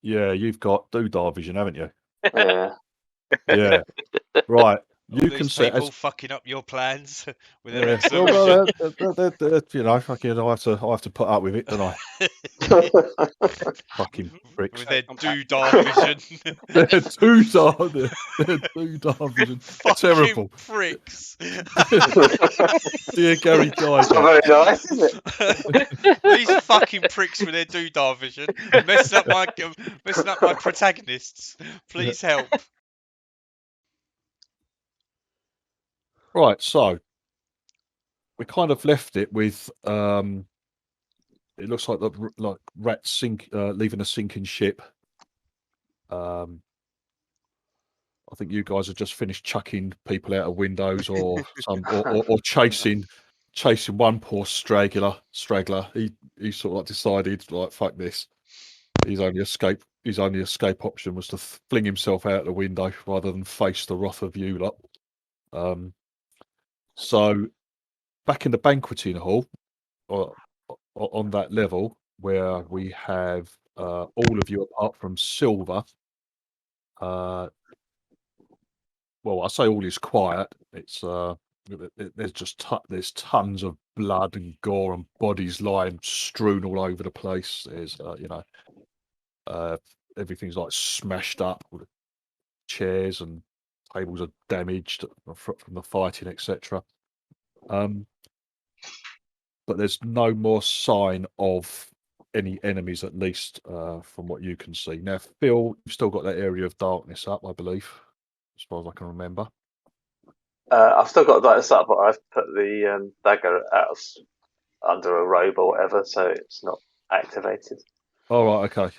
Yeah, you've got doodah vision, haven't you? Yeah. Yeah. Right. All You these can set people as fucking up your plans with their yeah. excellent Well, vision. you know, fucking, I have to put up with it, don't I? Fucking pricks. With their doodah vision. They're doodah. They're doodah vision. Fucking Terrible. pricks. Dear Gary That's not Gygax. very nice, is it? These fucking pricks with their doodah vision messing up my protagonists. Please help. Right, so we kind of left it with it looks like rats leaving a sinking ship. I think you guys have just finished chucking people out of windows or chasing one poor straggler. He sort of like decided like fuck this. His only escape option was to fling himself out the window rather than face the wrath of you lot. So back in the banqueting hall, on that level where we have all of you apart from Silver. Well, I say all is quiet. It's there's just there's tons of blood and gore and bodies lying strewn all over the place. There's everything's like smashed up. Chairs and tables are damaged from the fighting, etc. But there's no more sign of any enemies, at least from what you can see. Now, Phil, you've still got that area of darkness up, I believe, as far as I can remember. I've still got that up, but I've put the dagger out under a robe or whatever, so it's not activated. All right, okay.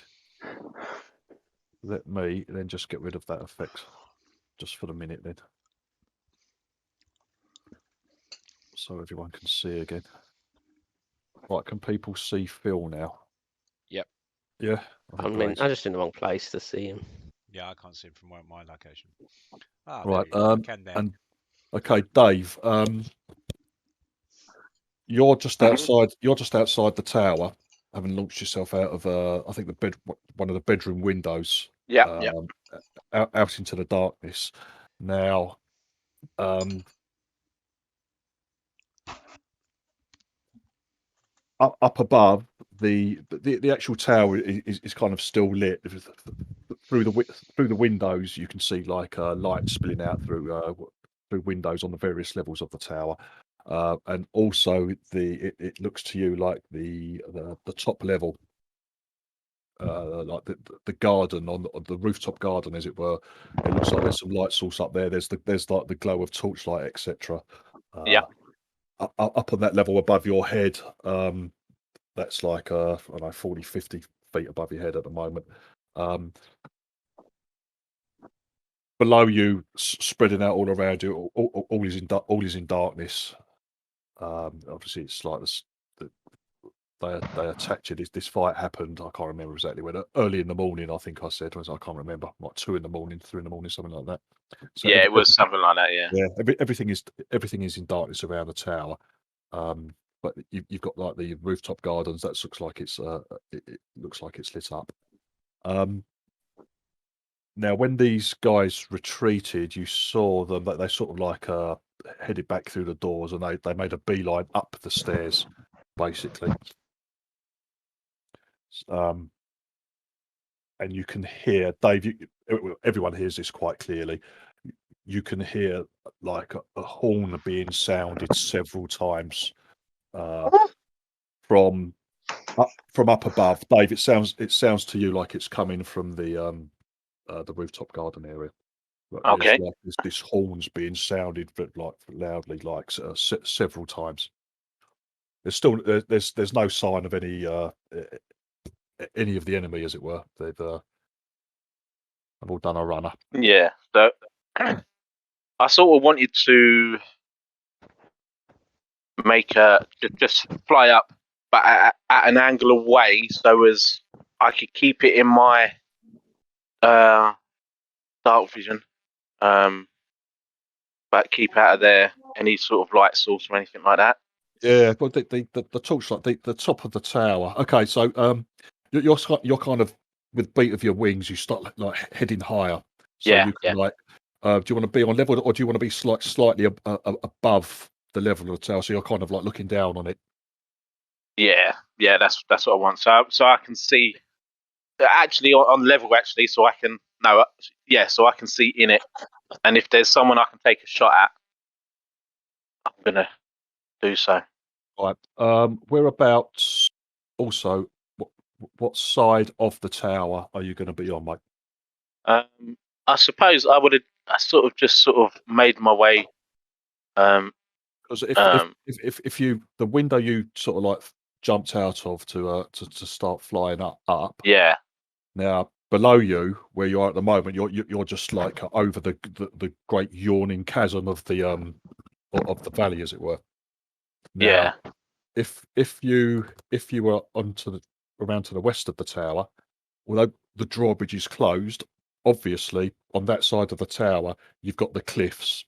Let me then just get rid of that effect, just for the minute then. So everyone can see again. Right, can people see Phil now? Yep. Yeah. I'm just in the wrong place to see him. Yeah, I can't see him from my location. Right. Can now. And okay, Dave. You're just outside. You're just outside the tower, having launched yourself out of I think one of the bedroom windows. Yeah. Out into the darkness. Now, up above, the actual tower is kind of still lit. Through the windows, you can see like light spilling out through windows on the various levels of the tower, and also it looks to you like the top level, like the garden on the rooftop garden, as it were. It looks like there's some light source up there. There's like the glow of torchlight, etc. Yeah. Up on that level above your head, that's like I don't know, 40, 50 feet above your head at the moment. Below you, spreading out all around you, all is in darkness. Obviously, it's like they attacked you. This fight happened. I can't remember exactly when. Early in the morning, I think I said. I can't remember. Like 2 in the morning, 3 in the morning, something like that. So yeah, it was something like that. Yeah. Yeah. Everything is in darkness around the tower. But you've got like the rooftop gardens. That looks like it looks like it's lit up. Now, when these guys retreated, you saw them that they sort of like headed back through the doors, and they made a beeline up the stairs, basically. And you can hear, Dave. Everyone hears this quite clearly. You can hear like a horn being sounded several times from up above. Dave, it sounds to you like it's coming from the rooftop garden area. Okay. Like this horn's being sounded, but like loudly, like several times. There's no sign of any of the enemy, as it were. They've all done a runner. Yeah. So I sort of wanted to make just fly up, but at an angle away, so as I could keep it in my dark vision, but keep out of there any sort of light source or anything like that. Yeah, but the torchlight, the top of the tower. Okay, so you're kind of with beat of your wings, you start like heading higher. So Yeah, you can like, do you want to be on level, or do you want to be slightly above the level of the tower? So you're kind of like looking down on it. yeah. That's what I want. So I can see actually on level actually, so I can so I can see in it, and if there's someone I can take a shot at, I'm gonna do so. Right. Whereabouts? Also, what side of the tower are you going to be on, mate? I suppose I would have. I sort of made my way. Because if Um, if you the window you sort of like jumped out of to start flying up yeah, now below you where you are at the moment, you're just like over the great yawning chasm of the valley, as it were. Now, yeah, if you were around to the west of the tower, although the drawbridge is closed, obviously on that side of the tower you've got the cliffs.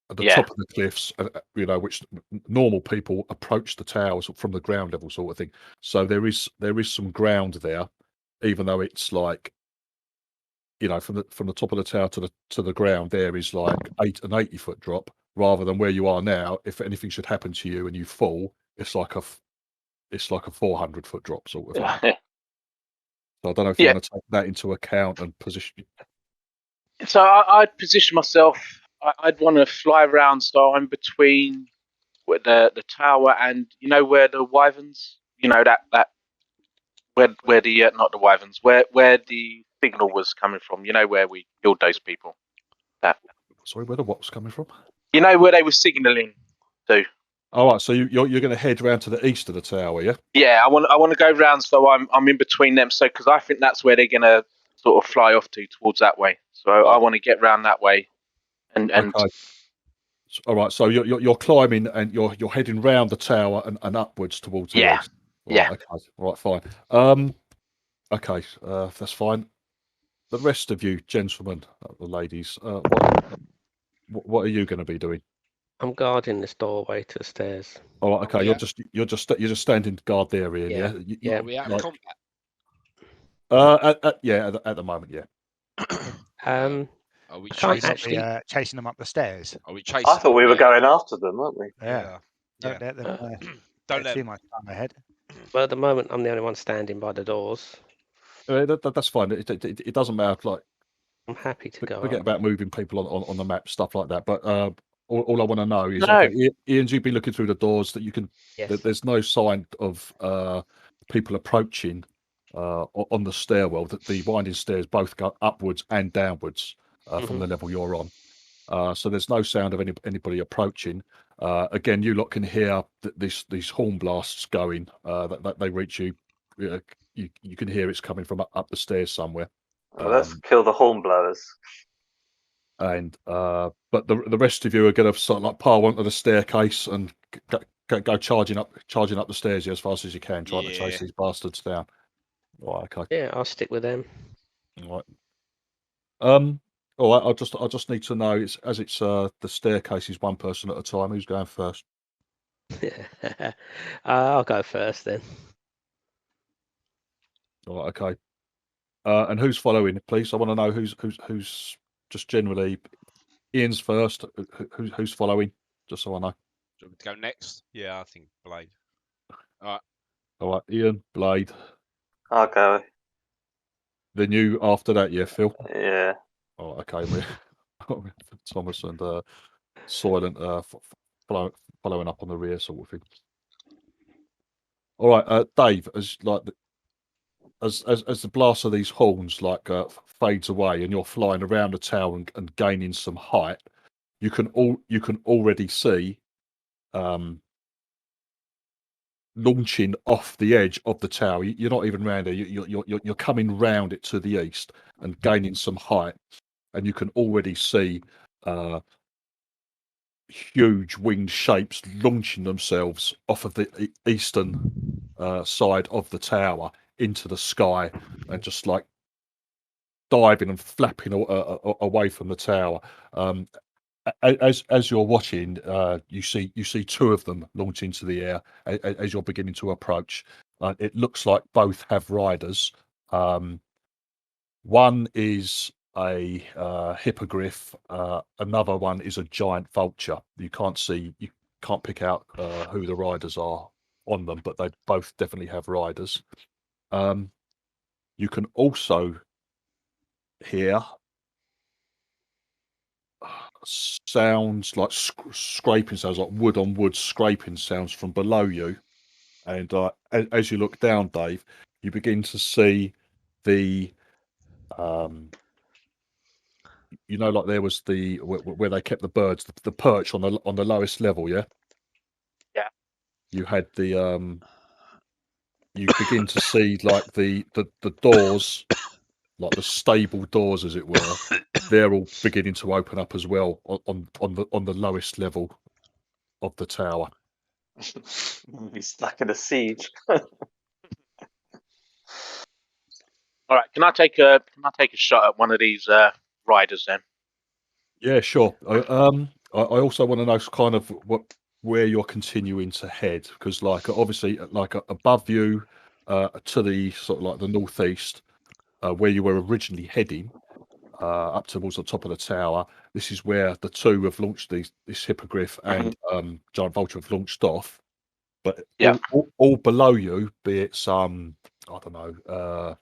At the yeah, top of the cliffs, which normal people approach the towers from the ground level, sort of thing. So there is some ground there, even though it's like, from the top of the tower to the ground, there is like an 80-foot drop, rather than where you are now. If anything should happen to you and you fall, it's like a 400-foot drop, sort of thing. yeah. So I don't know if you want to take that into account and position. So I'd position myself. I'd want to fly around, so I'm between the tower and where the wyverns. That where the not the wyverns, where the signal was coming from. Where we killed those people. That Sorry, where the what's coming from? where they were signalling to. All right, so you're going to head around to the east of the tower, yeah? Yeah, I want to go round, so I'm in between them. So because I think that's where they're gonna sort of fly off to towards that way. So I want to get round that way, and Okay. All right, so you're climbing and you're heading round the tower and upwards towards the yeah, east. Right, yeah. okay, right, fine. Okay, that's fine. The rest of you, gentlemen, the ladies, what are you going to be doing? I'm guarding this doorway to the stairs. All right, okay, yeah. you're just standing guard there, Ian. Yeah. Yeah. Are we out of combat? At the moment, yeah. Are we I can't chasing? actually. Chasing them up the stairs. Are we chasing? I thought we were going after them, weren't we? Yeah. Yeah. Don't let them Don't get let too them. much time ahead. Well, at the moment, I'm the only one standing by the doors. That's fine. It doesn't matter. Like, I'm happy to go forget up. about moving people on the map, stuff like that. But all I want to know is, No. okay, Ian, you'd be looking through the doors that you can. Yes. There's no sign of people approaching on the stairwell. That the winding stairs both go upwards and downwards from the level you're on. So there's no sound of anybody approaching. Again, you lot can hear these horn blasts going. That they reach you. You can hear it's coming from up the stairs somewhere. Well, let's kill the hornblowers. And but the rest of you are going to sort of like pile onto the staircase and go charging up the stairs as fast as you can, trying to chase these bastards down. Right, okay. Yeah, I'll stick with them. All right. All right. I'll just need to know. It's the staircase is one person at a time. Who's going first? I'll go first then. All right, okay. And who's following, please? I want to know who's just generally. Ian's first. Who's following? Just so I know. Do you want me to go next? Yeah, I think Blade. All right, Ian, Blade. I'll go. Then you after that, yeah, Phil. Yeah. Oh, okay. We're Thomas and Soylent following up on the rear, sort of thing. All right, Dave. As the blast of these horns fades away, and you're flying around the tower and gaining some height, you can already see launching off the edge of the tower. You're not even round there. You're coming round it to the east and gaining some height, and you can already see huge winged shapes launching themselves off of the eastern side of the tower into the sky, and just like diving and flapping away from the tower. As you're watching, you see two of them launch into the air as you're beginning to approach. It looks like both have riders. One is a hippogriff. Another one is a giant vulture. You can't pick out who the riders are on them, but they both definitely have riders. You can also hear sounds like scraping sounds, like wood on wood scraping sounds from below you. And as you look down, Dave, you begin to see the like there was the where they kept the birds, the perch on the lowest level. Yeah. You had the you begin to see like the doors, like the stable doors, as it were. They're all beginning to open up as well on the lowest level of the tower. Be stuck in a siege. All right, can I take a shot at one of these riders then? Yeah, sure. I also want to know kind of where you're continuing to head, because like obviously like above you, to the sort of like the northeast, where you were originally heading, up towards the top of the tower. This is where the two have launched this hippogriff and giant vulture have launched off. But all below you, be it some, I don't know,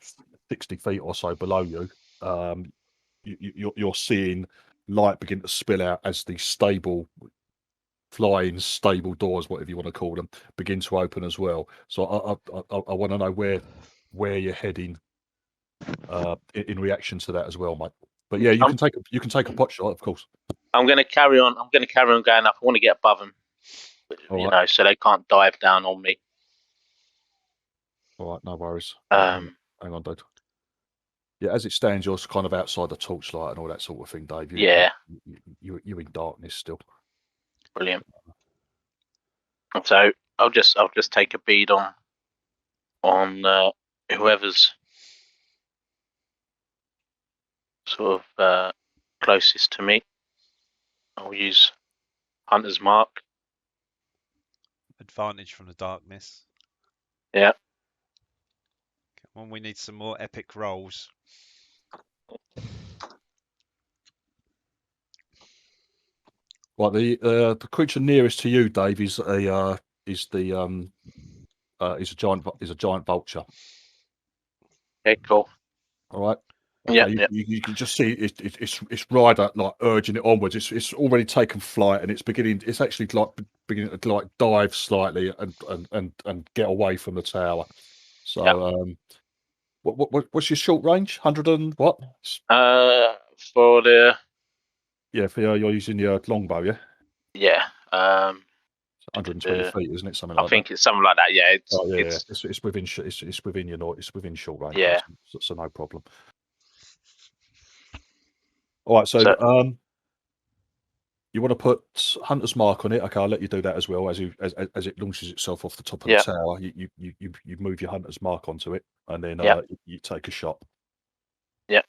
60 feet or so below you, you're seeing light begin to spill out as the flying stable doors, whatever you want to call them, begin to open as well. So I want to know where you're heading in reaction to that as well, mate. But yeah, you can take a pot shot, of course. I'm going to carry on. I'm going to carry on going up. I want to get above them, so they can't dive down on me. All right, no worries. Um, Hang on, dude. Yeah, as it stands, you're kind of outside the torchlight and all that sort of thing, Dave. You're in darkness still. Brilliant. So I'll just take a bead on whoever's sort of closest to me. I'll use Hunter's Mark. Advantage from the darkness. Yeah. Come on, we need some more epic rolls. Right, the creature nearest to you, Dave, is a giant vulture. Okay, cool. All right. Okay, Yeah. You can just see its rider like urging it onwards. It's already taken flight and it's actually like beginning to like dive slightly and get away from the tower. So what's your short range? 100 and what? For the You're using your longbow, yeah. 120 feet, isn't it? Something like that. I think it's something like that. Yeah. It's within it's within short range. Yeah. So no problem. All right, so you want to put Hunter's Mark on it. Okay, I'll let you do that as well as it launches itself off the top of the tower. You move your Hunter's Mark onto it, and then you take a shot. Yeah.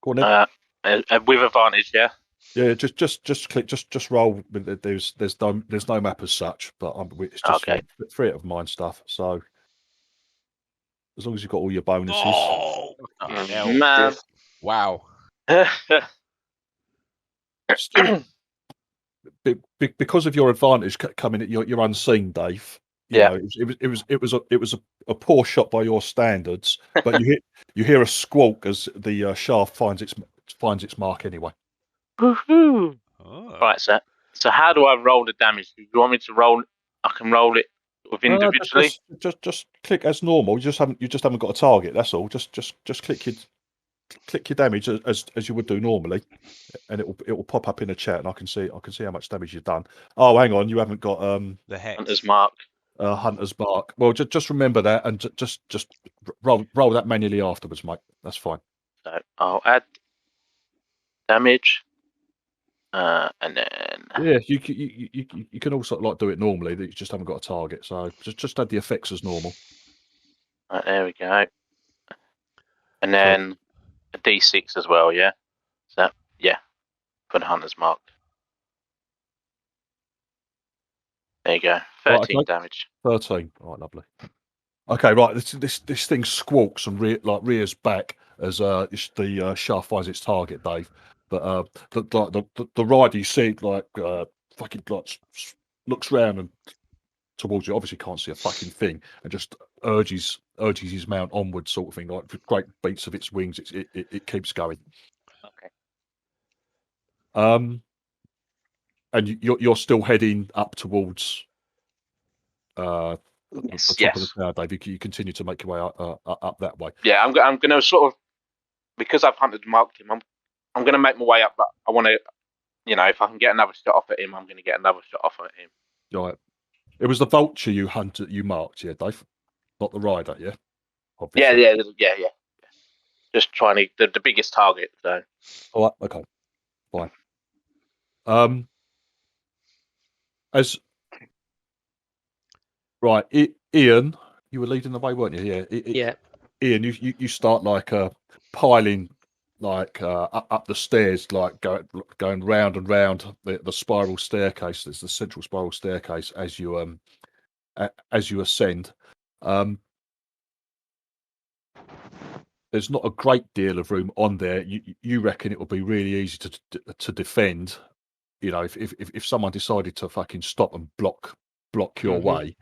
Go on then. With advantage, yeah. Yeah, just click, just roll. There's no map as such, but it's just free of mind stuff. So as long as you've got all your bonuses. Oh, man! Wow. Still, because of your advantage coming, you're unseen, Dave. You know, it was a poor shot by your standards, but you hear a squawk as the shaft finds its mark anyway. Woohoo! Right, so how do I roll the damage? Do you want me to roll? I can roll it individually. Just click as normal. You just haven't got a target. That's all. Just click your damage as you would do normally, and it will pop up in the chat, and I can see how much damage you've done. Oh, hang on, you haven't got the hex. Hunter's Mark. Hunter's Mark. Well, just remember that, and just roll that manually afterwards, mate. That's fine. So I'll add damage, and then you can also like do it normally. That you just haven't got a target, so just add the effects as normal. Right, there we go, and then a D6 as well. Yeah. So for the Hunter's Mark. There you go. 13 damage. 13. All right, lovely. Okay, right. This thing squawks and rears back as the shaft finds its target, Dave. But the rider, you see, fucking looks round and towards you. Obviously, can't see a fucking thing, and just urges his mount onward, sort of thing. Like with great beats of its wings, it keeps going. Okay. And you're still heading up towards the Yes. top of the tower, Dave. You continue to make your way up that way. Yeah, I'm going to sort of, because I've hunted and marked him. I'm going to make my way up, but I want to, if I can get another shot off at him, I'm going to get another shot off at him. Right. It was the vulture you marked, yeah, Dave, not the rider, yeah. Obviously. Yeah. Just trying to the biggest target. So. All right. Okay. Fine. Right, Ian, you were leading the way, weren't you? Yeah. Yeah. Ian, you start piling up the stairs, going round and round the spiral staircase. There's the central spiral staircase as you ascend. There's not a great deal of room on there. You reckon it would be really easy to defend. If someone decided to fucking stop and block your way,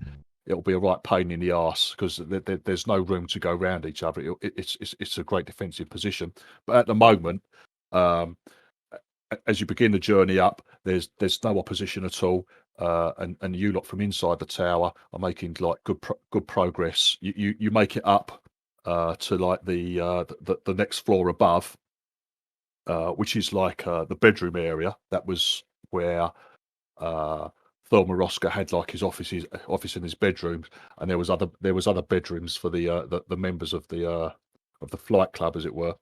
it'll be a right pain in the arse because there's no room to go around each other. It's a great defensive position. But at the moment, as you begin the journey up, there's no opposition at all, and you lot from inside the tower are making good progress. You make it up to the next floor above, which is the bedroom area. That was where Thelma Rosca had his office in his bedroom, and there was other bedrooms for the members of the flight club, as it were.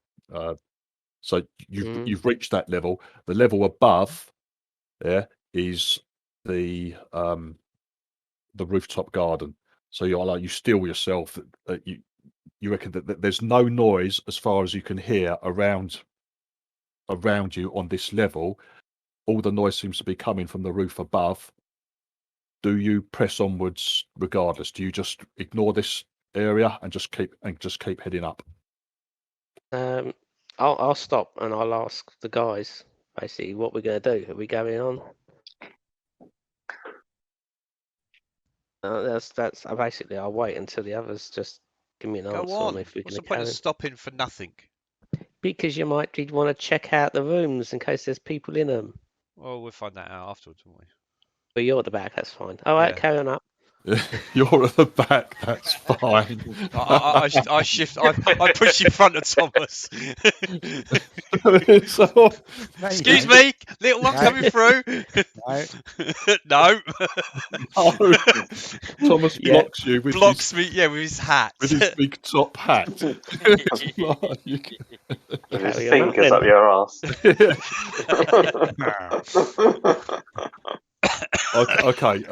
So you've reached that level. The level above there is the rooftop garden. So you steel yourself. You reckon that there's no noise as far as you can hear around you on this level. All the noise seems to be coming from the roof above. Do you press onwards regardless? Do you just ignore this area and just keep heading up? I'll stop and I'll ask the guys basically what we're going to do. Are we going on? That's basically. I'll wait until the others just give me an Go answer on. if we're What's going the to point carry of on. stopping for nothing? Because you might want to check out the rooms in case there's people in them. Well, we'll find that out afterwards, won't we? But you're at the back. That's fine. All right, Yeah. carry on up. You're at the back. That's fine. I shift. I push in front of Thomas. Excuse me, little one coming through. No. Thomas blocks you with blocks me. Yeah, with his hat. with his big top hat. With his Carry on up fingers then. up your ass. Okay.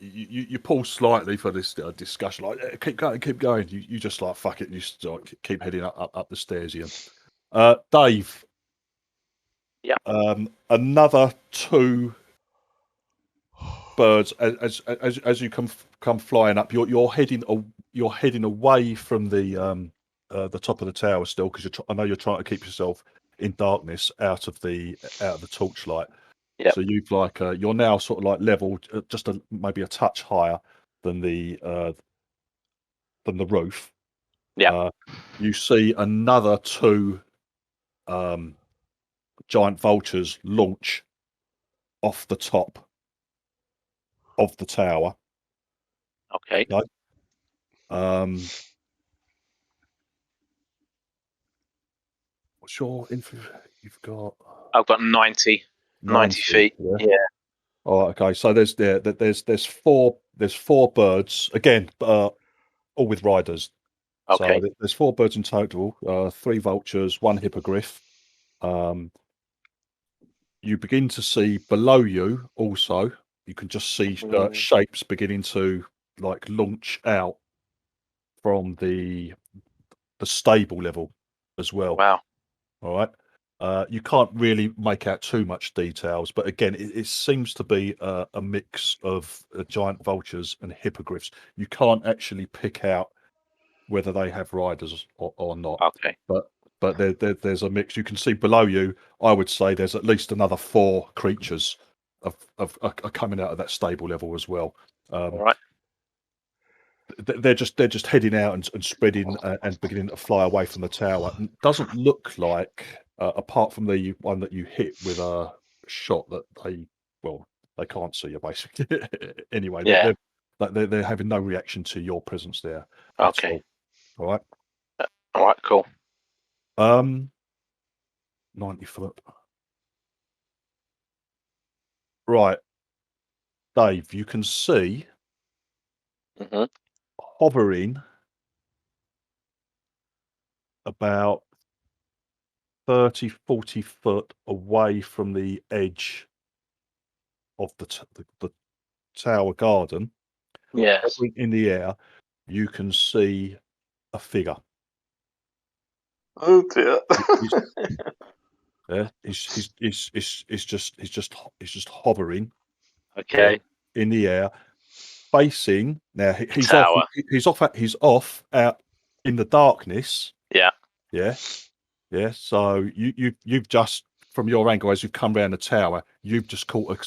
You pause slightly for this discussion. Keep going. You just fuck it. You just keep heading up the stairs, Ian. Dave. Yeah. Another two birds as you come flying up. You're heading away from the top of the tower still, because I know you're trying to keep yourself in darkness out of the torchlight. Yeah. So you've you're now sort of leveled just maybe a touch higher than the roof. Yeah. You see another two giant vultures launch off the top of the tower. Okay. What's your info? You've got. I've got 90 feet. Yeah. Oh, okay. So there's four birds again, all with riders. Okay. So there's four birds in total. 3 vultures, 1 hippogriff. You begin to see below you also. You can just see shapes beginning to launch out from the stable level as well. Wow. All right. You can't really make out too much details, but again, it seems to be a mix of giant vultures and hippogriffs. You can't actually pick out whether they have riders or not. Okay. But there's a mix. You can see below you. I would say there's at least another 4 creatures are coming out of that stable level as well. All right. They're just heading out and spreading and beginning to fly away from the tower. And it doesn't look like, apart from the one that you hit with a shot, that they can't see you basically. Anyway, Yeah. they're having no reaction to your presence there. Okay. All right. All right. Cool. 90 foot. Right, Dave. You can see Mhm. hovering about 30, 40 foot away from the edge of the tower garden, Yes. hovering in the air, you can see a figure. Oh dear. Yeah, he's just hovering Okay. in the air, facing. Now he's Tower. he's off out in the darkness. Yeah. Yeah. Yeah. So you've just, from your angle as you've come round the tower, you've just caught a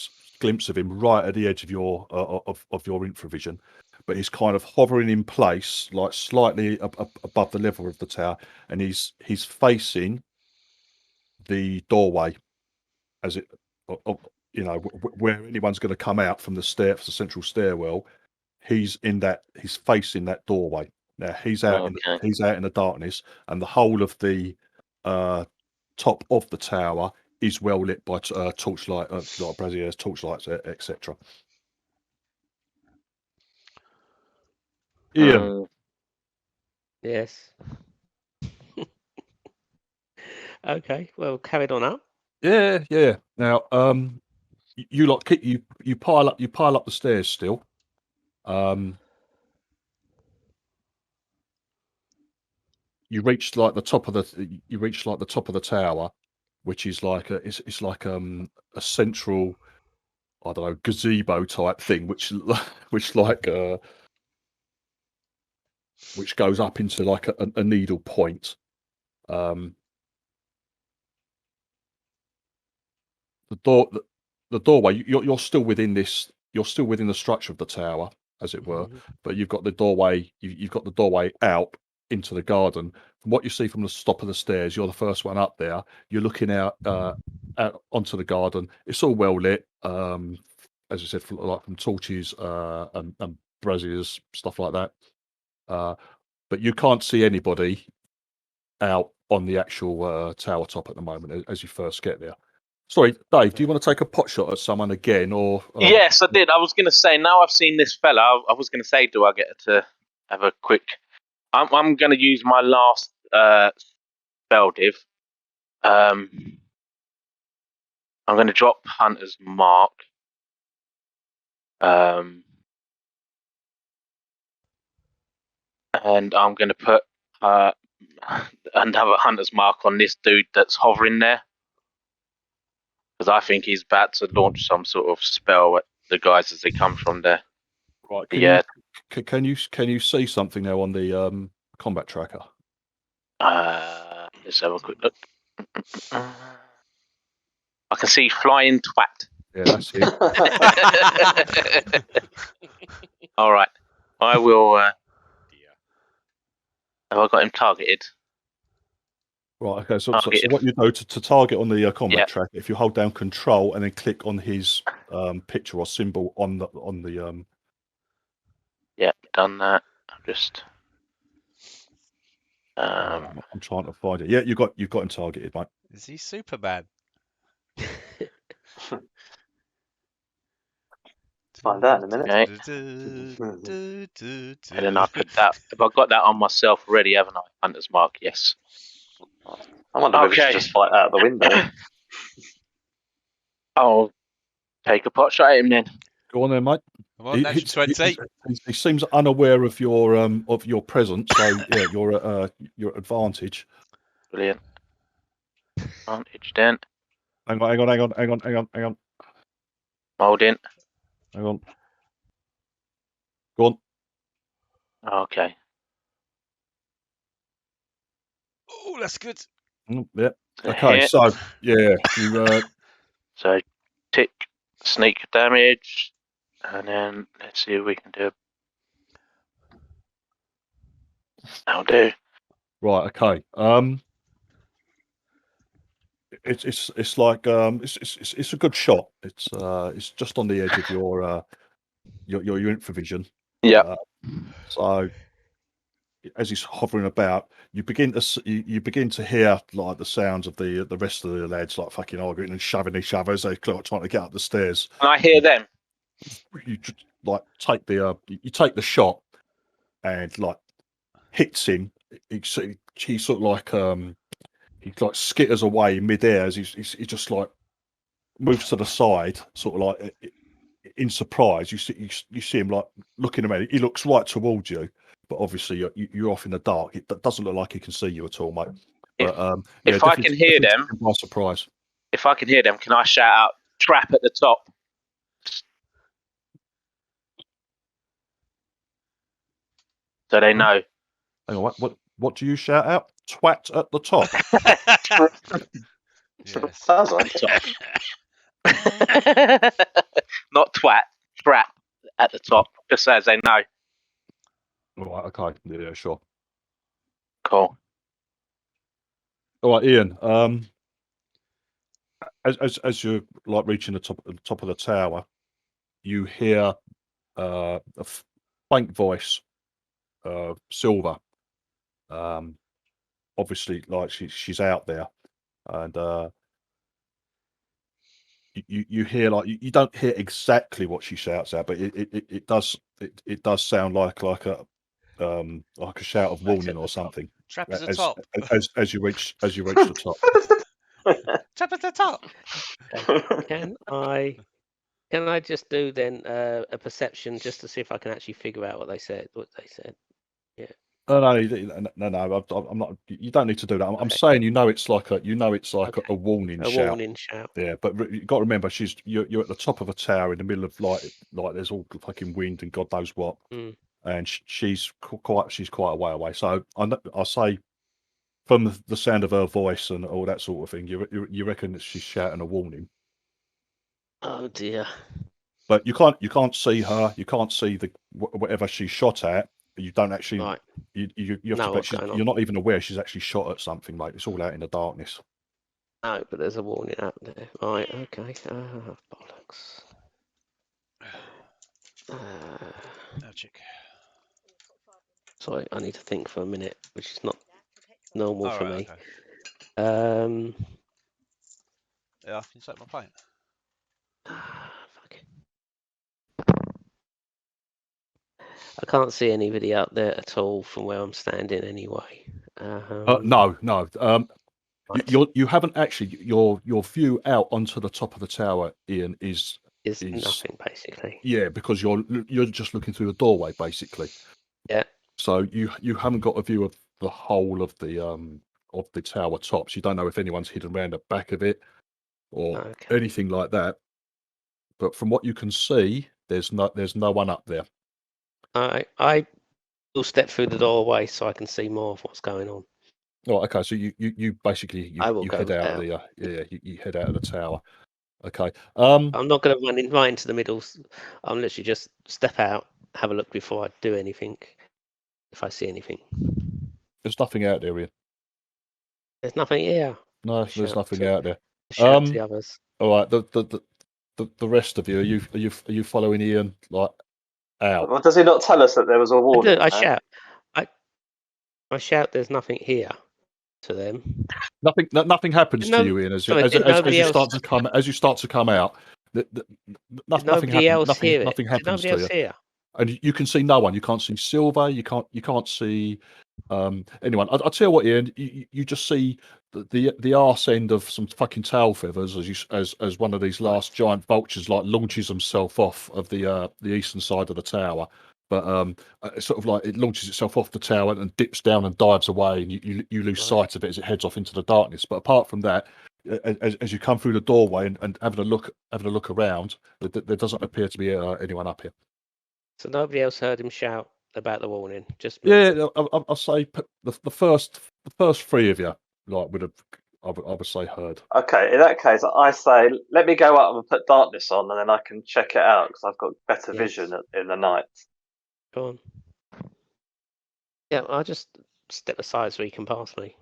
glimpse of him right at the edge of your infravision, but he's kind of hovering in place, like slightly above the level of the tower, and he's facing the doorway, as it, where anyone's going to come out from the central stairwell. He's facing that doorway. Now he's out in the darkness, and the whole of the top of the tower is well lit by torchlight, like Brazier's torchlights, etc. Ian. Yes. Okay. Well, carried on up. Yeah. Now, you pile up the stairs still. You reach like the top of the tower, which is like it's like a central, I don't know, gazebo type thing, which goes up into like a needle point. The doorway, you're still within this. You're still within the structure of the tower, as it were, but you've got the doorway. You've got the doorway out into the garden. From what you see from the top of the stairs, you're the first one up there. You're looking out onto the garden. It's all well lit, as I said, from torches and braziers, stuff like that. But you can't see anybody out on the actual tower top at the moment as you first get there. Sorry, Dave, do you want to take a pot shot at someone again, or? Yes, I did. I was going to say, now I've seen this fella, I was going to say, do I get to have a quick... I'm going to use my last spell div. I'm going to drop Hunter's Mark. And I'm going to put another Hunter's Mark on this dude that's hovering there. Because I think he's about to launch some sort of spell at the guys as they come from there. Right. Can you see something now on the combat tracker? Let's have a quick look. I can see flying twat. Yeah, that's it. All right. I will. Have I got him targeted? Right. Okay. So what you do to target on the combat tracker, if you hold down Control and then click on his picture or symbol on the. Yeah, done that. I'm just. I'm trying to find it. Yeah, you've got him targeted, mate. Is he Superman? Find out in a minute. Okay. And then I put that. If I got that on myself already, haven't I? Hunter's Mark. Yes. I wonder if we should just fight out the window. I'll take a pot shot at him then. Go on then, mate. Come on, that's 20. He seems unaware of your presence, so yeah, your advantage. Brilliant. Advantage then. Hang on. Molding. Hang on. Go on. Okay. Oh, that's good. Yeah. So Okay. hit. So yeah, you So tick sneak damage, and then let's see if we can do. That'll do. right. Okay. It's like it's a good shot. It's just on the edge of your infravision vision. Yeah. So as he's hovering about, you begin to hear like the sounds of the rest of the lads like fucking arguing and shoving each other as they trying to get up the stairs. And I hear them. You just like take the shot and like hits him. He sort of like he like skitters away midair as he just like moves to the side, sort of like in surprise. You see him like looking around. He looks right towards you, but obviously you're off in the dark. It doesn't look like he can see you at all, mate. But if I can hear them, by surprise. If I can hear them, can I shout out "trap at the top"? So they know. Hang on, what do you shout out? Twat at the top. Yes. Sounds like Not twat, trap at the top, just so as they know. Right, okay. Yeah, sure. Cool. All right, Ian. As you're like reaching the top of the tower, you hear a faint voice, Silver. Obviously, like she's out there, and you hear like you don't hear exactly what she shouts out, but it does sound like a shout of warning or something. Trap at the top. As you reach the top. Trap at the top. Can I just do then a perception just to see if I can actually figure out what they said? Yeah. No, I'm not. You don't need to do that. I'm saying it's like a a warning shout. A warning shout. Yeah, but you've got to remember you're at the top of a tower in the middle of like there's all fucking wind and God knows what, and she's quite a way away. So I say from the sound of her voice and all that sort of thing, you reckon that she's shouting a warning. Oh dear. But you can't see her. You can't see whatever she shot at. You don't actually. Right. You have know what's to. going on. You're not even aware she's actually shot at something, mate. It's all out in the darkness. No, but there's a warning out there. Right. Okay. Bollocks. Magic. Sorry, I need to think for a minute, which is not normal for me. Okay. Yeah, I can set my plane. Fuck it. I can't see anybody out there at all from where I'm standing anyway. No. Right. You haven't actually. Your view out onto the top of the tower, Ian, is nothing basically. Yeah, because you're just looking through the doorway, basically. Yeah. So you haven't got a view of the whole of the tower tops. You don't know if anyone's hidden around the back of it or anything like that. But from what you can see, there's no one up there. I will step through the doorway so I can see more of what's going on. Oh, okay. So you basically you head out of the you head out of the tower. Okay. I'm not going to run right into the middle. I'm literally just step out, have a look before I do anything. If I see anything, there's nothing out there, Ian. There's nothing here. No, there's nothing out there. Shout the others. All right. The rest of you, are you following Ian like out? Well, does he not tell us that there was a warning? I shout. I shout. There's nothing here. To them. Nothing happens to you, Ian, as you start to come out. Nothing happens to you. Here. And you can see no one. You can't see Silver. You can't see anyone. I'll tell you what, Ian. You just see the arse end of some fucking tail feathers as one of these last giant vultures like launches himself off of the eastern side of the tower. But sort of like it launches itself off the tower and dips down and dives away, and you lose sight of it as it heads off into the darkness. But apart from that, as you come through the doorway and having a look around, there doesn't appear to be anyone up here. So nobody else heard him shout about the warning. Just me. Yeah, I'll say the first three of you would have. I would say heard. Okay, in that case, I say let me go up and put darkness on, and then I can check it out because I've got better vision in the night. Go on. Yeah, I'll just step aside so he can pass me.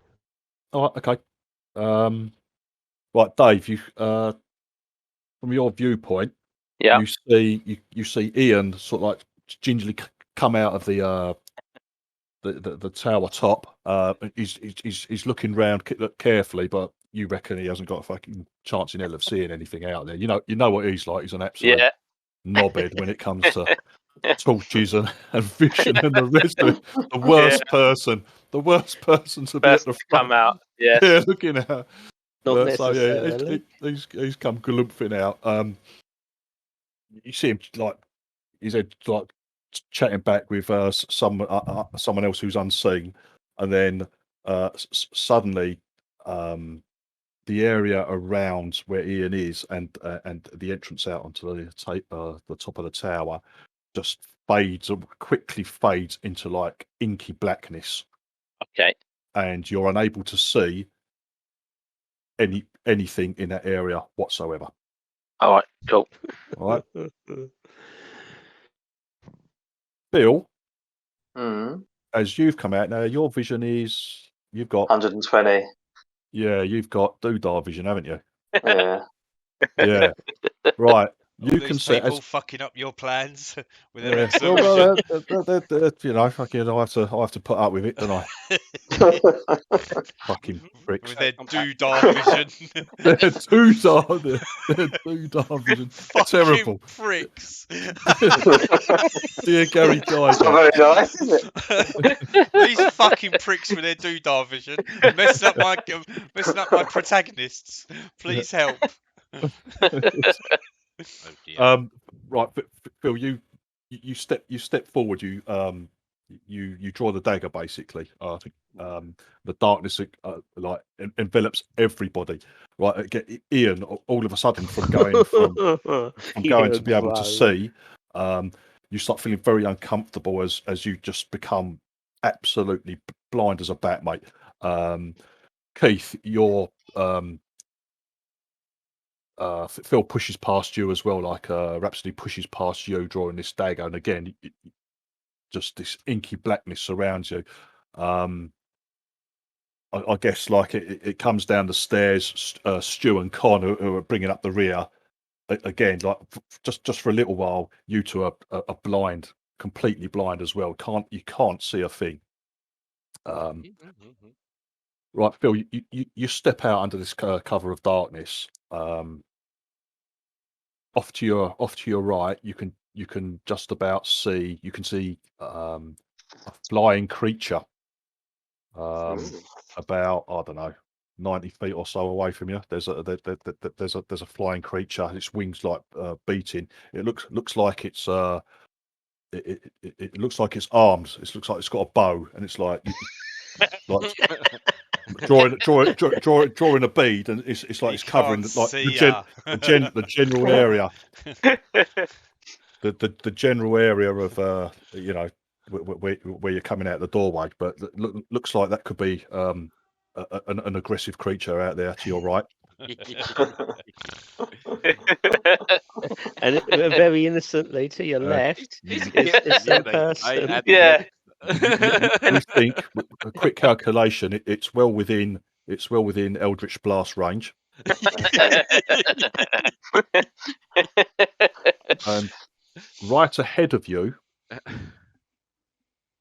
All right, okay. Right, Dave, you from your viewpoint, Yeah. you see Ian sort of like gingerly come out of the tower top. He's looking round carefully, but you reckon he hasn't got a fucking chance in hell of seeing anything out there. You know what he's like. He's an absolute knobhead when it comes to torches and vision and the rest of it. The worst person to be at the front. Come out. Yes. Yeah, looking out. Not So necessarily. he's come galumphing out. You see him like he's like chatting back with someone else who's unseen, and then suddenly the area around where Ian is and the entrance out onto the top of the tower just quickly fades into like inky blackness. Okay. And you're unable to see anything in that area whatsoever. All right. Cool. All right. Bill, as you've come out now, your vision is you've got 120. Yeah, you've got doodah vision, haven't you? Yeah. Yeah. Right. All You these can set people as fucking up your plans with yeah. their excellent Well, vision. you know, fucking, I have to put up with it, don't I? Fucking pricks. With their doodah vision. They're doodah vision. Terrible. Pricks. Dear Gary Guy. That's not very nice, is it? These fucking pricks with their doodah vision messing up my protagonists. Please help. Oh dear. Right, Phil, you step forward. You draw the dagger. Basically, I think the darkness like envelops everybody. Right, get Ian all of a sudden from going to be able to see. You start feeling very uncomfortable as you just become absolutely blind as a bat, mate. Keith, you're Phil pushes past you as well, like Rhapsody pushes past you, drawing this dagger, and again, just this inky blackness surrounds you. I guess like it comes down the stairs. Stu and Con who are bringing up the rear again, like just for a little while. You two are blind, completely blind as well. You can't see a thing. Right, Phil, you step out under this cover of darkness. Off to your right, you can just about see. You can see a flying creature. About I don't know, 90 feet or so away from you. There's a flying creature. Its wings like beating. It looks like it's it looks like it's armed. It looks like it's got a bow, and it's like drawing a bead, and it's like it's covering like the general area, the general area of you know where you're coming out the doorway. But looks like that could be an aggressive creature out there to your right. And very innocently to your left is some person. Yeah. You think a quick calculation, it's well within Eldritch Blast range. And right ahead of you,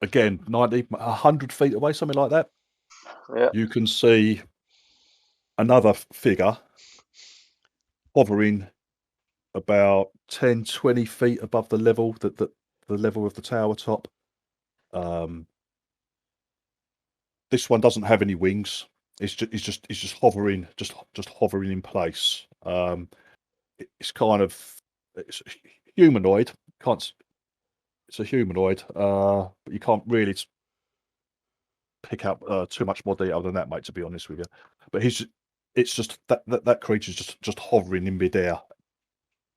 again, 100 feet away, something like that. Yeah. You can see another figure hovering about 10, 20 feet above the level the level of the tower top. This one doesn't have any wings. It's just hovering, just hovering in place. It's kind of humanoid. It's a humanoid, but you can't really pick up too much more detail than that, mate. To be honest with you, but it's just that creature's just hovering in midair.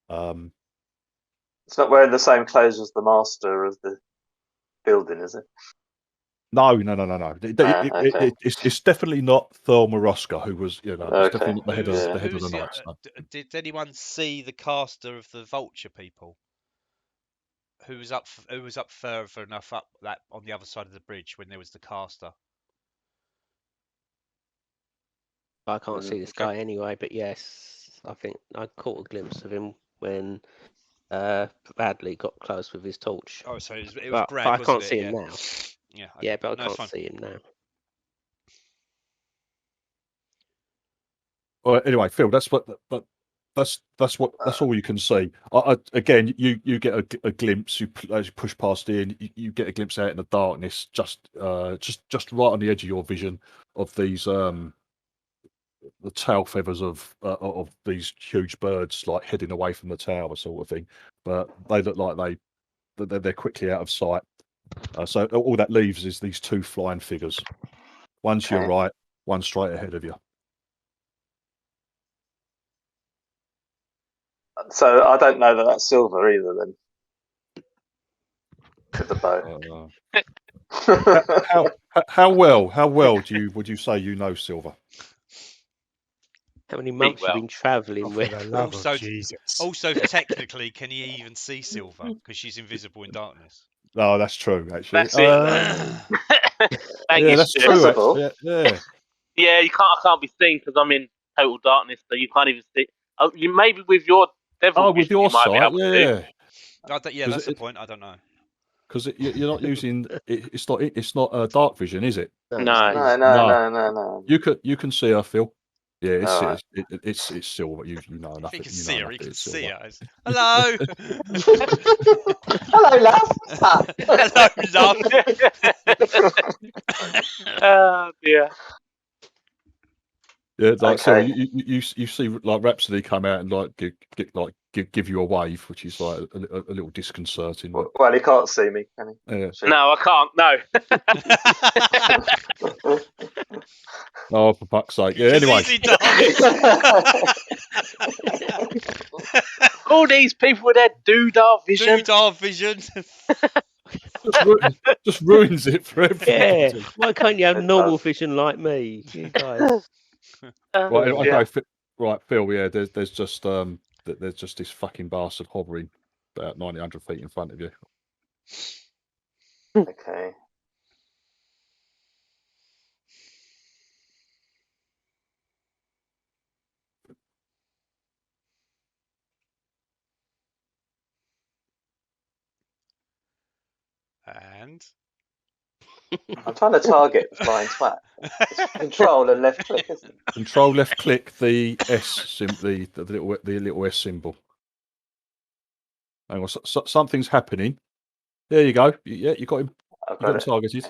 It's not wearing the same clothes as the master of the building, is it? No. Okay. It's definitely not Thelma Ruska, who was, it's definitely not the head Who's, of the who's the, Knights. No. did anyone see the caster of the vulture people? Who was up further enough up that on the other side of the bridge when there was the caster? I can't see this guy anyway, but yes, I think I caught a glimpse of him when Bradley got close with his torch. Oh, so it was But Brad, I wasn't can't it? see him now. Yeah. Okay. Yeah, but I No, it's can't fine. see him now. Well, anyway, Phil, that's all you can see. Again, you get a glimpse. As you push past in, you get a glimpse out in the darkness, just right on the edge of your vision of these the tail feathers of these huge birds, like heading away from the tower, sort of thing. But they look like they're quickly out of sight. So all that leaves is these two flying figures. One to your Okay. right, one straight ahead of you. So I don't know that that's Silver either. Then with the bow. How well would you say you know Silver? How many months well. you've been travelling For with? the love Also- of Jesus. Also, technically, can you even see Silver because she's invisible in darkness? No, that's true. Actually, That's it. Thank yeah, you, that's Stu. true. Visible? Yeah. Yeah, I can't be seen because I'm in total darkness, so you can't even see. You maybe with your devil Oh, vision, with your you might be sight, able to. yeah. That's the point. I don't know. Because you're not using it's not dark vision, is it? No. No. You can see her, Phil. Yeah, Alright. it's Silver. You know If nothing. he can You see know her, he nothing. can It's see Silver. her. Hello. Hello, love. What's up? Hello, love. Oh dear. Yeah, like so Okay. you see like Rhapsody come out and like give you a wave, which is like a little disconcerting. But Well, he can't see me, can he? yeah. No, I can't. No. Oh, for fuck's sake! Yeah. Anyway, He's in darkness. All these people with their doodah vision. Doodah vision. just ruins it for everybody. Yeah. Why can't you have It normal does. vision like me? You guys. Right, Yeah. okay, right, Phil. Yeah, there's just there's just this fucking bastard hovering about 900 feet in front of you. Okay. And I'm trying to target the flying twat. It's control and left click, isn't it? Control left click the S the little S symbol. Hang on, something's happening. There you go. Yeah, you got him. I've You got him got it. targeted.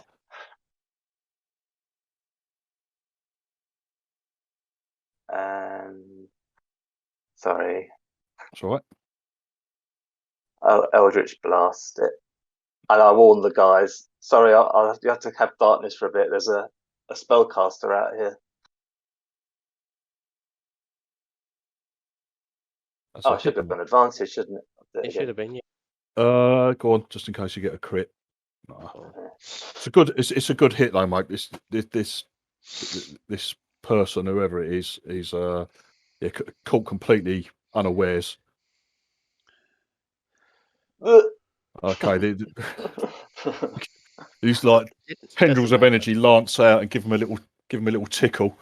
Sorry. That's all right. Oh, Eldritch Blast it. And I warned the guys. Sorry, you have to have darkness for a bit. There's a spellcaster out here. That's Oh, a it should hit. have been an advantage, shouldn't it? It should have been, yeah. Go on, just in case you get a crit. No. It's a good hit though, mate. This person, whoever it is caught completely unawares. Okay, these like tendrils of energy lance out and give him a little tickle.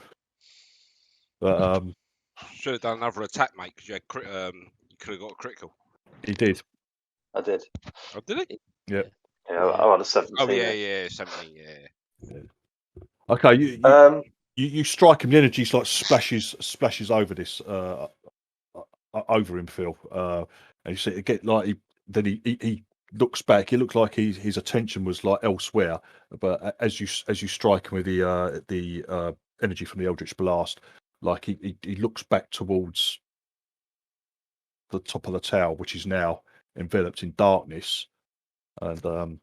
But Should have done another attack, mate, because you had you could have got a critical. he did. I did. Oh, did he? Yeah, I want a 17. Oh yeah, 17, yeah. Okay, you strike him. The energy like splashes over this over him, Phil. And you see it get like he looks back. It looks like his attention was like elsewhere. But as you strike him with the energy from the Eldritch Blast, like he looks back towards the top of the tower, which is now enveloped in darkness. And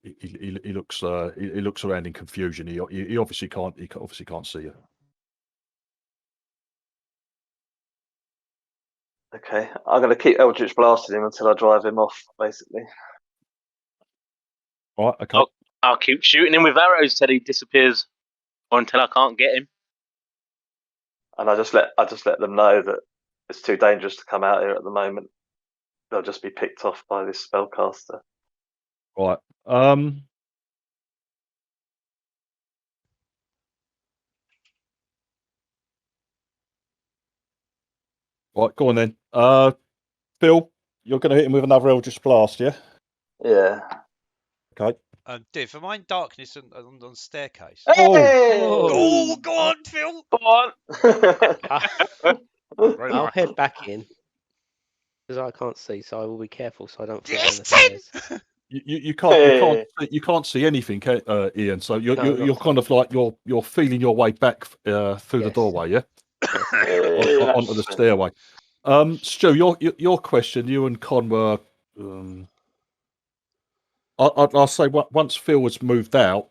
he looks around in confusion. He obviously can't see you. Okay, I'm going to keep Eldritch blasting him until I drive him off, basically. All right, okay. I'll keep shooting him with arrows till he disappears, or until I can't get him. And I just let them know that it's too dangerous to come out here at the moment. They'll just be picked off by this spellcaster. Right. Right, go on then. Phil, you're going to hit him with another Eldritch Blast, yeah? Yeah. Okay. Div, am I in darkness on the staircase? Hey! Oh, go on, Phil. Come on. Very I'll nice. head back in because I can't see, so I will be careful so I don't fall Yes, down the stairs. You can't see anything, Ian. So you're not- kind of like you're feeling your way back through the Yes. doorway, yeah, Yes. onto the stairway. Stu, your question, you and Con were. I'll say once Phil was moved out,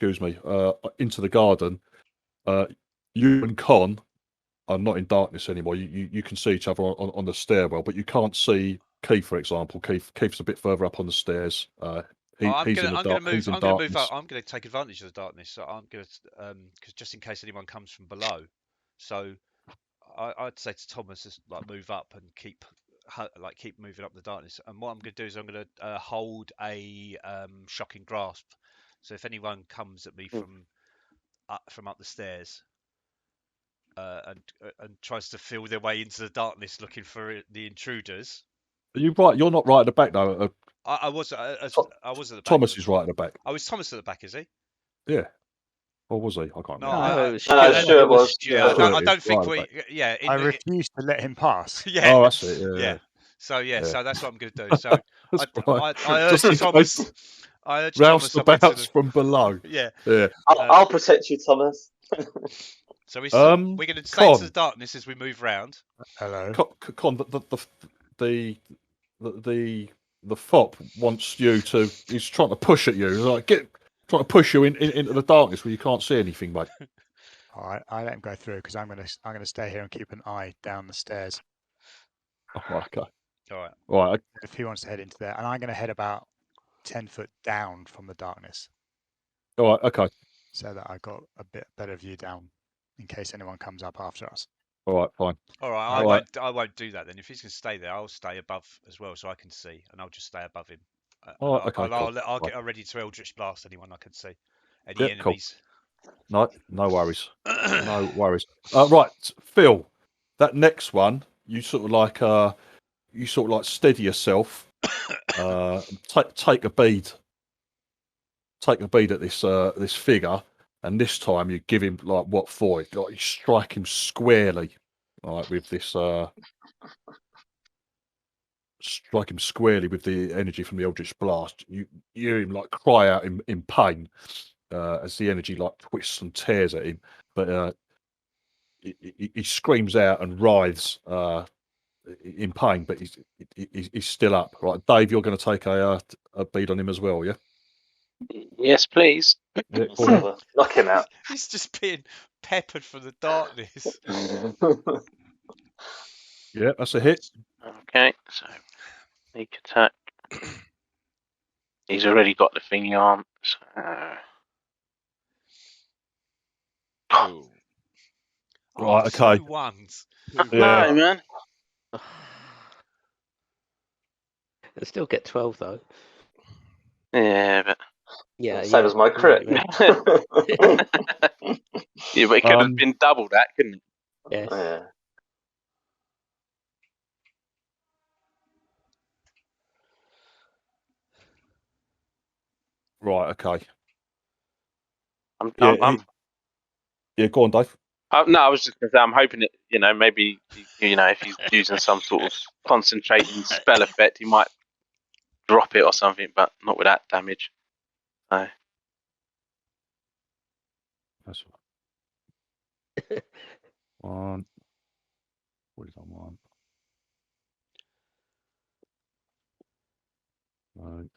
into the garden, you and Con are not in darkness anymore. You can see each other on the stairwell, but you can't see Keith, for example. Keith's a bit further up on the stairs. He's in the dark. He's in I'm going to move darkness. up. I'm going to take advantage of the darkness. So I'm going to, because just in case anyone comes from below. So I'd say to Thomas, just like move up and keep moving up the darkness. And what I'm going to do is I'm going to hold a shocking grasp. So if anyone comes at me from up the stairs and tries to feel their way into the darkness looking for the intruders. You're right. You're not right at the back though. I was at the back. Thomas is right at the back. Oh, is Thomas at the back? Is he? Yeah. Or was he? I can't No, remember. Stuart was. Yeah, I don't think right we. Yeah, I refuse to let him pass. Yeah. Oh, that's it. Yeah. Yeah. So Yeah. so that's what I'm going to do. So That's right. I Just urged in Thomas. case I urged roused Thomas up into about from below. Yeah. Yeah. I'll protect you, Thomas. So we're going to stay into the darkness as we move round. Hello. Con, the fop wants you to. He's trying to push at you. He's like trying to push you into the darkness where you can't see anything, mate. All right, I let him go through because I'm gonna stay here and keep an eye down the stairs. Oh, okay. All right. Right. If he wants to head into there, and I'm gonna head about 10 foot down from the darkness. All right. Okay. So that I got a bit better view down in case anyone comes up after us. All right. Fine. All right. All right. I won't do that then. If he's going to stay there, I'll stay above as well so I can see, and I'll just stay above him. All right. Okay. I'll get ready to Eldritch Blast anyone I can see. Any Yep, enemies? Cool. No worries. No worries. Right, Phil. That next one, you sort of like steady yourself. Take a bead. Take a bead at this figure, and this time you give him like what for? Like you strike him squarely, like with this. Strike him squarely with the energy from the Eldritch Blast. You hear him like cry out in pain as the energy like twists and tears at him, but he screams out and writhes in pain, but he's still up. Right, Dave, you're going to take a bead on him as well, yeah? Yes, please. Yeah, Knock him out. He's just being peppered from the darkness. Yeah, that's a hit. Okay, so sneak attack. He's already got the thingy on. So... Oh. Right, okay. 2 1s. Yeah. No, man. I still get 12 though. Yeah, but Yeah, Same as my crit. yeah, but it could have been double that, couldn't it? Yes. Yeah. Right, okay. I'm Yeah, go on, Dave. no, I was just going to say, I'm hoping it, maybe, if he's using some sort of concentrating spell effect, he might drop it or something, but not with that damage. No. That's right. One. What is on one? Right.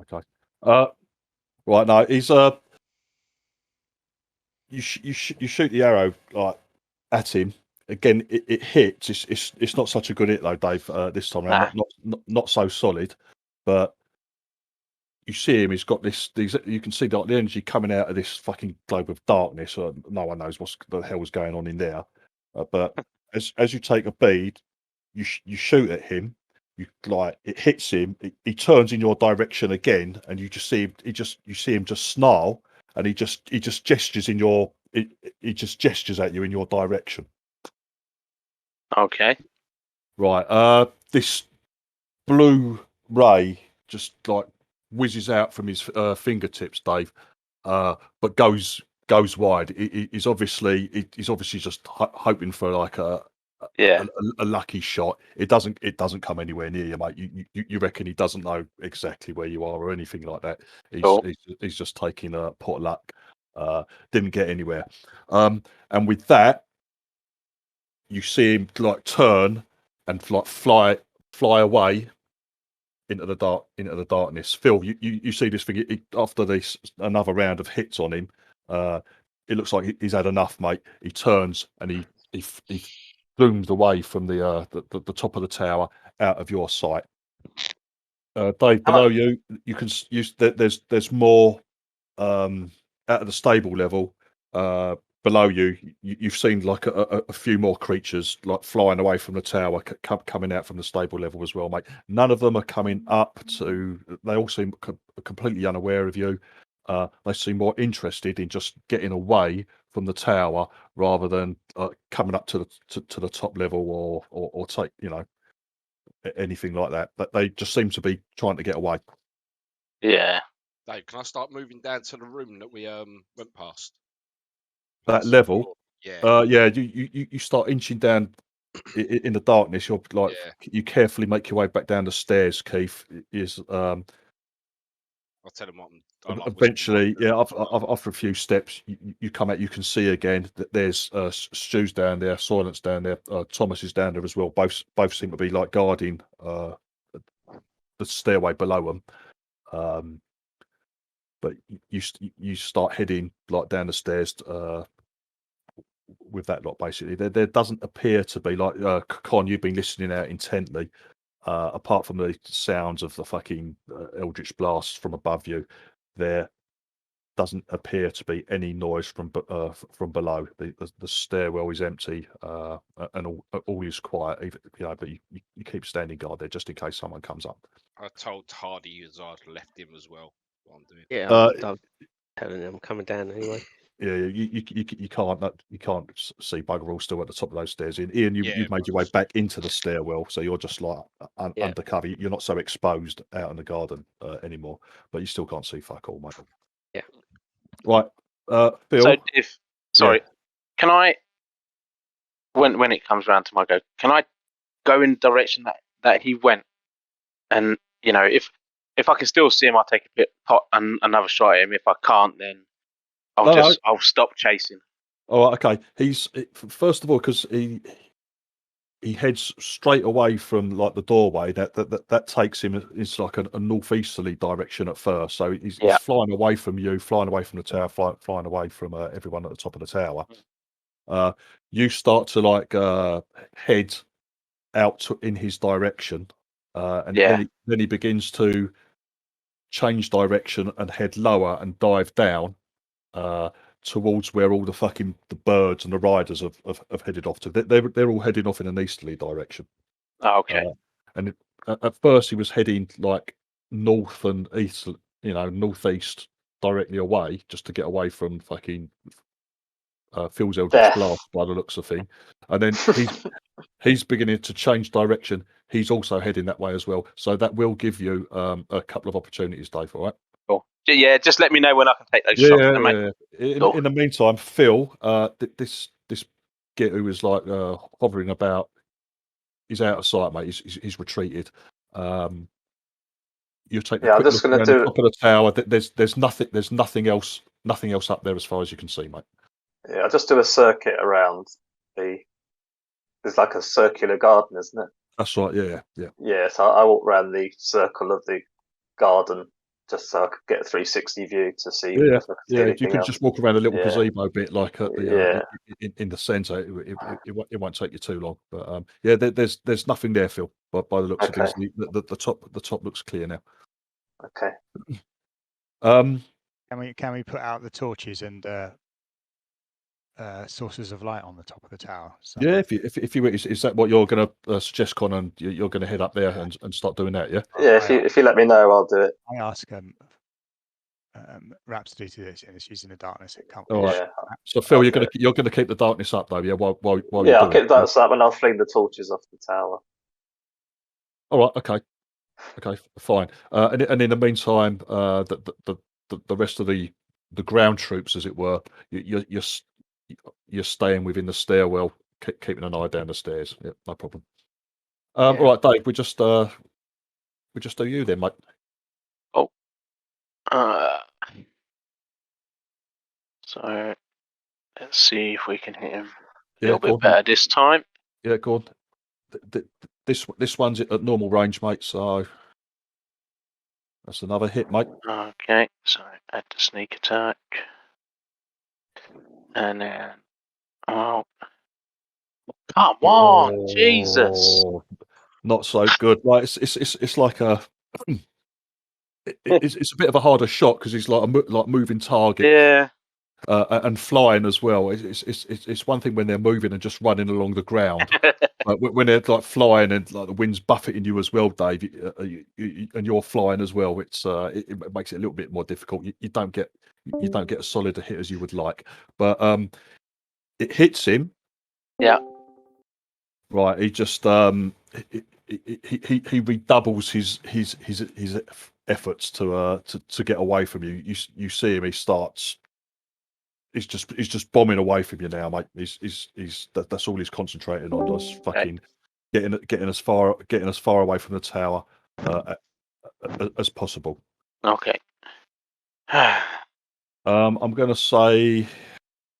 Okay. Right. No, he's you shoot the arrow like at him. Again, it hits. It's not such a good hit though, Dave. This time around, not so solid, but you see him. He's got these. You can see the energy coming out of this fucking globe of darkness. No one knows what the hell was going on in there. But as you take a bead, you shoot at him. You like it hits him. He turns in your direction again, and you just see him. You see him just snarl, and he just gestures in your. He just gestures at you in your direction. Okay. Right. This blue ray just like whizzes out from his fingertips, Dave. But goes wide. He's obviously just hoping for like a lucky shot. It doesn't come anywhere near you, mate. You reckon he doesn't know exactly where you are or anything like that. He's just taking a pot of luck. Didn't get anywhere. And with that, you see him like turn and like fly away into the darkness. Phil, you see this thing after this another round of hits on him. It looks like he's had enough, mate. He turns and he zooms away from the top of the tower out of your sight. Dave, below you can use there's more out of the stable level. Below you've seen like a few more creatures like flying away from the tower, coming out from the stable level as well, mate. None of them are coming up to. They all seem completely unaware of you. They seem more interested in just getting away from the tower rather than coming up to the top level or take anything like that. But they just seem to be trying to get away. Yeah. Dave, can I start moving down to the room that we went past? That level. Yeah. Yeah. You start inching down in the darkness. You're like you carefully make your way back down the stairs. Keith is. I'll tell him what I'm. Eventually, after a few steps, you come out. You can see again that there's Stu's down there, Silence down there, Thomas is down there as well. Both seem to be like guarding the stairway below them. But you start heading like down the stairs with that lot. Basically, there doesn't appear to be like Con. You've been listening out intently. Apart from the sounds of the fucking eldritch blasts from above you, there doesn't appear to be any noise from below. The stairwell is empty, and all is quiet. Even, but you keep standing guard there just in case someone comes up. I told Hardy as I'd left him as well. What I'm doing. Yeah, I'm telling him I'm coming down anyway. Yeah, you can't see bugger all still at the top of those stairs. Ian, you've made your way back into the stairwell, so you're just like undercover. You're not so exposed out in the garden anymore, but you still can't see fuck all, mate. Yeah. Right, Phil. So, can I, when it comes around to my go, can I go in the direction that he went? And if I can still see him, I'll take another shot at him. If I can't, then I'll stop chasing. Oh, okay. He's first of all because he heads straight away from like the doorway. That takes him. It's like a northeasterly direction at first. So he's flying away from you, flying away from the tower, flying away from everyone at the top of the tower. You start to like head out in his direction, and then he begins to change direction and head lower and dive down towards where all the birds and the riders have headed off to. They're all heading off in an easterly direction. Oh, okay. And at first he was heading like north and east, northeast directly away, just to get away from fucking Phil's eldritch blast by the looks of thing. And then he's beginning to change direction. He's also heading that way as well. So that will give you a couple of opportunities, Dave. All right. Cool. Yeah, just let me know when I can take those shots. Mate. In the meantime, Phil, this git who was like hovering about, he's out of sight, mate. He's retreated. You take a quick look around the top of the tower. There's nothing else up there as far as you can see, mate. Yeah, I'll just do a circuit around there's like a circular garden, isn't it? That's right. Yeah. Yeah, so I walk around the circle of the garden just so I could get a 360 view to see Yeah, if I could see yeah. If you anything could else. just walk around a little Yeah. gazebo bit, like at the in the centre, it won't take you too long. But yeah, there's nothing there, Phil. By the looks of Okay. things, the top looks clear now. Okay. Can we put out the torches and sources of light on the top of the tower? Yeah, if you is that what you're going to suggest, Con, and you're going to head up there and start doing that? Yeah. Yeah. If you let me know, I'll do it. I ask Rhapsody to do this, and it's using the darkness. It can't. All right. Yeah. So Phil, I'll you're do going to keep the darkness up though, yeah. While Yeah, you're I'll doing keep that up and I'll fling the torches off the tower. All right. Okay. Fine. And in the meantime, the rest of the ground troops, as it were, you're staying within the stairwell, keeping an eye down the stairs. Yeah, no problem. All right, Dave. We just do you then, mate. So let's see if we can hit him a Yeah, little bit better this time. Yeah, go on. This one's at normal range, mate. So that's another hit, mate. Okay, so add the sneak attack, and then come on, Jesus! Not so good. Like it's like a it's a bit of a harder shot because he's like a moving target. Yeah. And flying as well. It's one thing when they're moving and just running along the ground, but when they're like flying and like the wind's buffeting you as well, Dave, and you're flying as well, it makes it a little bit more difficult. You don't get as solid a hit as you would like, but it hits him. Yeah. Right. He just he redoubles his efforts to get away from you. You see him. He starts. He's just bombing away from you now, mate. That's all he's concentrating on. Just fucking getting as far away from the tower as possible. Okay. I'm going to say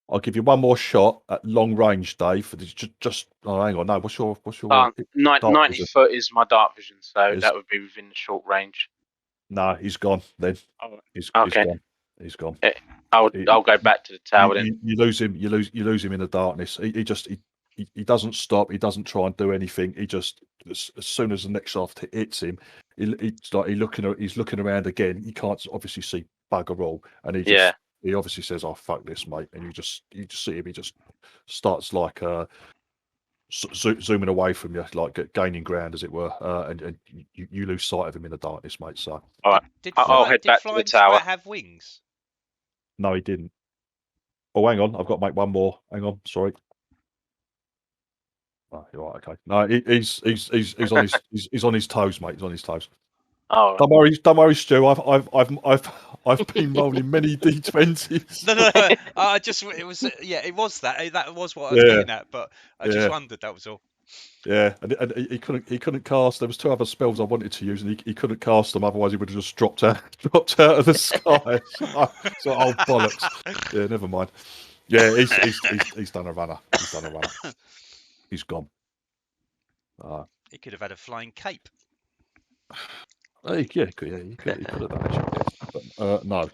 I'll give you one more shot at long range, Dave. Just hang on. No, what's your 90 vision? foot is my dark vision, so Is- that would be within the short range. No, he's gone. Then he's Okay. gone. He's gone. I'll go back to the tower then. You lose him. You lose him in the darkness. He doesn't stop. He doesn't try and do anything. He just as soon as the next shaft hits him, he's looking around again. He can't obviously see bugger all, and he obviously says, "Oh fuck this, mate." And you just see him. He just starts like zooming away from you, like gaining ground, as it were, and you lose sight of him in the darkness, mate. So all right, I'll head back to the tower. Have wings? No, he didn't. Oh, hang on. I've got to make one more. Hang on. Sorry. Oh, you're right. Okay. No, he's on he's on his toes, mate. He's on his toes. Oh, Don't worry, Stu. I've been rolling many d20s. No. It was that. That was what I was getting at. But I just wondered. That was all. Yeah, and he couldn't cast. There was two other spells I wanted to use, and he couldn't cast them. Otherwise, he would have just dropped out of the sky. So oh bollocks. Yeah, never mind. Yeah, he's done a runner. He's gone. He could have had a flying cape. He could have done actually. But, no.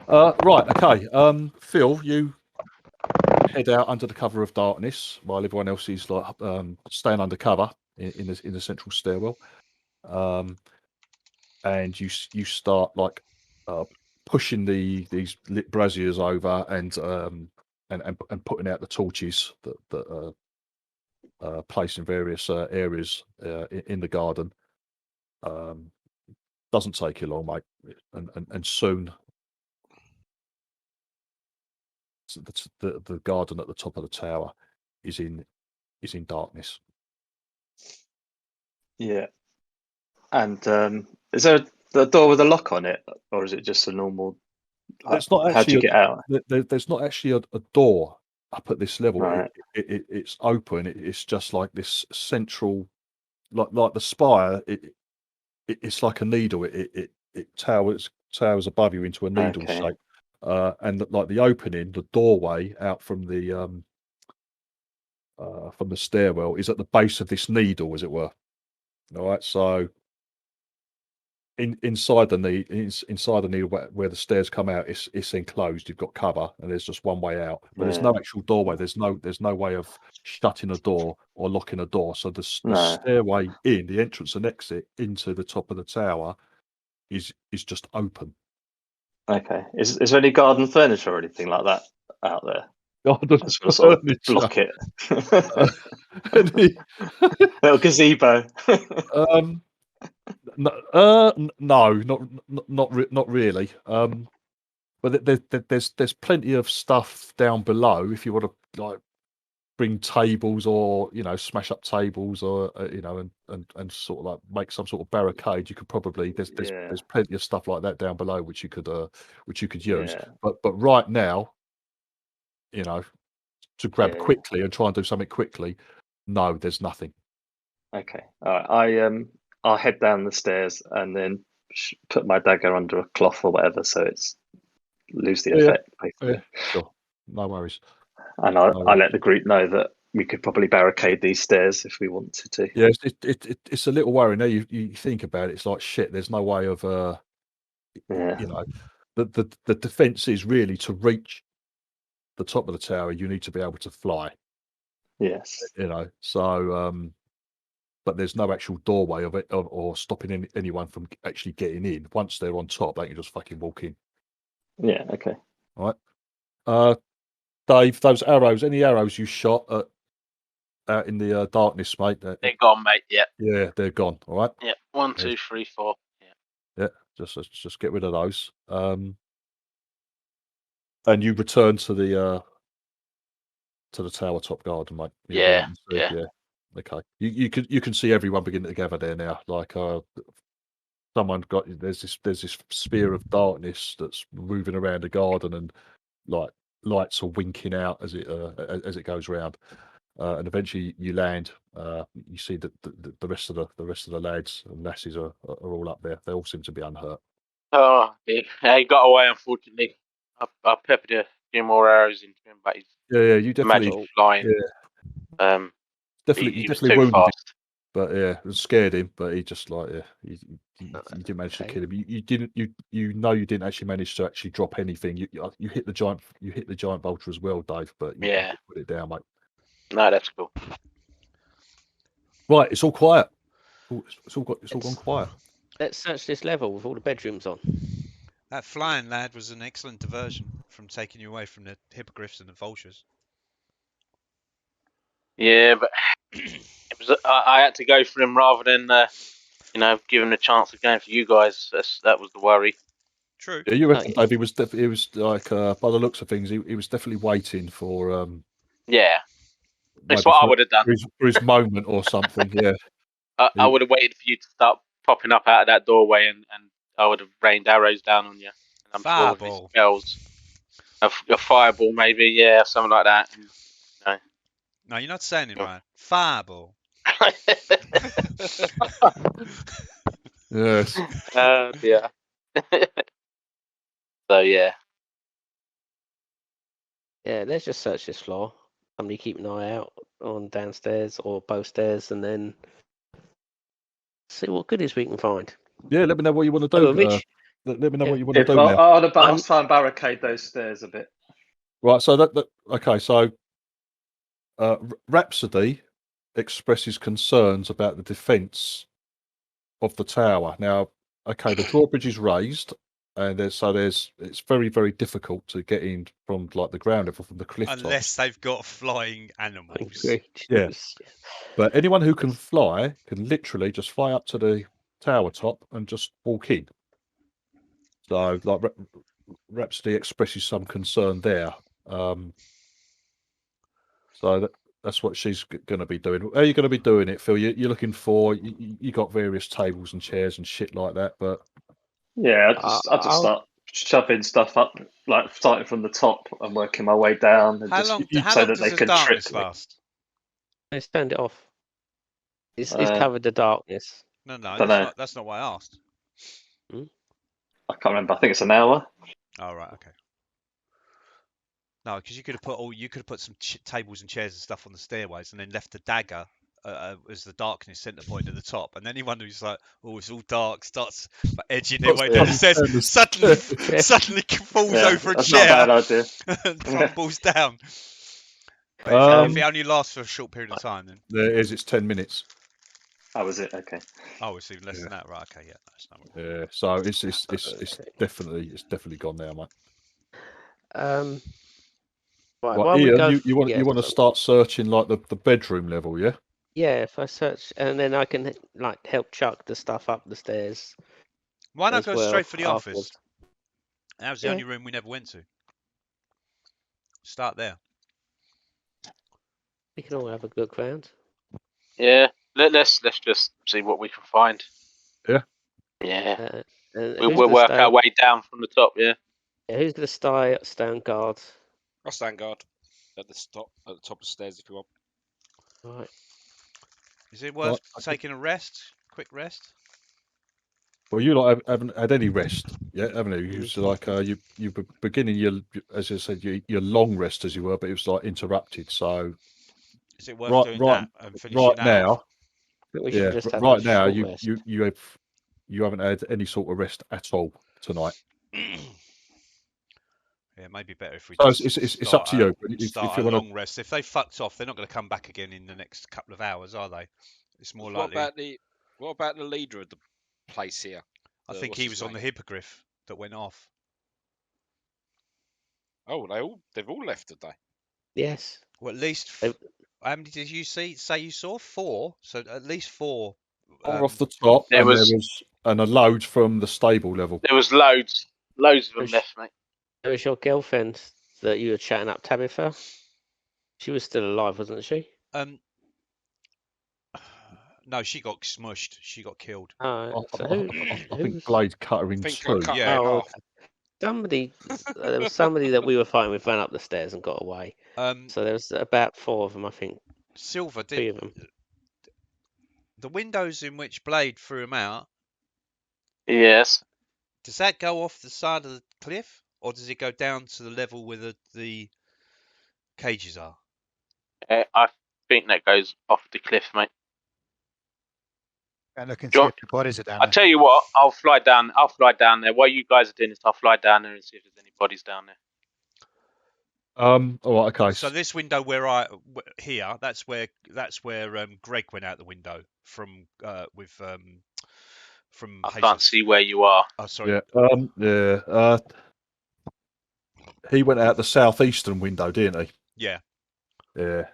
Right. Okay. Phil, you head out under the cover of darkness while everyone else is like staying under cover in the central stairwell, and you start like pushing these lit braziers over and putting out the torches that are placed in various areas in the garden. Doesn't take you long, mate, and soon the garden at the top of the tower is in darkness. Yeah. And is there the door with a lock on it, or is it just a normal? It's not actually. How do you get out? There's not actually a door up at this level. Right. It's open. It's just like this central, like the spire. It's like a needle. It towers above you into a needle shape, and like the opening, the doorway out from the stairwell is at the base of this needle, as it were. All right, so inside the needle where the stairs come out, it's enclosed. You've got cover, and there's just one way out. But there's no actual doorway. There's no way of shutting a door or locking a door. So the stairway in, the entrance and exit into the top of the tower, is just open. Okay. Is there any garden furniture or anything like that out there? Garden Just gonna sort of furniture. block it. Any- Little gazebo. No, not really. But there's plenty of stuff down below if you want to like bring tables or smash up tables or and sort of like make some sort of barricade. You could probably there's plenty of stuff like that down below which you could use. Yeah. But right now, to grab quickly and try and do something quickly, no, there's nothing. Okay. All right. I'll head down the stairs and then put my dagger under a cloth or whatever, so it's lose the effect. Basically. Yeah, sure. No worries. And I let the group know that we could probably barricade these stairs if we wanted to. Yeah, it's a little worrying. Now you think about it, it's like shit. There's no way of the defense is really to reach the top of the tower. You need to be able to fly. Yes. So but there's no actual doorway of it or stopping anyone from actually getting in. Once they're on top, they can just fucking walk in. Yeah. Okay. All right. Dave, those arrows, any arrows you shot out in the darkness, mate? They're gone, mate. Yeah. Yeah, they're gone. All right. Yeah. 1, 2, 3, 4. Yeah. Yeah. Just get rid of those. And you return to the tower top garden, mate. Yeah. Okay. You can see everyone beginning to gather there now. Like someone there's this sphere of darkness that's moving around the garden, and like lights are winking out as it goes round. And eventually you land. You see that the rest of the lads and lasses are all up there. They all seem to be unhurt. Oh, yeah, he got away, unfortunately. I peppered a few more arrows into him, but he's You definitely magic flying. Yeah. He was definitely too wounded fast. him, but it scared him. But he just you didn't manage to kill him. You didn't actually manage to actually drop anything. You hit the giant vulture as well, Dave. But you put it down, mate. No, that's cool. Right, it's all quiet. It's all gone quiet. Let's search this level with all the bedrooms on. That flying lad was an excellent diversion from taking you away from the hippogriffs and the vultures. Yeah, but I had to go for him rather than give him the chance of going for you guys. That was the worry. True. Yeah, you reckon, Dave? He was like by the looks of things, he was definitely waiting for Yeah, that's what I would have done. For his moment or something. Yeah. I would have waited for you to start popping up out of that doorway, and I would have rained arrows down on you. And I'm sure with his spells, a fireball maybe, yeah, something like that. And, No, you're not saying it right. Fireball. Yes. Yeah. So yeah. Yeah, let's just search this floor. Somebody keep an eye out on downstairs or both stairs, and then see what goodies we can find. Yeah, let me know what you want to do. Let me know what you want to do. I'll try and barricade those stairs a bit. Right. So okay. So Rhapsody expresses concerns about the defence of the tower. Now, okay, the drawbridge is raised, and it's very, very difficult to get in from like the ground level from the cliff unless they've got flying animals. Yeah, but anyone who can fly can literally just fly up to the tower top and just walk in. So, like, Rhapsody expresses some concern there. So that's what she's going to be doing. How are you going to be doing it, Phil? You're looking for you got various tables and chairs and shit like that, but yeah, I just start shoving stuff up, like starting from the top and working my way down, and How long does the darkness last? Let's turn it off. It's covered the darkness. No, that's not what I asked. I can't remember. I think it's an hour. Oh right, okay. No, because you could have put some tables and chairs and stuff on the stairways, and then left the dagger as the darkness centre point at the top, and anyone who's like, oh, it's all dark, starts like, edging their way down the stairs, suddenly falls over a that's not a chair bad idea. and crumbles down. But if it only lasts for a short period of time, then There it is. It's 10 minutes. Oh, was it? Okay. oh, it's even less than that, right? Okay, yeah, that's not. Yeah. So it's definitely gone now, mate. Right, Right, while we Ian, go, you want to start searching like the bedroom level, yeah? Yeah, if I search, and then I can like help chuck the stuff up the stairs. Why not as go well straight for the office? afterwards. That was the only room we never went to. Start there. We can all have a good round. Yeah, let's just see what we can find. Yeah. Yeah. And We'll work our way down from the top. Yeah. Who's the stand guard? I'll stand guard at the top of the stairs if you want. Right. Is it worth taking a rest? Quick rest? Well, you lot haven't had any rest yet, haven't you? You was like you were beginning your, as I said, your long rest as you were, but it was like interrupted. So is it worth doing that and finishing right now? off? We should just have right a now short rest. you haven't had any sort of rest at all tonight. Yeah, it may be better if we. So it's up to you. If Start you a want long rest. If they fucked off, they're not going to come back again in the next couple of hours, are they? It's more likely. What about the leader of the place here? I think he was on the hippogriff that went off. Oh, they've all left, did they? Yes. Well, at least. How many did you say you saw? 4. So at least 4. off the top, there and was a load from the stable level. There was loads of them left, mate. It was your girlfriend that you were chatting up, Tabitha. She was still alive, wasn't she? No, she got smushed. She got killed. I think Blade cut her in two. Yeah. Oh, okay. There was somebody that we were fighting with ran up the stairs and got away. So there was about 4 of them, I think. Silver did. 3 of them. The windows in which Blade threw him out. Yes. Does that go off the side of the cliff, or does it go down to the level where the cages are? I think that goes off the cliff, mate. And look and see if the bodies are down I'll tell you what, I'll fly down there. While you guys are doing this, I'll fly down there and see if there's any bodies down there. All right, okay. So this window here, that's where Greg went out the window from from. I can't see where you are. Oh, sorry. Yeah. He went out the southeastern window, didn't he? Yeah. Yeah.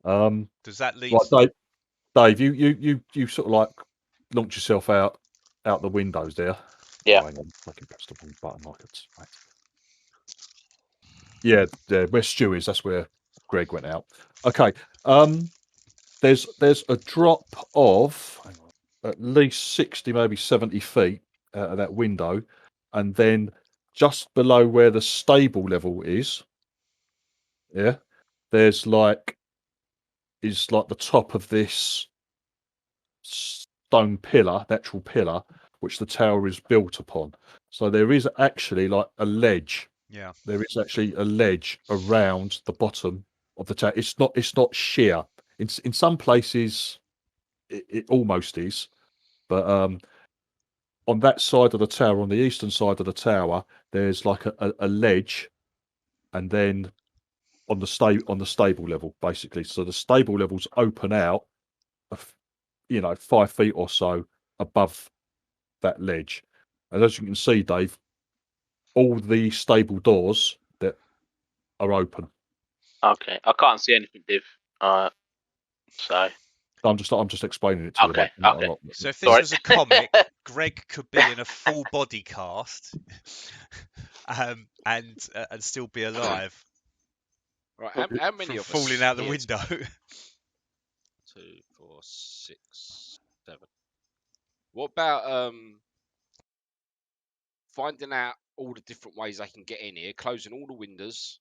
Does that lead? Right, Dave, you sort of like launched yourself out the windows there. Yeah. Oh, hang on, I can press the wrong button like it's. Right. Yeah, where Stu is, that's where Greg went out. Okay. There's a drop of at least 60, maybe 70 feet out of that window, and then just below where the stable level is, there's like the top of this stone pillar, natural pillar, which the tower is built upon. So there is actually like a ledge. Yeah. There is actually a ledge around the bottom of the tower. It's not sheer. In some places it almost is, but on that side of the tower, on the eastern side of the tower, there's like a ledge, and then on the stable level, basically. So the stable levels open out, 5 feet or so above that ledge, and as you can see, Dave, all the stable doors that are open. Okay, I can't see anything, Div. So I'm just explaining it to you. Okay. So if this was a comic, Greg could be in a full body cast, and still be alive. Right, how many of us falling out the here? window? 2, 4, 6, 7. What about finding out all the different ways I can get in here, closing all the windows,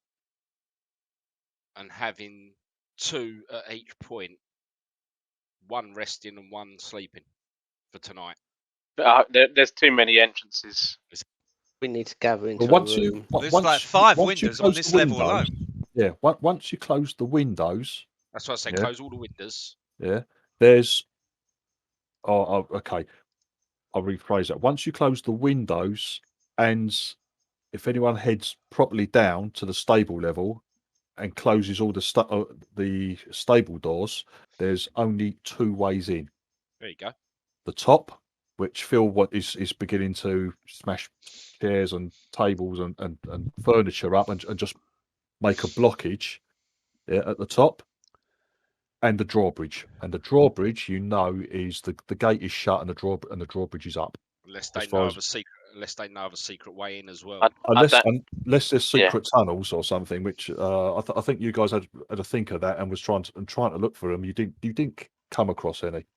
and having 2 at each point, 1 resting and 1 sleeping for tonight? There's too many entrances. We need to gather into once a room. There's like 5 windows on this level alone. Yeah, once you close the windows. That's why I say close all the windows. Yeah, there's. Okay. I'll rephrase that. Once you close the windows, and if anyone heads properly down to the stable level and closes all the stable doors, there's only 2 ways in. There you go. The top, which Phil is beginning to smash chairs and tables and furniture up and just make a blockage at the top, and the drawbridge. And the drawbridge, is the gate is shut and the drawbridge is up. Unless As they far know as of a secret. Unless they know of a secret way in as well. I don't. unless there's Yeah. secret tunnels or something, which I think you guys had a think of that and was trying to look for them. You didn't come across any.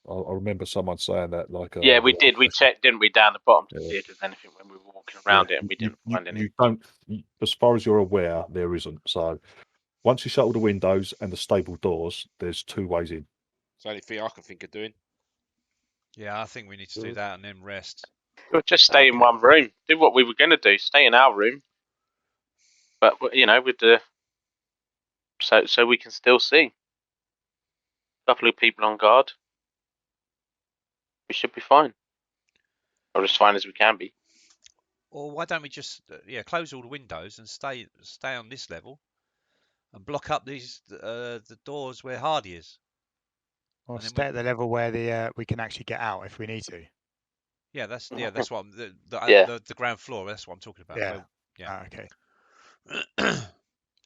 I remember someone saying that, like, Yeah, we did. We checked, didn't we, down the bottom to Yeah. see if there's anything when we were walking Yeah, around it, and we didn't find any. you don't, as far as you're aware, there isn't. So once you shut all the windows and the stable doors, there's 2 ways in. It's the only thing I can think of doing. Yeah, I think we need to do that and then rest. We'll just stay in one room. Do what we were going to do. Stay in our room, but with the so we can still see. A couple of people on guard. We should be fine, or as fine as we can be. Or why don't we just close all the windows and stay on this level, and block up these the doors where Hardy is. Or And then stay at the level where we can actually get out if we need to. Yeah, that's what I'm, the ground floor. That's what I'm talking about. Yeah. Yeah. Okay.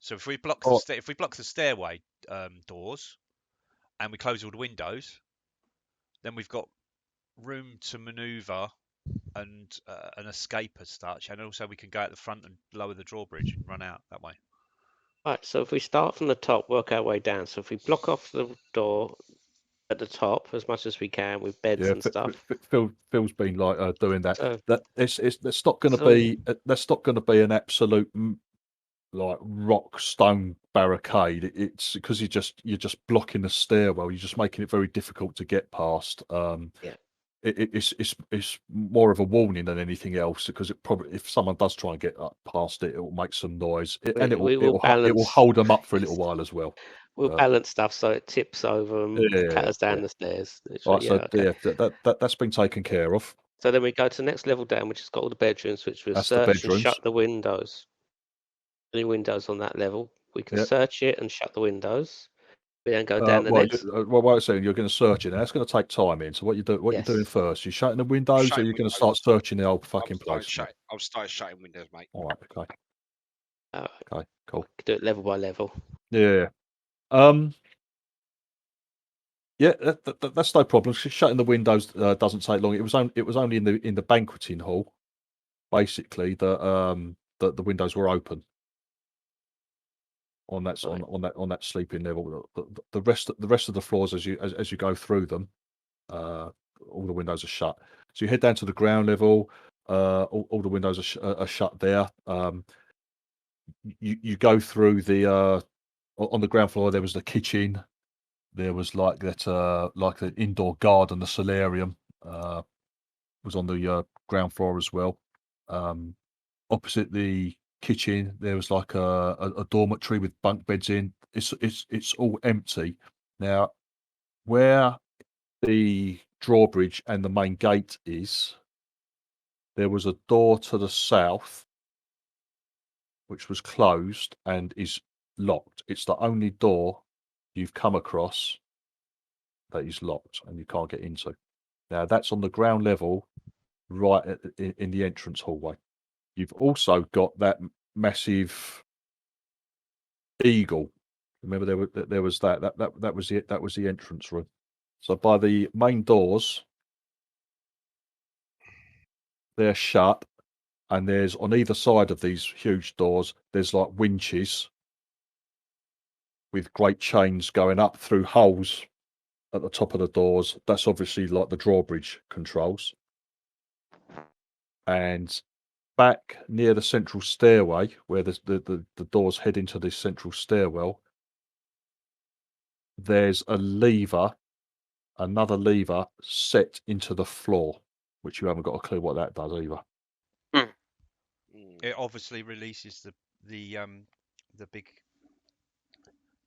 So if we block the stairway doors, and we close all the windows, then we've got room to manoeuvre and an escape as such, and also we can go out the front and lower the drawbridge and run out that way. Right, so if we start from the top, work our way down. So if we block off the door at the top as much as we can with beds and stuff. Phil's been like doing that. So, That's not going to be an absolute like rock stone barricade. It's because you're just blocking the stairwell. You're just making it very difficult to get past. Yeah. It's more of a warning than anything else, because it probably, if someone does try and get up past it, it will make some noise, and it will hold them up for a little while as well. We'll balance stuff so it tips over and cut us down the stairs. Right, that's been taken care of. So then we go to the next level down, which has got all the bedrooms, which we'll That's the search and bedrooms. shut the windows. Any windows on that level, we can search it and shut the windows. We then go down the next. Well, wait a second. You're going to search it. Now, that's going to take time in. So what you're doing first? You're shutting the windows, or you're going to start searching the old fucking place? I'll start shutting windows, mate. All right. Okay. Okay. Cool. Do it level by level. Yeah. Yeah, that's no problem. Shutting the windows doesn't take long. It was only in the banqueting hall, basically, that the windows were open. On that sleeping level, the rest of the floors, as you go through them, all the windows are shut. So you head down to the ground level. All the windows are shut there. You go through on the ground floor. There was the kitchen. There was like the indoor garden, the solarium was on the ground floor as well. Opposite the kitchen, there was like a dormitory with bunk beds in. It's all empty now. Where the drawbridge and the main gate is, there was a door to the south which was closed and is locked. It's the only door you've come across that is locked and you can't get into. Now that's on the ground level, right in the entrance hallway. You've also got that massive eagle. Remember, there was that was it. That was the entrance room. So by the main doors, they're shut, and there's on either side of these huge doors, there's like winches with great chains going up through holes at the top of the doors. That's obviously like the drawbridge controls. And back near the central stairway, where the doors head into this central stairwell, there's another lever set into the floor, which you haven't got a clue what that does either. It obviously releases the big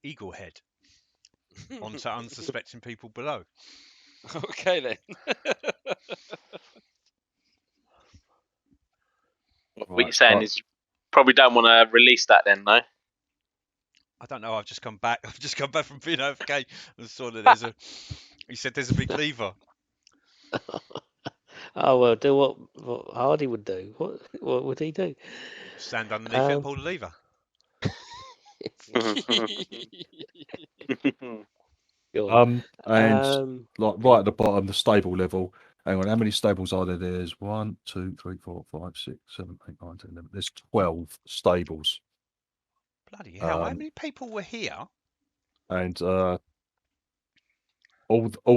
eagle head. onto unsuspecting people below. Okay then. What you're saying is you probably don't want to release that then, no? I don't know. I've just come back. I've just come back from being AFK and saw that there's a. He said there's a big lever. Oh well, do what Hardy would do. What would he do? Stand underneath it and pull the lever. Go on. And like right at the bottom, the stable level. Hang on, how many stables are there? There's 1, 2, 3, 4, 5, 6, 7, 8, 9, 10, 11. There's 12 stables. Bloody hell! How many people were here? And all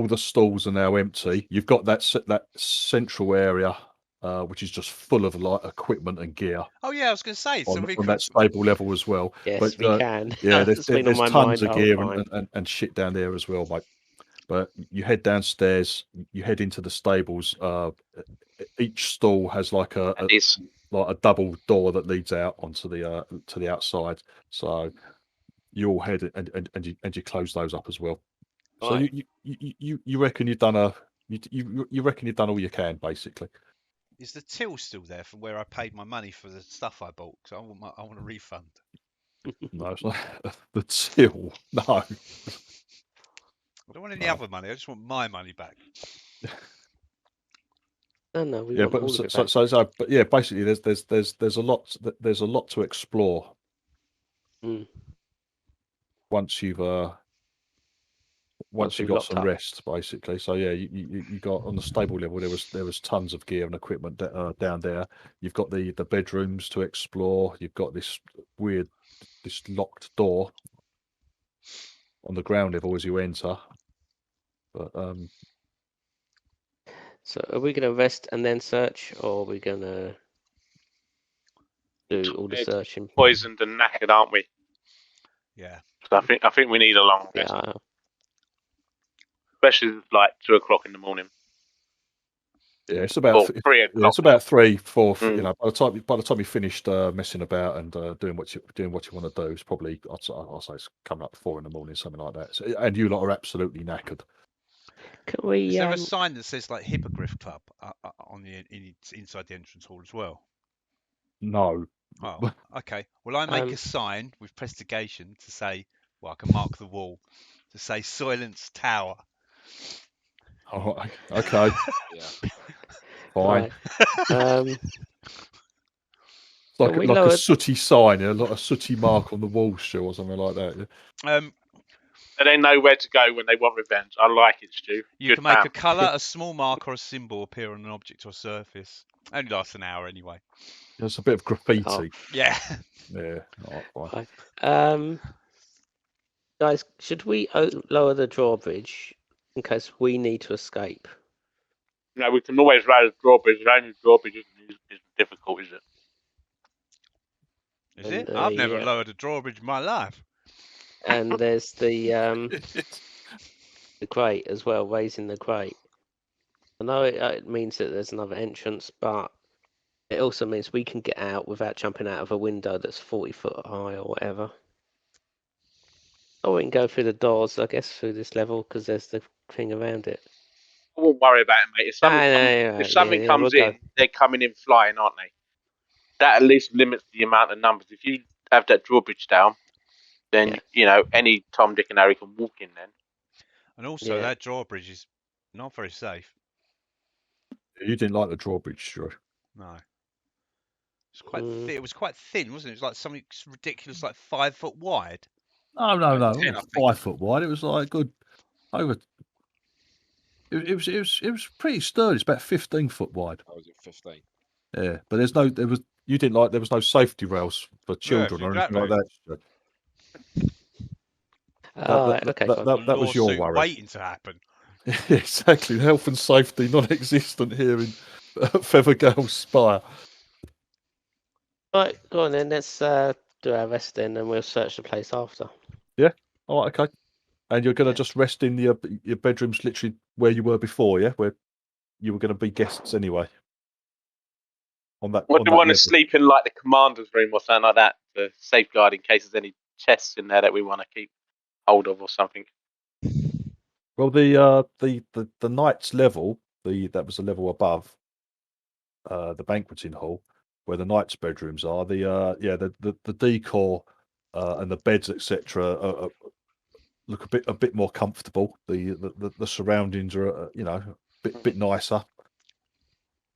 the stalls are now empty. You've got that central area, which is just full of like equipment and gear. Oh yeah, I was going to say on that stable level as well. Yes, but, we can. Yeah, It's there's been on my tons mind of the gear whole time. and shit down there as well, mate. But you head downstairs, you head into the stables. Each stall has like a double door that leads out onto the to the outside. So you all head and you close those up as well. So Right. you reckon you've done you reckon you've done all you can, basically. Is the till still there from where I paid my money for the stuff I bought? Because I want a refund. No, it's not the till. No. I don't want any other money. I just want my money back. No, we Yeah, want all of it back. but yeah, basically, there's a lot to explore. Once you've got some rest, basically. So yeah, you got on the stable level. There was tons of gear and equipment down there. You've got the bedrooms to explore. You've got this locked door on the ground level as you enter. But So are we going to rest and then search, or are we going to do all the searching? Poisoned and knackered, aren't we? Yeah. So I think we need a long rest. Yeah. Especially like 2 o'clock in the morning. yeah, it's about 3 o'clock. it's about 3, 4. Mm. You know, by the time you finished messing about and doing what you want to do, it's probably I'll say it's coming up 4 in the morning, something like that. So, and you lot are absolutely knackered. Can we? Is there a sign that says like Hippogriff Club on the inside the entrance hall as well? No. Oh, okay. Well, I make a sign with prestigation to say, well, I can mark the wall to say Silence Tower. Oh, okay. Yeah. Fine. Right. It's like a sooty sign, like a sooty mark on the wall still, or something like that. Yeah. And they know where to go when they want revenge. I like it, Stu. You can make a colour, a small mark, or a symbol appear on an object or surface. Only lasts an hour anyway. There's a bit of graffiti. Oh. Yeah. Yeah. Fine. Guys, should we lower the drawbridge in case we need to escape? No, we can always lower the drawbridge. The only drawbridge isn't difficult, is it? Is it? I've never lowered a drawbridge in my life. And there's the crate as well, raising the crate. I know it means that there's another entrance, but it also means we can get out without jumping out of a window that's 40 foot high or whatever. Or we can go through the doors, I guess, through this level, because there's the thing around it. I won't worry about it, mate. If something comes in, they're coming in flying, aren't they? That at least limits the amount of numbers. If you have that drawbridge down, then you know any Tom, Dick, and Harry can walk in then. And also, that drawbridge is not very safe. You didn't like the drawbridge, Drew? No. It's quite. It was quite thin, wasn't it? It was like something ridiculous, like 5 foot wide. No. It wasn't 5 foot wide. It was like good over. It was pretty sturdy. It's about 15 foot wide. I was at 15. Yeah, but there was no safety rails for children or anything like that. That was your worry. Waiting to happen. Exactly, health and safety non-existent here in Feathergale Spire. Right, go on then. Let's do our rest then, and we'll search the place after. Yeah. All right. Okay. And you're going to just rest in your bedrooms, literally where you were before, yeah, where you were going to be guests anyway. On that. What do you want to sleep in, like the commander's room or something like that, for safeguard in case there's any chests in there that we want to keep hold of or something? Well, the knight's level, that was the level above the banqueting hall, where the knights' bedrooms are. The decor and the beds, etc., look a bit more comfortable. The surroundings are a bit nicer.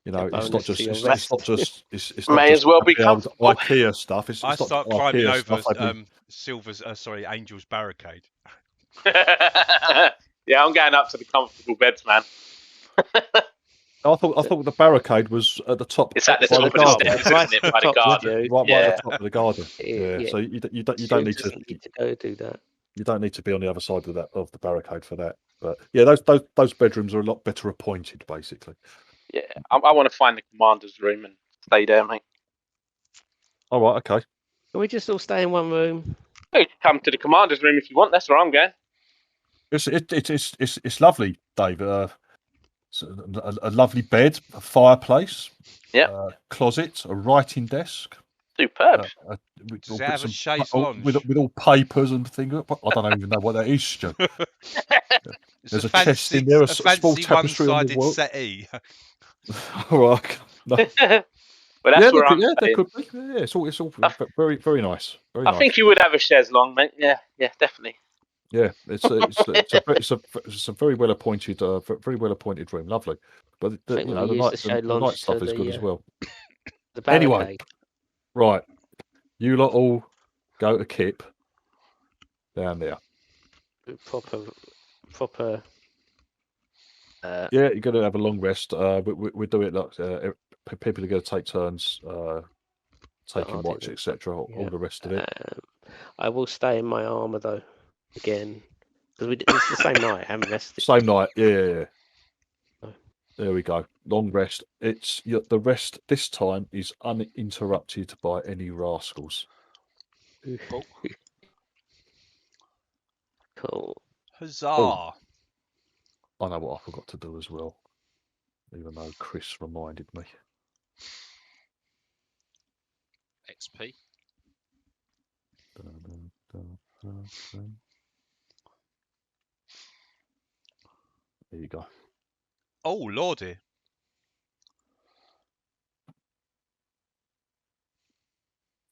It's not bonus just to your it's rest. not just it's May not just as well be the old comfortable. IKEA stuff. It's I not start just climbing IKEA over stuff. Angel's barricade. Yeah, I'm going up to the comfortable beds, man. I thought the barricade was at the top. It's at the by top of the garden. stairs, Right isn't it? at the By the top with garden. you. Right Yeah. at the top of the garden. Yeah. Yeah. So you don't Stu need to doesn't need to go do that. you don't need to be on the other side of the barricade for that. But yeah, those bedrooms are a lot better appointed, basically. Yeah, I want to find the commander's room and stay there, mate. All right, okay. Can we just all stay in one room? You can come to the commander's room if you want. That's where I'm going. It's lovely, Dave. It's a lovely bed, a fireplace, closet, a writing desk. Superb. Does it have a chaise lounge? With all papers and things? I don't even know what that is, Stu. There's a chest in there, a small tapestry on the wall. settee. All right. No. Well, that's where I'm there staying. could be. Yeah, it's all very, very nice. Very I nice. think you would have a chaise long, mate. Yeah, definitely. Yeah, it's a very well appointed room. Lovely, but think the we'll use the night lounge stuff to is good the, as well. The barricade. Anyway, right, you lot all go to Kip down there. Proper. Yeah, you're going to have a long rest. We do it like people are going to take turns taking watch, etc. All the rest of it. I will stay in my armor though, again, because it's the same night. I haven't rested. Same night, yeah. There we go. Long rest. The rest this time is uninterrupted by any rascals. Cool. Huzzah! Oh, I know what I forgot to do as well, even though Chris reminded me. XP. There you go. Oh, lordy.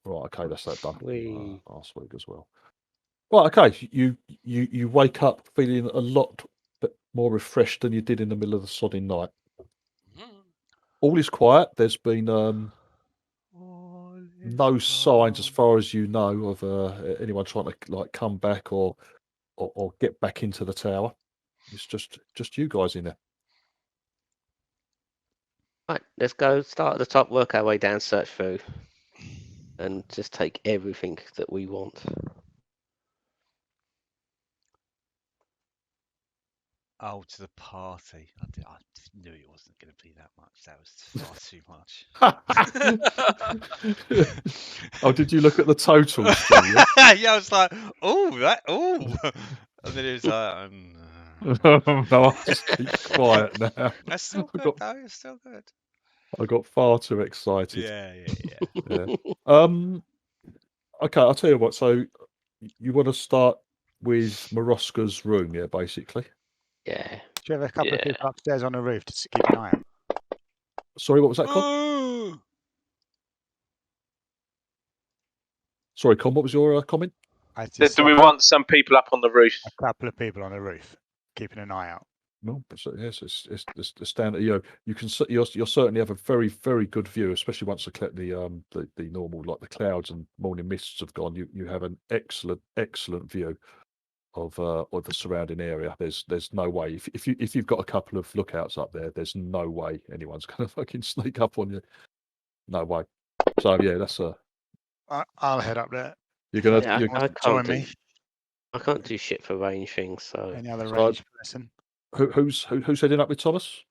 Right, okay, that's that done. Last week as well. Right, okay. You wake up feeling a lot more refreshed than you did in the middle of the sodding night. All is quiet. There's been no signs, as far as you know, of anyone trying to come back or get back into the tower. It's just you guys in there. Right, let's go. Start at the top, work our way down, search through, and just take everything that we want. Oh, to the party. I knew it wasn't going to be that much. That was far too much. Oh, did you look at the totals? Yeah, I was like, and then it was like, no, I'll just keep quiet now. That's still good, though. It's still good. I got far too excited. Yeah. Okay, I'll tell you what. So you want to start with Moroska's room, yeah, basically. Yeah. Do you have a couple of people upstairs on the roof to keep an eye out? Sorry, what was that, Con? Sorry, Con, what was your comment? Do we want some people up on the roof? A couple of people on the roof keeping an eye out. No, yes, it's the standard. You can you'll certainly have a very, very good view, especially once the normal, like the clouds and morning mists have gone. You have an excellent view of the surrounding area. There's no way if you've got a couple of lookouts up there, there's no way anyone's going to fucking sneak up on you. No way. So yeah, that's I'll head up there. You're gonna. Yeah, you I join me. I can't do shit for range things. So Any other range person? Who's heading up with Thomas?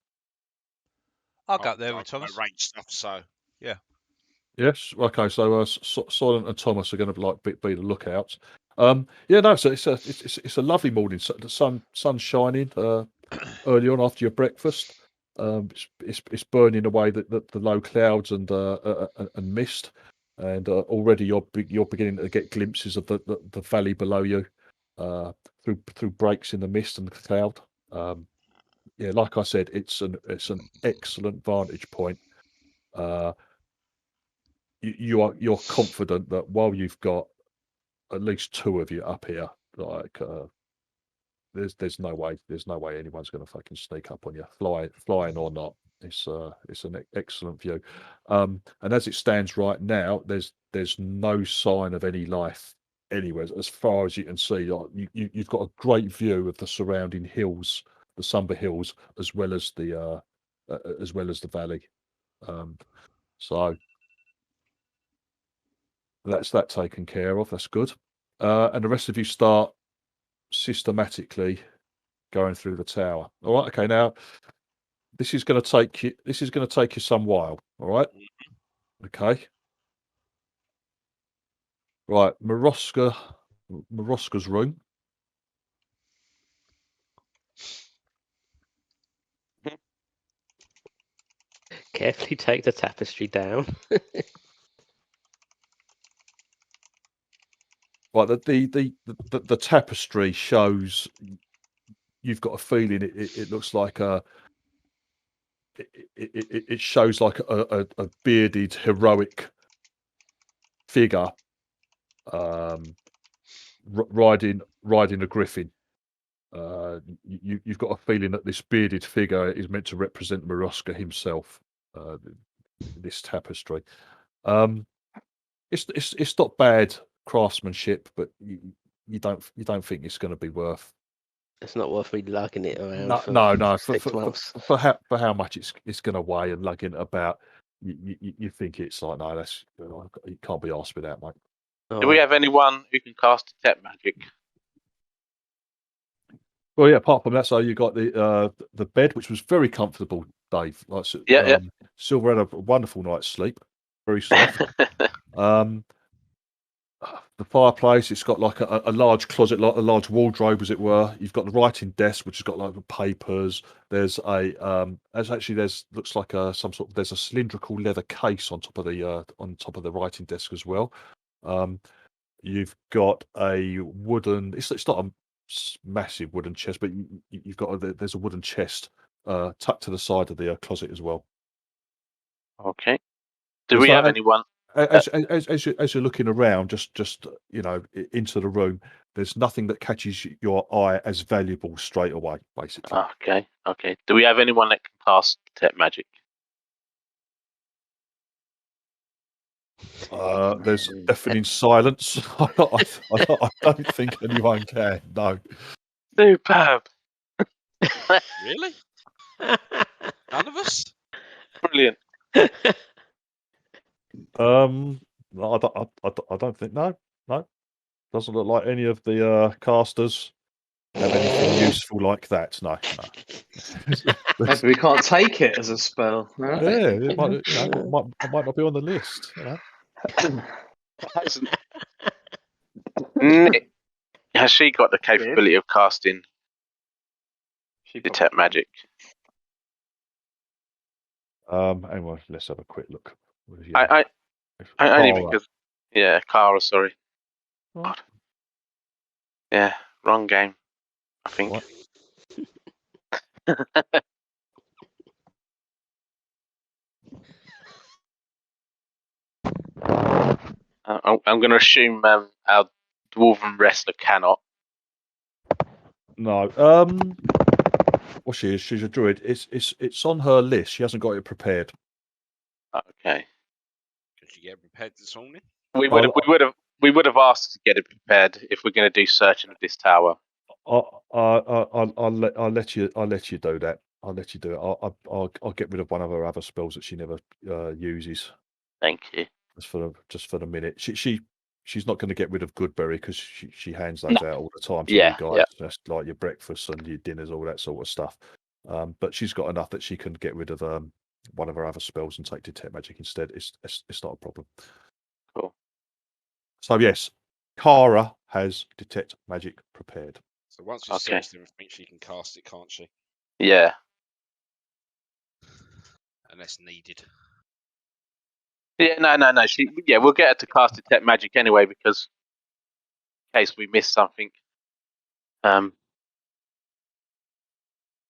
I'll go up there with Thomas. Range stuff. So yeah. Yes. Okay. So Silent and Thomas are going to be the lookouts. Yeah. No. So it's a lovely morning. So the sun's shining early on after your breakfast. It's burning away the low clouds and mist, and already you're beginning to get glimpses of the valley below you through breaks in the mist and the cloud. Yeah, like I said, it's an excellent vantage point. You're confident that while you've got at least two of you up here, like there's no way anyone's going to fucking sneak up on you, flying or not. It's an excellent view, and as it stands right now, there's no sign of any life anywhere as far as you can see. Like you've got a great view of the surrounding hills, the Sumber Hills, as well as the valley. So that's that taken care of. That's good. And the rest of you start systematically going through the tower. All right. Okay. Now this is going to take you some while. All right. Okay. Right. Maroska's room. Carefully take the tapestry down. Right. The tapestry shows. You've got a feeling it looks like it shows like a bearded heroic figure riding a griffin. You've got a feeling that this bearded figure is meant to represent Maroska himself. This tapestry, it's not bad craftsmanship, but you don't think it's going to be worth. It's not worth me lugging it around for No. 6 months. For how much it's going to weigh and lugging it about, you think it's like no, that's you can't be asked with that, mate. Do we have anyone who can cast detect magic? Well, yeah. Apart from that, so you got the bed, which was very comfortable, Dave. Like, Yeah. Silver had a wonderful night's sleep, very soft. The fireplace, it's got like a large closet, like a large wardrobe, as it were. You've got the writing desk, which has got like the papers. There's looks like there's a cylindrical leather case on top of the writing desk as well. You've got a wooden. It's not a massive wooden chest, but you've got there's a wooden chest tucked to the side of the closet as well. Okay. Do we have anyone? As you're looking around, just into the room, there's nothing that catches your eye as valuable straight away, basically. Okay. Do we have anyone that can cast detect magic? There's deafening silence. I don't think anyone can. No. Superb. Really? None of us? Brilliant. I don't think no. Doesn't look like any of the casters have anything useful like that. No. Maybe we can't take it as a spell. No? Yeah, it might not be on the list. Nick, has she got the capability of casting detect magic? Hang on, let's have a quick look. I only because Kara, sorry. Oh. Yeah, wrong game, I think. What? I'm going to assume our dwarven wrestler cannot. No. Well, she's a druid. It's on her list. She hasn't got it prepared. Okay. Could you get prepared this morning? We would have asked to get it prepared if we're going to do searching of this tower. I'll let you do that. I'll let you do it. I'll get rid of one of her other spells that she never uses. Thank you. Just for the minute. She's not going to get rid of Goodberry because she hands those out all the time to Yeah, you guys. yeah. That's like your breakfasts and your dinners, all that sort of stuff. But she's got enough that she can get rid of one of her other spells and take detect magic instead. It's not a problem. Cool. So yes, Kara has detect magic prepared. So once we've searched everything, she can cast it, can't she? Yeah. Unless needed. Yeah, no. We'll get her to cast detect magic anyway because in case we miss something.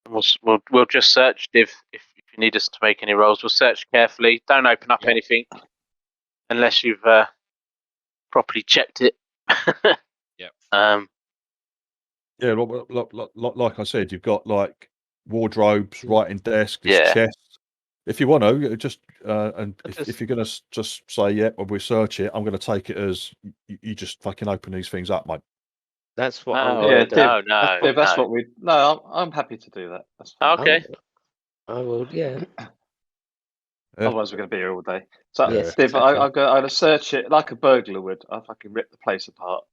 We'll just search if you need us to make any rolls. We'll search carefully. Don't open up Yeah. anything unless you've properly checked it. Yep. Yeah, like I said, you've got like wardrobes, writing desk, this Yeah. chest. If you want to, just and I if you're going to just say, yeah, well, we search it, I'm going to take it as you just fucking open these things up, mate. That's what I'm No, going Yeah, to do. no, no. Dave, that's no. what we. No, I'm happy to do that. That's fine. Okay. I will, yeah. Yeah. Otherwise, we're going to be here all day. So, Yes, Div, exactly. I'm going to search it like a burglar would. I fucking rip the place apart,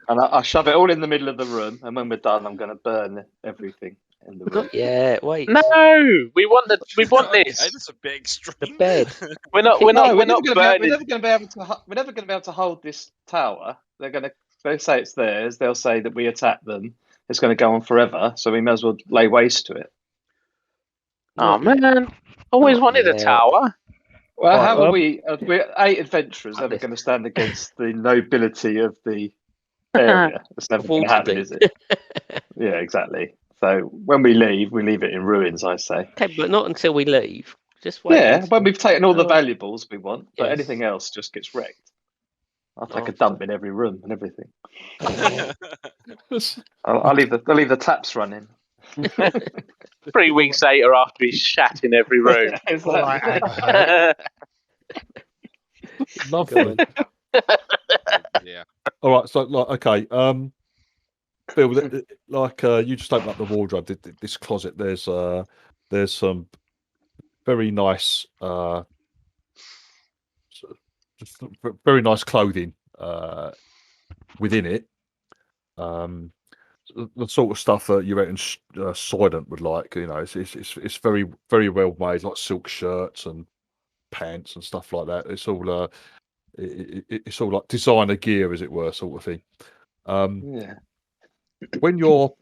and I shove it all in the middle of the room. And when we're done, I'm going to burn everything in the room. Not yet. Wait. No, we want Okay, this. that's a bit extreme. The bed. We're not We're burning. never going to be able to hold this tower. They say it's theirs. They'll say that we attack them. It's going to go on forever, so we may as well lay waste to it. Oh Not yet. man, always Not wanted a yet. tower. Well, Right, how are we? We're 8 adventurers ever This. going to stand against the nobility of the area? It's never going to happen, is it? Yeah, exactly. So when we leave it in ruins, I say. Okay, but not until we leave. Just wait. Yeah, until- when we've taken all the Oh, valuables we want, but yes. anything else just gets wrecked. I'll take a After. dump in every room and everything. Yeah. I'll leave the taps running. 3 weeks later, after he's shat in every room. All I ever heard. Lovely. Yeah. All right, so like, okay, Bill, like you just open up the wardrobe, this closet. There's some very nice, very nice clothing within it. The sort of stuff that you reckon Soylent would like. You know, it's very very well made, like silk shirts and pants and stuff like that. It's all it's all like designer gear, as it were, sort of thing. Yeah. When you're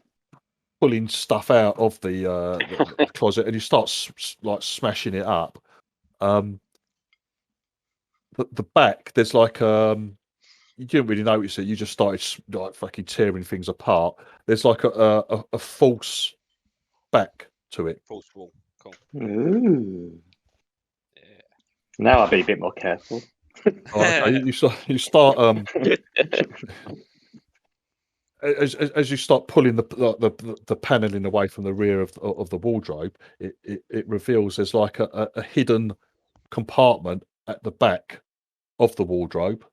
pulling stuff out of the closet and you start like smashing it up, the back there's like you didn't really notice it. You just started like fucking tearing things apart. There's like a false back to it. False wall. Cool. Ooh. Yeah. Now I'll be a bit more careful. Okay, you start as you start pulling the paneling away from the rear of the wardrobe, it reveals there's like a hidden compartment at the back of the wardrobe,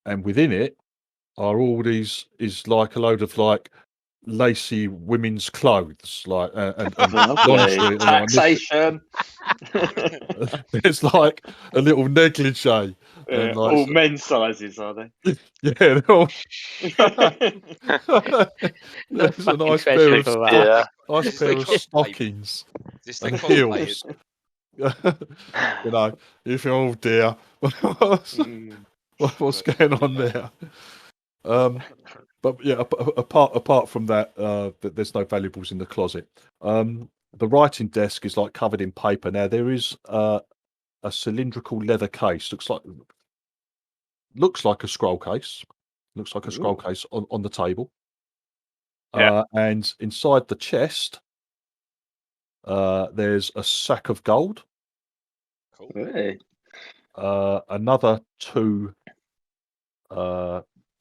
and within it are all these is like a load of like lacy women's clothes, like and lingerie. And Taxation. there's like a little negligee. Yeah, And like, all men's sizes, are they? yeah, they're all No there's a fucking nice treasure pair of for that. Yeah. nice Is pair this of the cosplay? stockings Is this the and cosplay? heels. You know, you think, oh dear, what's going on there? But yeah, apart from that, there's no valuables in the closet. The writing desk is like covered in paper. Now there is a cylindrical leather case. Looks like a scroll case. Looks like a scroll case on the table. Yeah. And inside the chest, there's a sack of gold. Cool. Hey. Another 2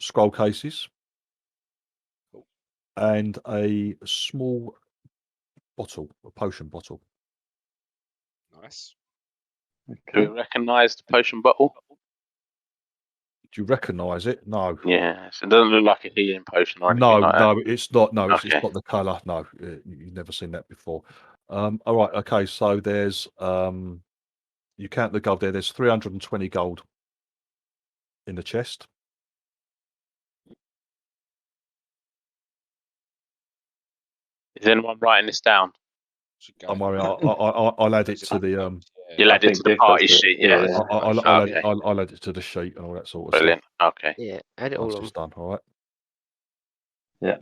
scroll cases, Cool. and a small bottle, a potion bottle. Nice. Do you recognise the potion bottle? Do you recognise it? No. Yes. It doesn't look like a healing potion or anything No, like that. no, it's not. No, it's Okay. not the colour. No, you've never seen that before. All right, okay. So there's you count the gold there. There's 320 gold in the chest. Is anyone writing this down? Should go. Don't worry, I'll add it to the Yeah. You'll I add it to think the Div party does it. sheet. Yeah, Yeah. yeah. I'll add it to the sheet and all that sort of Brilliant. Okay. Yeah, add it stuff. all Once on. it's done, all right. Yeah.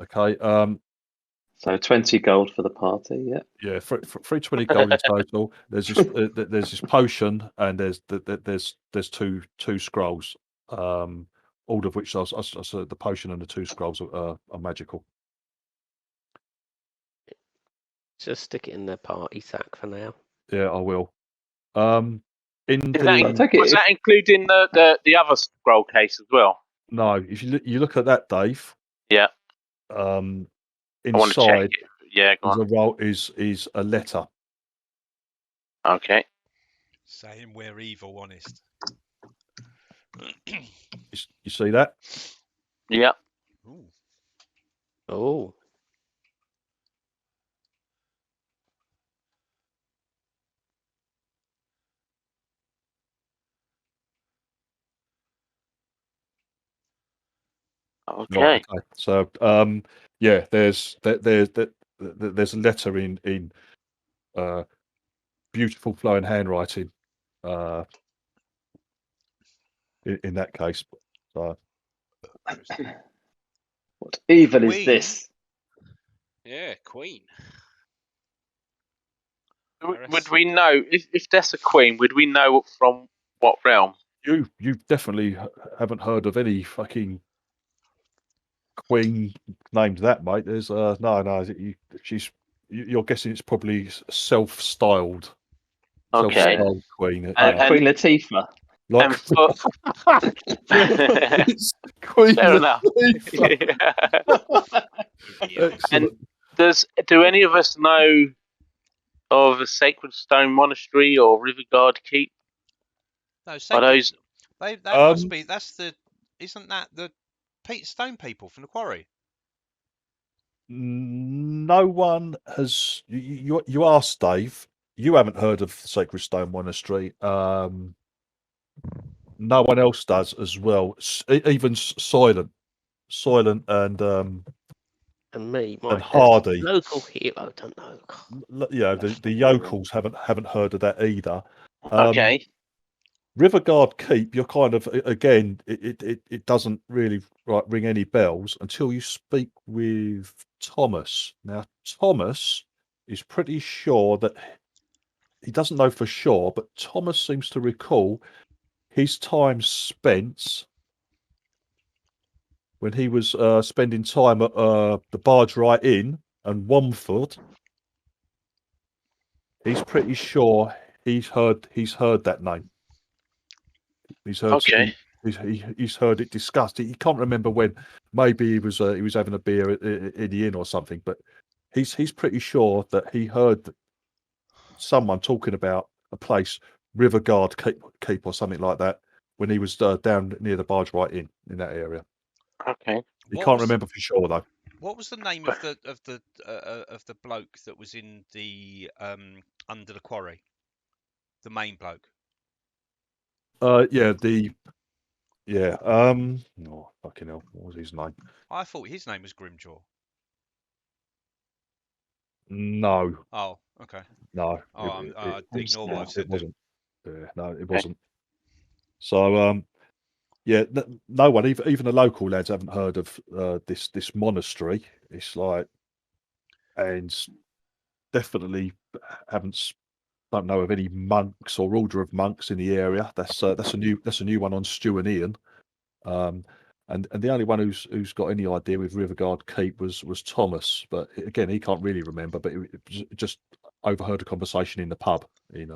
Okay. So 20 gold for the party. Yeah. Yeah, 320 gold in total. There's this potion, and there's two scrolls. All of which are the potion and the 2 scrolls are magical. Just stick it in the party sack for now. Yeah, I will. In Is the that, take it was if- that including the other scroll case as well? no, if you look at that, Dave. Yeah. Um, I want to check inside it. Yeah, go is on. a roll is a letter. Okay. Saying we're evil, honest. You see that? Yeah. Ooh. Oh, Okay. Right, okay. So yeah, there's a letter in beautiful flowing handwriting in that case. So What evil is Queen? this? Yeah, Queen. Would we know if that's a queen? Would we know from what realm? you definitely haven't heard of any fucking queen named that, mate. There's no. You're guessing it's probably self-styled Okay. queen. And Queen Latifah. Like and for, it's Queen fair enough. Latifah. Idiot. Excellent. Do any of us know of a Sacred Stone Monastery or Riverguard Keep? No, Are sacred. those They must Um, be. That's the. Isn't that the stone people from the quarry? No one has. You asked Dave. You haven't heard of the Sacred Stone Monastery. No one else does as well. Even Silent and me, and Mike, as Hardy. local hero, don't know. Yeah, the yokels haven't heard of that either. okay? Riverguard Keep, you're kind of again, it doesn't really ring any bells until you speak with Thomas. Now, Thomas is pretty sure that he doesn't know for sure, but Thomas seems to recall his time spent when he was spending time at the Barge Right Inn and Womford. He's pretty sure he's heard that name. He's heard Okay. he's heard it discussed. He can't remember when. Maybe he was having a beer in the inn or something. But he's pretty sure that he heard someone talking about a place, Riverguard Keep or something like that, when he was down near the Barge Right Inn in that area. Okay. He What can't was- remember for sure though. What was the name of the bloke that was in the under the quarry? The main bloke. Yeah. Oh fucking hell! What was his name? I thought his name was Grimjaw. No, Oh, okay. no. Oh, ignore what I've It said. Then. wasn't. Yeah, no, it wasn't. So yeah, no one, even the local lads, haven't heard of this monastery. It's like, and definitely don't know of any monks or order of monks in the area. That's a new one on Stu and Ian. And the only one who's got any idea with Riverguard Keep was Thomas, but again he can't really remember. But it just overheard a conversation in the pub in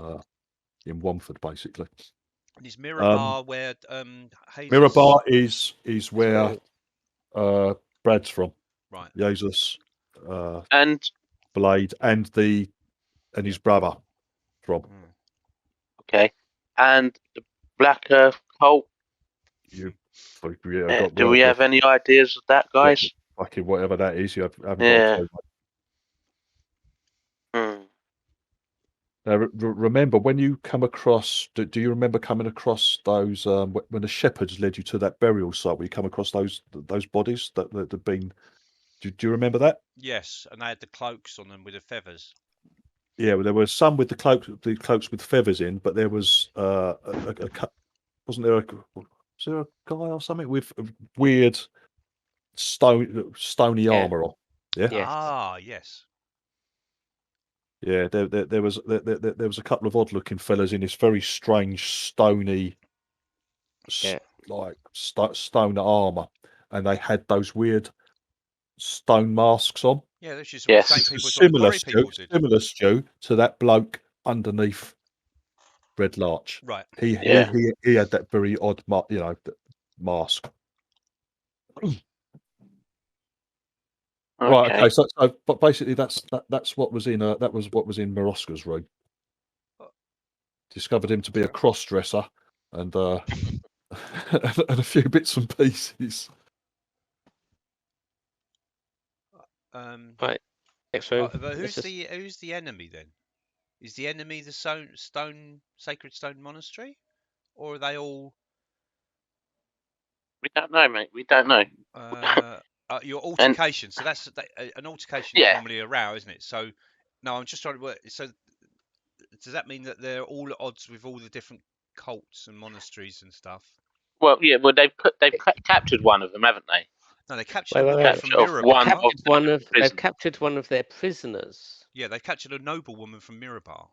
Womford, basically. And is Mirabar where Jesus? Mirabar is where Brad's from. Right. Jesus, And Blade, and his brother from. okay. And the Black Earth cult. You, Do we have any ideas of that, guys? Fucking whatever that is, you haven't got a Yeah. clue. Hmm. Now, remember when you come across? Do you remember coming across those when the shepherds led you to that burial site? Where you come across those bodies that had been? Do you remember that? Yes, and they had the cloaks on them with the feathers. Yeah, well, there were some with the cloaks with feathers in, but there was wasn't there a guy or something with weird stony Yeah. armor on? Yeah, Yes. Ah, yes. yeah. There was a couple of odd looking fellas in this very strange stony, Yeah. like stone armor, and they had those weird stone masks on. Yeah, that's just Yes. the same It's people as what the similar, quarry people Stu, did. similar, Stu, to that bloke underneath Red Larch. Right. He had that very odd, mask. Right. Okay. So, but basically, that's what was in Maroska's room. Discovered him to be a cross-dresser and and a few bits and pieces. Right. Next room. But who's the enemy then? Is the enemy the Sacred Stone Monastery, or are they all? We don't know, mate. We don't know. Your altercation. So that's an altercation is Yeah. normally a row, isn't it? So no, I'm just trying to work. So does that mean that they're all at odds with all the different cults and monasteries and stuff? Well, yeah. Well, they've captured one of them, haven't they? No, they captured a woman from Capture Mirabar. They've captured one of their prisoners. Yeah, they captured a noble woman from Mirabar.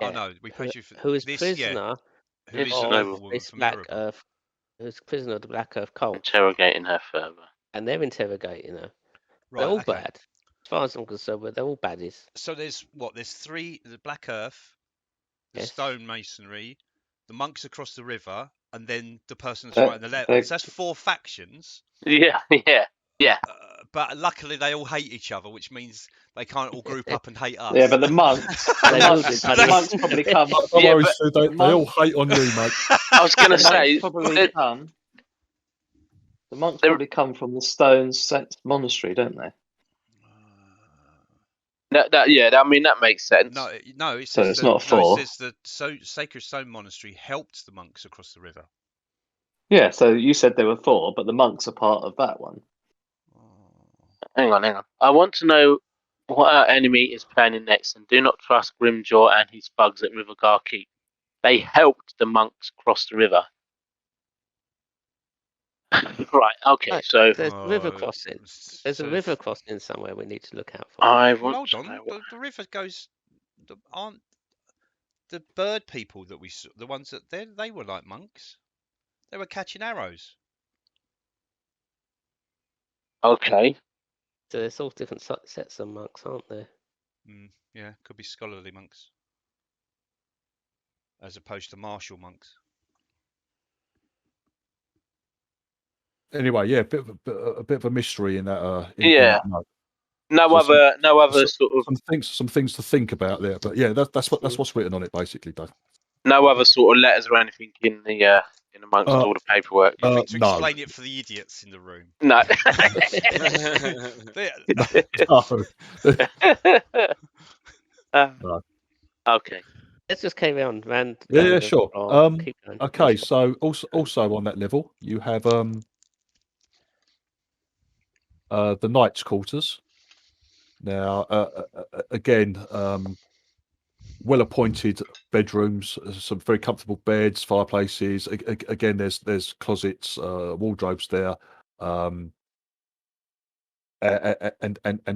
Yeah. Oh no, we put you for who is this. prisoner Who is a noble woman from Black Mirabar? Earth? Who's prisoner of the Black Earth cult? Interrogating her further. And they're interrogating her. Right, they're all okay. bad. As far as I'm concerned, they're all baddies. So there's three: the Black Earth, the Yes. stonemasonry, the monks across the river, and then the person that's writing the letter. So that's 4 factions. Yeah. But luckily they all hate each other, which means they can't all group up and hate us. Yeah, but the monks probably come. Don't worry, Stu, they all hate on you, mate. I was going to say the monks probably come from the Stones Monastery, don't they? I mean that makes sense. No, it says so it's not 4. It says the Sacred Stone Monastery helped the monks across the river. Yeah, so you said there were 4, but the monks are part of that one. Hang on. I want to know what our enemy is planning next, and do not trust Grimjaw and his bugs at Rivergar Keep. They helped the monks cross the river. Right. Okay. So there's a river crossing. There's a river crossing somewhere we need to look out for. Hold on. The river goes. Aren't the bird people that we saw the ones that they were like monks? They were catching arrows. Okay. So there's all different sets of monks, aren't there? Yeah, could be scholarly monks, as opposed to martial monks. Anyway, yeah, a bit of a mystery in that. In that note. No other sort of some things to think about there. But yeah, that's what's written on it basically, Dave. No other sort of letters or anything in amongst all the paperwork. You think to explain it for the idiots in the room? No. No. Okay. Let's just carry on, man. Yeah, sure. Okay, so also on that level, you have the Knights' quarters. Now, again, well-appointed bedrooms, some very comfortable beds, fireplaces. Again, there's closets, wardrobes there, and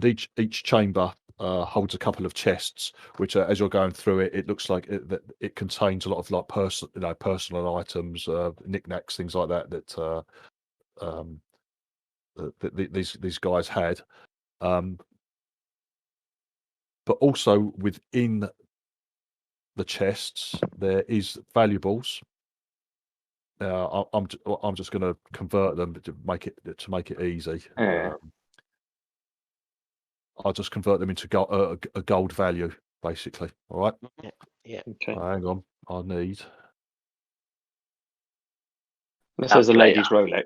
each chamber holds a couple of chests, which as you're going through it, it looks like it contains a lot of like personal items, knickknacks, things like that these guys had. But also within the chests there is valuables. Now I'm just going to convert them to make it easy. I'll just convert them into a gold value, basically. All right. Yeah. Okay. Hang on. I need. This is a lady's Rolex.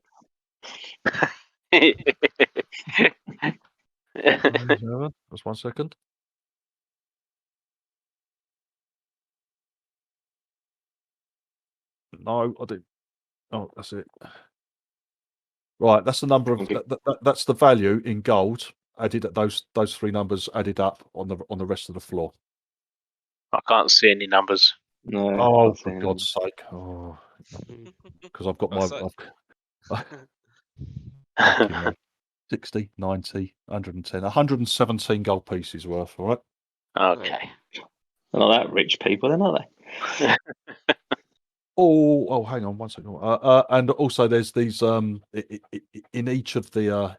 Just 1 second. No, I didn't. Oh, that's it. Right, that's the number of that's the value in gold added at those 3 numbers added up on the rest of the floor. I can't see any numbers. No. Oh, for God's sake! Oh, because I've got my 60, 90, 110, 117 gold pieces worth. All right. Okay. They're not that rich people, then, are they? Oh, hang on 1 second. And also there's these in each of the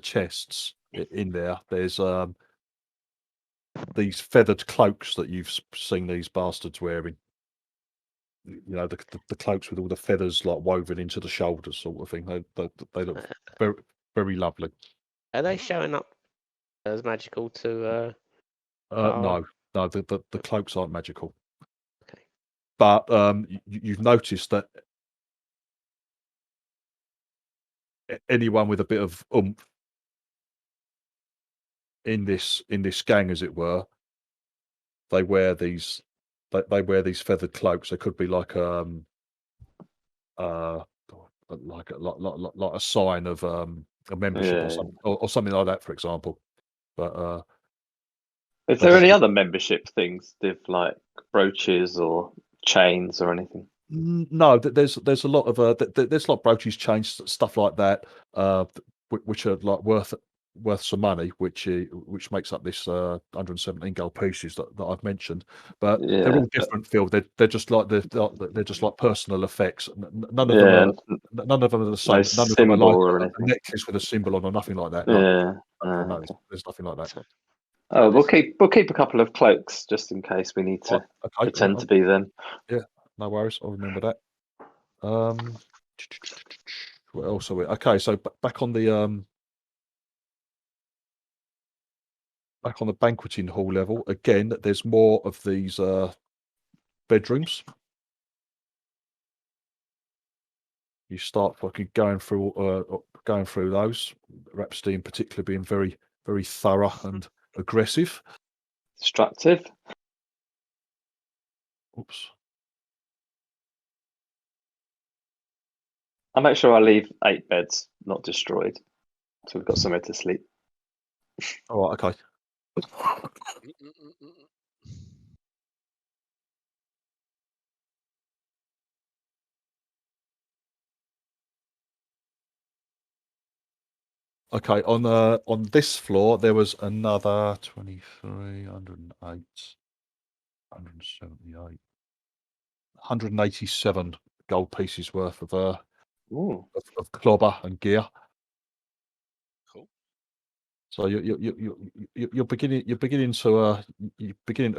chests in there. There's these feathered cloaks that you've seen these bastards wearing. You know, the cloaks with all the feathers like woven into the shoulders, sort of thing. They look very, very lovely. Are they showing up as magical to? No, the cloaks aren't magical. Okay. But you've noticed that anyone with a bit of oomph in this gang, as it were, they wear these feathered cloaks. They could be like like a sign of a membership or something, or something like that, for example. But is there any other membership things with like brooches or chains or anything? No, there's a lot of there's like brooches, chains, stuff like that, which are like worth some money, which makes up this 117 gold pieces that I've mentioned. But they're all different, Phil. They're just like they're just like personal effects. None of them are the same. None of them are like a necklace with a symbol on or nothing like that. No. No, Okay. there's nothing like that. Oh, we'll keep a couple of cloaks just in case we need to pretend to be them. Yeah, no worries. I'll remember that. What else are we? Okay, so back on the banqueting hall level again. There's more of these bedrooms. You start fucking going through those. Rhapsody in particular being very, very thorough and aggressive. Destructive. Oops. I'll make sure I leave 8 beds not destroyed, so we've got somewhere to sleep. All right, okay. Okay, on this floor there was another 23, 108, 178, 187 gold pieces worth of clobber and gear. Cool. So you're beginning to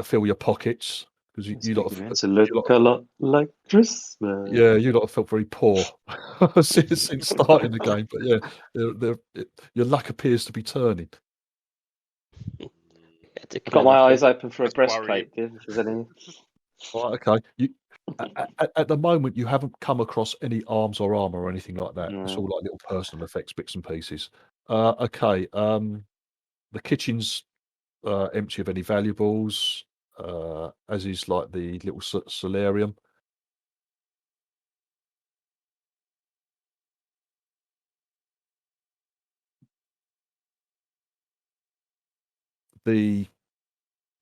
fill your pockets because you lot to look a lot like Christmas. Yeah, you lot have felt very poor since starting the game, but yeah, your luck appears to be turning. I've got my eyes open for a breastplate. If there's any. Right, okay. At the moment, you haven't come across any arms or armor or anything like that. It's all like little personal effects, bits and pieces. Okay. The kitchen's empty of any valuables, as is like the little solarium. The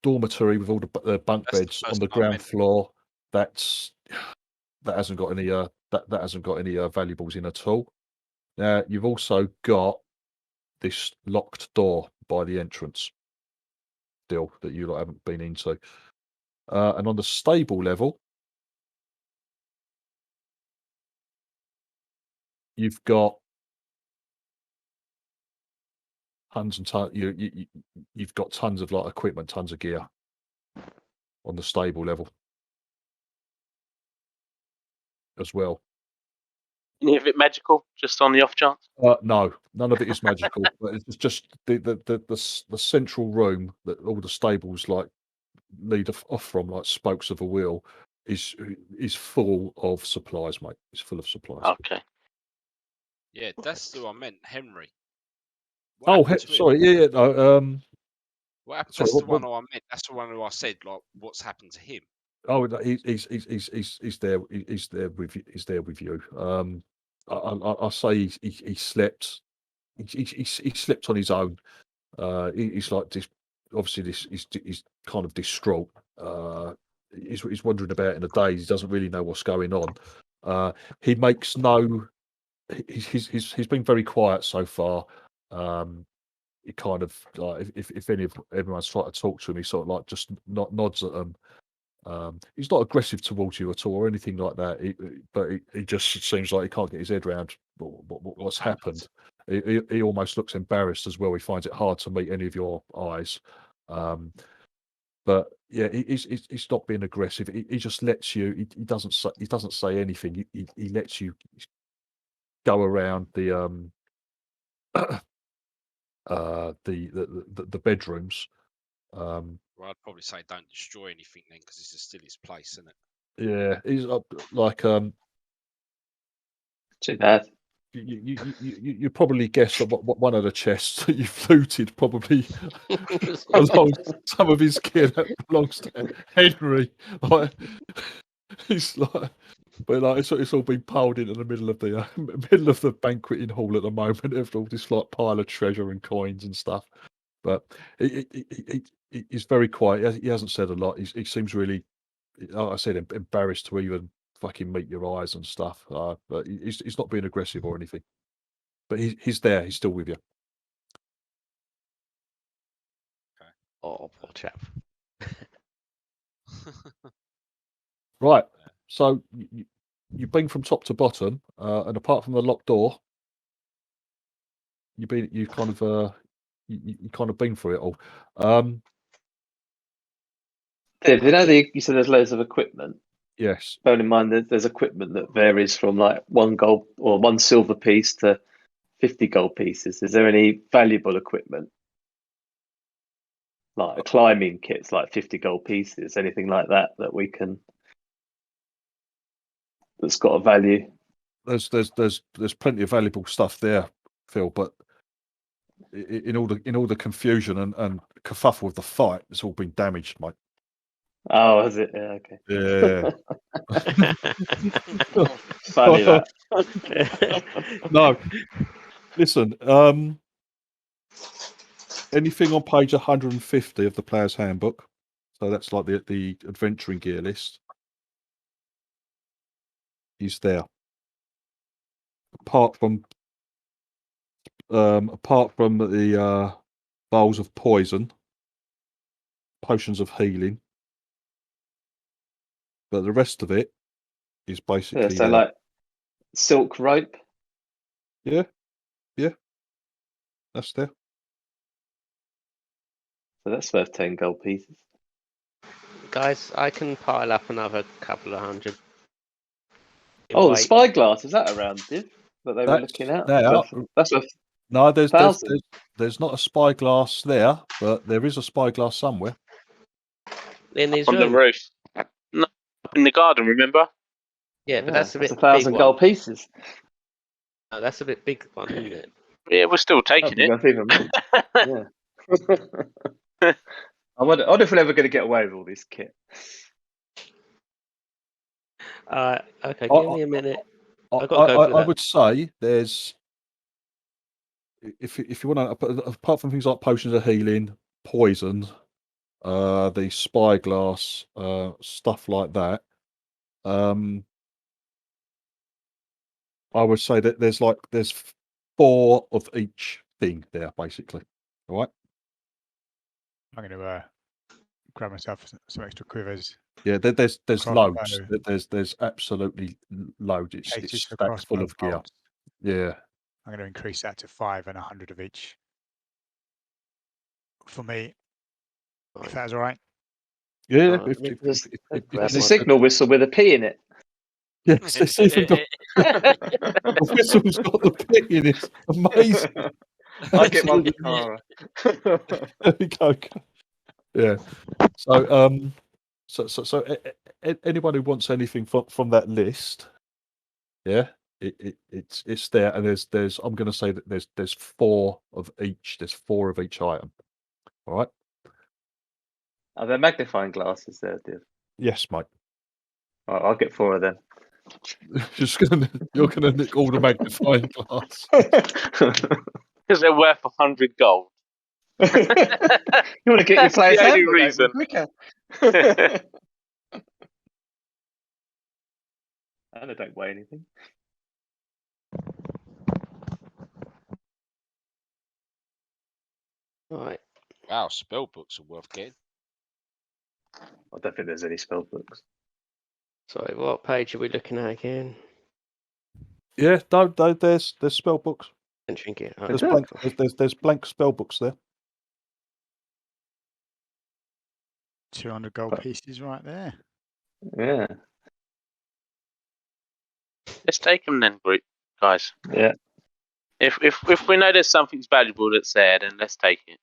dormitory with all the bunk beds on the ground floor, that hasn't got any that hasn't got any valuables in at all. Now you've also got this locked door by the entrance still that you haven't been into. And on the stable level, you've got tons and tons. You've got tons of like equipment, tons of gear on the stable level as well. Any of it magical? Just on the off chance? No, none of it is magical. But it's just the central room that all the stables like lead off from, like spokes of a wheel, is full of supplies, mate. It's full of supplies. Okay. Yeah, that's who I meant, Henry. Sorry. Yeah. No. What happened? That's the one who I meant. That's the one who I said, like, what's happened to him? Oh, he's there. He's there with you. He's there with you. I say he slept. He slept on his own. He's like this. Obviously, he's kind of distraught. He's wandering about in a daze. He doesn't really know what's going on. He makes no. He's been very quiet so far. He kind of like if everyone's trying to talk to him, he sort of like just nods at them. He's not aggressive towards you at all or anything like that. But he just seems like he can't get his head around what's happened. he almost looks embarrassed as well. He finds it hard to meet any of your eyes. But yeah, he's not being aggressive. He just lets you. He doesn't say anything. He lets you go around the the bedrooms. Well, I'd probably say don't destroy anything then, because this is still his place, isn't it? Yeah, he's like Too bad. you probably guess that what one of the chests that you've looted probably belongs some of his gear that belongs to Henry. Like he's like, but like it's all been piled into the middle of the banqueting hall at the moment. There's all this like pile of treasure and coins and stuff. But he's very quiet. He hasn't said a lot. He seems really, like I said, embarrassed to even fucking meet your eyes and stuff. But he's not being aggressive or anything. But he's there. He's still with you. Oh, poor chap. Right. So you've been from top to bottom, and apart from the locked door, you've kind of been through it all. Dave, you said there's loads of equipment. Yes. Bearing in mind that there's equipment that varies from like 1 gold or 1 silver piece to 50 gold pieces. Is there any valuable equipment? Like climbing kits, like 50 gold pieces, anything like that we can, that's got a value? There's plenty of valuable stuff there, Phil, but in all the confusion and kerfuffle of the fight, it's all been damaged, mate. Oh, is it? Yeah, okay. Yeah. Funny that. No. Listen, anything on page 150 of the player's handbook, so that's like the adventuring gear list, is there. Apart from the bowls of poison, potions of healing, but the rest of it is basically Yeah, so there. like silk rope. Yeah, that's there. So that's worth 10 gold pieces. Guys, I can pile up another couple of hundred. Oh, the Wait. spyglass, is that around, Div? That they were looking at? That's worth No, $1,000. there's not a spyglass there, but there is a spyglass somewhere. In his On the room. roof. No, in the garden, remember? Yeah, but that's a bit big 1,000 gold one. pieces. No, that's a bit big one, isn't it? Yeah, we're still taking That'd be worth even more. Yeah. I wonder if we're ever going to get away with all this kit. Okay, give me a minute. I would say there's, if you want to, apart from things like potions of healing, poison, the spyglass, stuff like that. I would say that there's 4 of each thing there, basically. All right. I'm going to grab myself some extra quivers. Yeah, there's Crossbow. loads. There's absolutely loads. It's Cases for stacked full crossbow of gear. bolts. Yeah. I'm going to increase that to 5 and 100 of each. For me, if that's all right. Yeah. It's a signal whistle with a P in it. Yes, it's even got the whistle's got the P in it. Amazing. I get one for Cara. There we go. Yeah. So anyone who wants anything from that list, yeah, it's there, and there's I'm going to say that there's 4 of each. There's 4 of each item. All right. Are there magnifying glasses there, Div? Yes, mate. All right, I'll get 4 of them. You're gonna nick all the magnifying glass. Because they're worth 100 gold. You want to get your player's the only handbook reason. quicker. And they don't weigh anything. Right. Wow, spell books are worth getting. I don't think there's any spell books. Sorry, what page are we looking at again? Yeah, there's spell books. Entering gear. There's do. blank. There's blank spell books there. 200 gold pieces right there. Yeah. Let's take them then, group guys. Yeah. If we know there's something valuable that's there, then let's take it.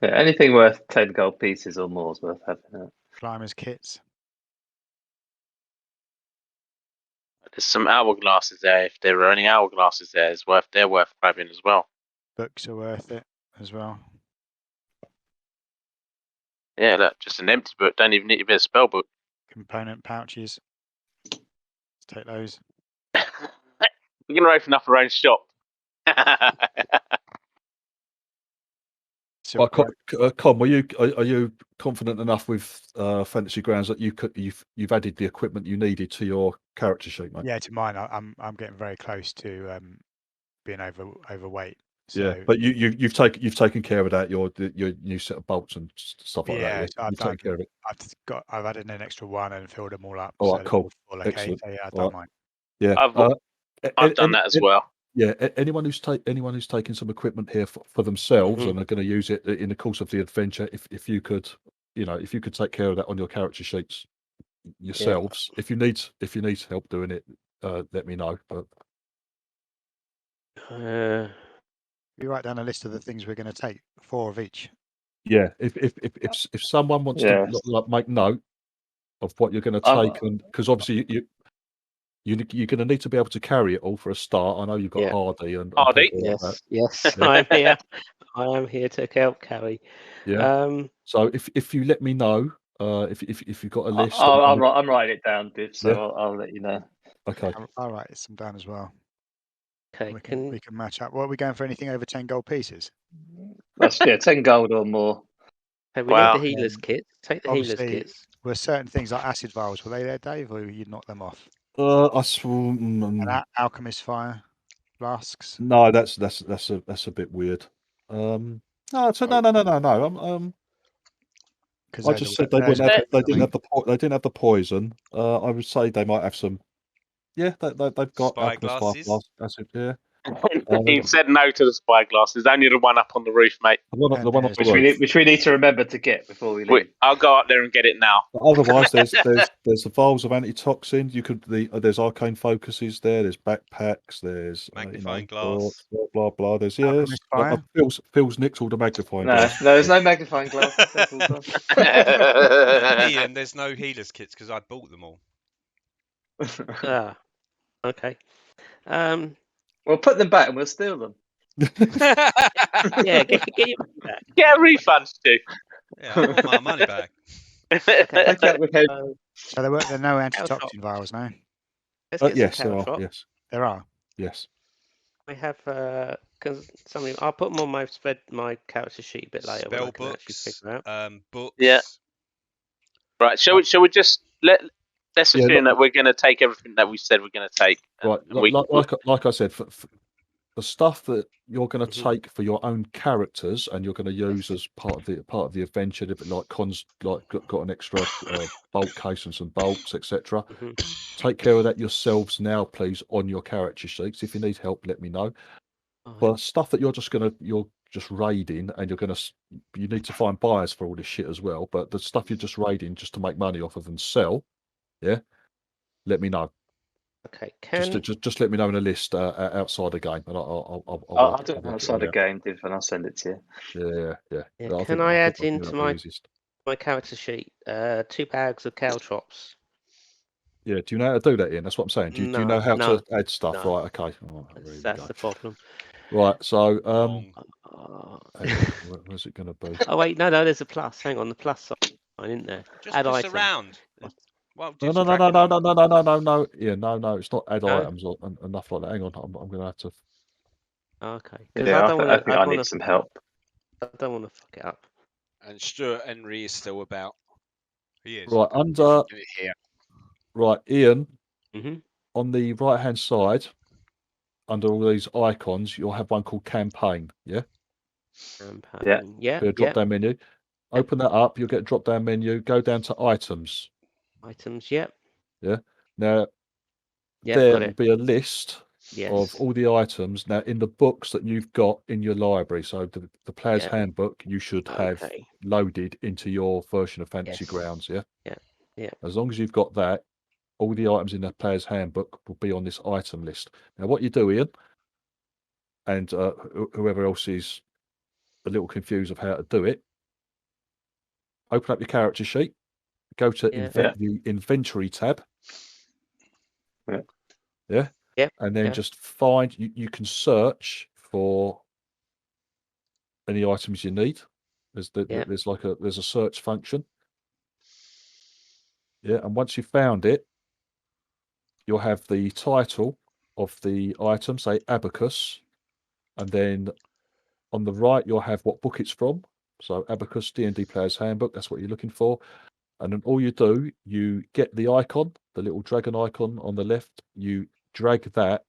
Yeah. Anything worth 10 gold pieces or more is worth having. Climbers kits. There's some hourglasses there. If there are any hourglasses there, they're worth grabbing as well. Books are worth it as well. Yeah, look, just an empty book. Don't even need to be a spell book. Component pouches. Let's take those. We're gonna open up our own shop. Silk Con, are you confident enough with Fantasy Grounds that you've added the equipment you needed to your character sheet, mate? Yeah, to mine, I'm getting very close to being overweight. So, Yeah, but you've taken care of that. Your new set of bolts and stuff like yeah, that. so Yeah, you've taken care of it. I've added an extra one and filled them all up. All So right, cool. all okay. Excellent. So yeah, I've All done right. mine. Yeah, I've done that as well. Yeah, anyone who's taking some equipment here for themselves and are going to use it in the course of the adventure, if you could take care of that on your character sheets yourselves. If you need help doing it, let me know. But You write down a list of the things we're going to take, 4 of each. yeah, if someone wants to like make note of what you're going to take, and because obviously you're going to need to be able to carry it all for a start. I know you've got Hardy and Hardy. people like that. Yes, I'm here. I am here to help carry. Yeah. So if you let me know, if you've got a list, I'm writing it down, Div. So I'll let you know. Okay. I'll write some down as well. Okay. We can match up. What are we going for? Anything over 10 gold pieces? That's 10 gold or more. Okay, we need the healers kits. Take the healers Obviously, kits. were certain things like acid vials, were they there, Dave, or you knock them off? Mm. Alchemist fire flasks. No, that's a bit weird. No. I just said they didn't have the poison. I would say they might have some. Yeah, they've got alchemist fire flasks. That's it. Yeah. He said no to the spyglass. Only the one up on the roof, mate. The one up the roof. Which we need to remember to get before we leave. I'll go up there and get it now. But otherwise, there's the vials of antitoxin. There's arcane focuses there. There's backpacks. There's magnifying glass. Blah blah. There's Phil's nicked all the magnifying glass. No, there's no magnifying glass. Ian, there's no healers kits because I bought them all. Okay. We'll put them back and we'll steal them. Yeah, get your money back. Get a refund, Stu. Yeah, I want my money back. Okay. So there are no antitoxin vials, no? Yes, there are. Yes, there are. Yes. We have because I'll put them on my character sheet a bit later. Spell when I can books, figure out. books. Yeah. Right. Shall we just let's assume that we're going to take everything that we said we're going to take. Right. Like I said, for the stuff that you're going to take for your own characters and you're going to use as part of the adventure, like Con's got an extra bolt case and some bolts, etc. Take care of that yourselves now, please, on your character sheets. If you need help, let me know. But stuff that you're just raiding and you need to find buyers for all this shit as well. But the stuff you're just raiding just to make money off of and sell, let me know. Okay, just let me know in a list outside the game, and I'll do it outside the game, Div, and I'll send it to you. Yeah. Can I add into my character sheet 2 bags of caltrops? Yeah. Do you know how to do that, Ian? That's what I'm saying. Do you know how to add stuff? No. Right. Okay. That's the problem. Right. So where's it going to be? Oh wait, no. There's a plus. Hang on, the plus sign, isn't there? Just add push item. around. Well, No. Yeah, no. It's not add items or enough like that. Hang on. I'm going to have to. Okay. Yeah, I think I need some help. I don't want to fuck it up. And Stuart Henry is still about. He is. Right under. Here. Right, Ian. Mm-hmm. On the right hand side, under all these icons, you'll have one called campaign. Yeah. Campaign. Yeah. Drop down menu. Open that up. You'll get a drop down menu. Go down to items. Items. Yep. Yeah. Now, Yep, there got will it. be a list Yes. all the items. Now, in the books that you've got in your library, so the player's Yeah. handbook, you should have Okay. loaded into your version of Fantasy Yes. Grounds. Yeah. Yeah. As long as you've got that, all the items in the player's handbook will be on this item list. Now, what you do, Ian, and whoever else is a little confused of how to do it, open up your character sheet, go to Yeah. the inventory tab. Yeah. Yeah. Yep. And then Yeah. just find, you can search for any items you need. There's like there's a search function. Yeah. And once you've found it, you'll have the title of the item, say Abacus. And then on the right, you'll have what book it's from. So Abacus D&D Player's Handbook, that's what you're looking for. And then all you do, you get the icon, the little dragon icon on the left, you drag that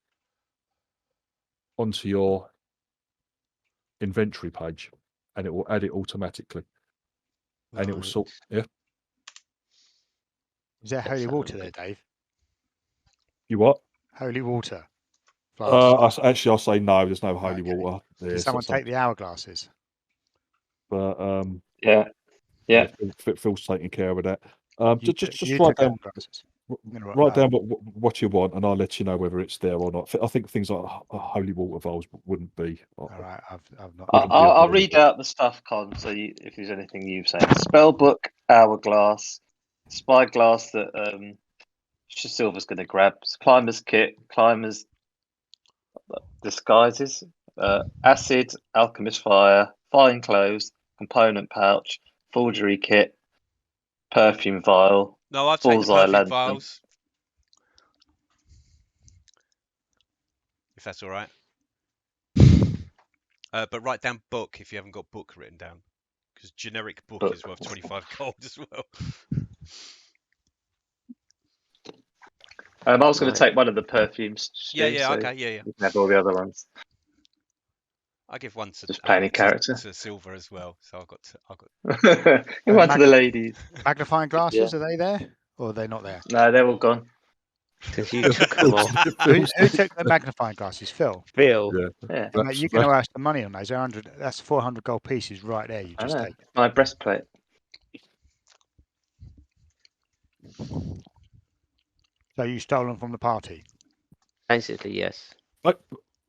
onto your inventory page and it will add it automatically. And it will Right. sort, yeah. Is there Let's holy have a water there, look. Dave? You what? Holy water. Flask. Actually, I'll say no, there's no holy Okay. water. Did Yeah, someone take the hourglasses? But Yeah. Yeah. Phil's taking care of that. You Just took write down hourglasses. write down what you want, and I'll let you know whether it's there or not. I think things like holy water vials wouldn't be. All right, I've not. Wouldn't be I'll read available. out the stuff, Con. So if there's anything you've said, spellbook, hourglass, spyglass that Silver's going to grab, climber's kit, climber's disguises, acid, alchemist fire, fine clothes, component pouch, forgery kit, perfume vial, No, I'll take the bullseye perfume lantern. vials. If that's all right. But write down book if you haven't got book written down. Because generic book is worth 25 gold as well. I was going Right. to take one of the perfumes. Steve, Yeah, so okay, yeah. you can have all the other ones. I give one to Just playing in character. to Silver as well. So I've got. Give one to the ladies. Magnifying glasses, are they there? Or are they not there? No, they're all gone. Because you took them off. Who took the magnifying glasses? Phil. Phil. Yeah. Mate, you're going to ask the money on those. 100. That's 400 gold pieces right there. You I just know. take. My breastplate. So you stole them from the party. Basically, yes.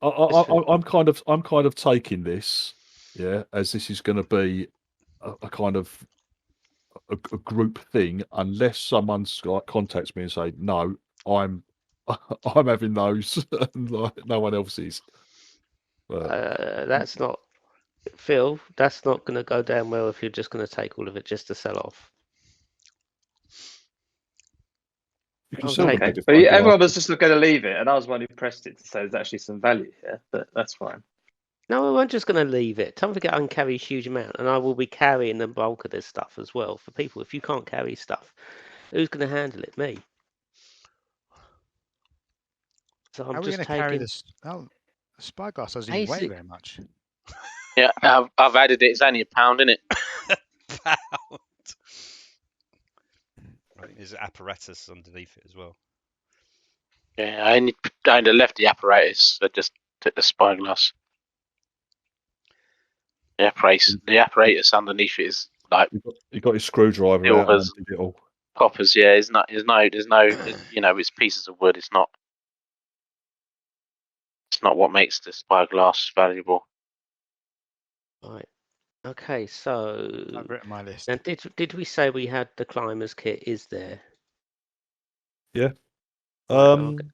I'm kind of taking this, yeah, as this is going to be a kind of a group thing, unless someone's like contacts me and say no, I'm having those, and like no one else is. But That's not Phil. That's not going to go down well if you're just going to take all of it just to sell off. you can I'll sell take them. Okay. But everyone was just going to leave it, and I was one who pressed it to say there's actually some value here, but that's fine. No, I'm just going to leave it. Don't forget I can carry a huge amount, and I will be carrying the bulk of this stuff as well. For people, if you can't carry stuff, who's going to handle it? Me. So I'm How are we just going to carry taking. this? Oh, the spyglass doesn't even weigh Basic- very much. Yeah, I've added it. It's only £1, isn't it? Pound. Right, there's apparatus underneath it as well. Yeah, I only left the apparatus. I just took the spyglass. The apparatus underneath it is like You got your screwdriver out and Silvers. did it all. coppers. Yeah, there's no, it's pieces of wood. It's not what makes the spyglass valuable. Right. Okay. So I've written my list. now, did we say we had the climber's kit? Is there? Yeah. Right, okay.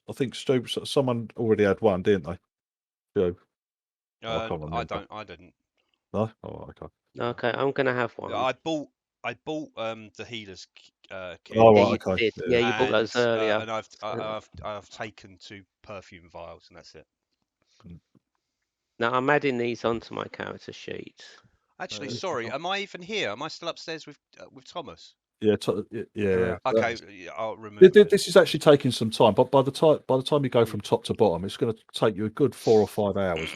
I think Stu, someone already had one, didn't they? Joe. I can't remember. I didn't. No. Oh, okay. Okay, I'm going to have one. I bought the healer's kit. Oh, Yeah, right, you okay. did. Yeah, you bought those earlier. And I've taken 2 perfume vials, and that's it. Now I'm adding these onto my character sheet. Actually, sorry, am I even here? Am I still upstairs with Thomas? Yeah. Yeah. Okay, I'll remove it. This is actually taking some time, but by the time you go from top to bottom, it's going to take you a good 4 or 5 hours.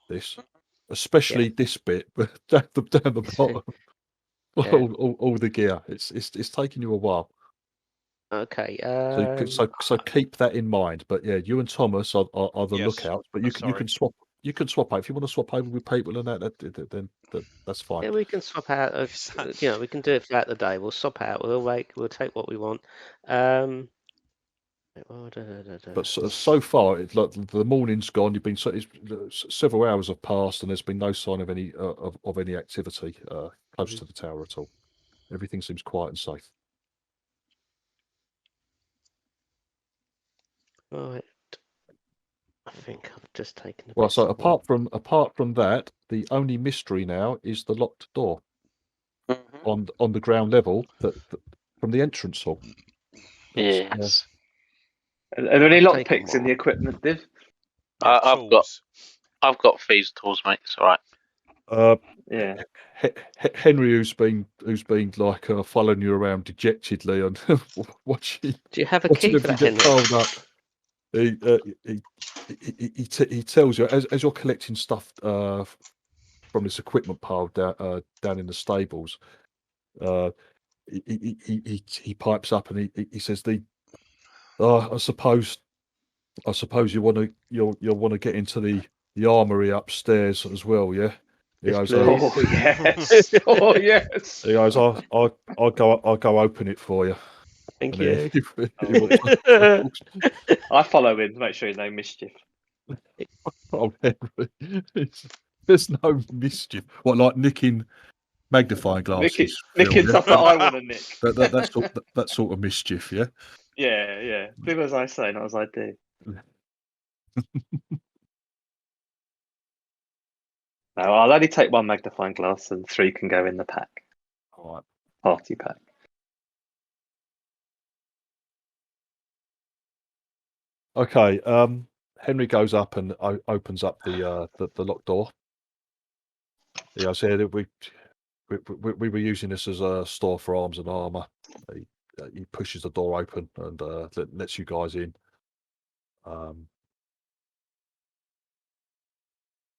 This, especially this bit, but down the bottom, Yeah. all the gear. It's taking you a while. Okay. So keep that in mind. But yeah, you and Thomas are the Yes, lookouts. But you sorry. can swap. You can swap out if you want to swap over with people and then that's fine. Yeah, we can swap out. You know, we can do it throughout the day. We'll swap out. We'll wait. We'll take what we want. But so far, it's like the morning's gone. You've been several hours have passed, and there's been no sign of any of any activity close to the tower at all. Everything seems quiet and safe. Right. I think I've just taken. Well, so apart from that, the only mystery now is the locked door on the ground level that from the entrance hall. Yes. Are there any I've taken lockpicks in the equipment, Div? Yeah, I've got thieves' tools, mate. It's all right. Yeah. Henry, who's been like following you around dejectedly and watching. Do you have a key for that, get Henry? piled up. He tells you as you're collecting stuff from this equipment pile down in the stables. He pipes up and he says, I suppose you want to you'll want to get into the armory upstairs as well, yeah. He Yes, goes, please. Oh yes. Oh yes. He goes, I'll go open it for you. Thank And you. I follow in to make sure there's no mischief. Oh, Henry, there's no mischief. What, like nicking magnifying glasses? Nicking Phil, stuff that I want to nick. That sort of mischief, yeah. Yeah. Do as I say, not as I do. No, I'll only take one magnifying glass, and 3 can go in the pack. All right. Party pack. Okay. Henry goes up and opens up the locked door. Yeah, I said we were using this as a store for arms and armor. He pushes the door open and lets you guys in.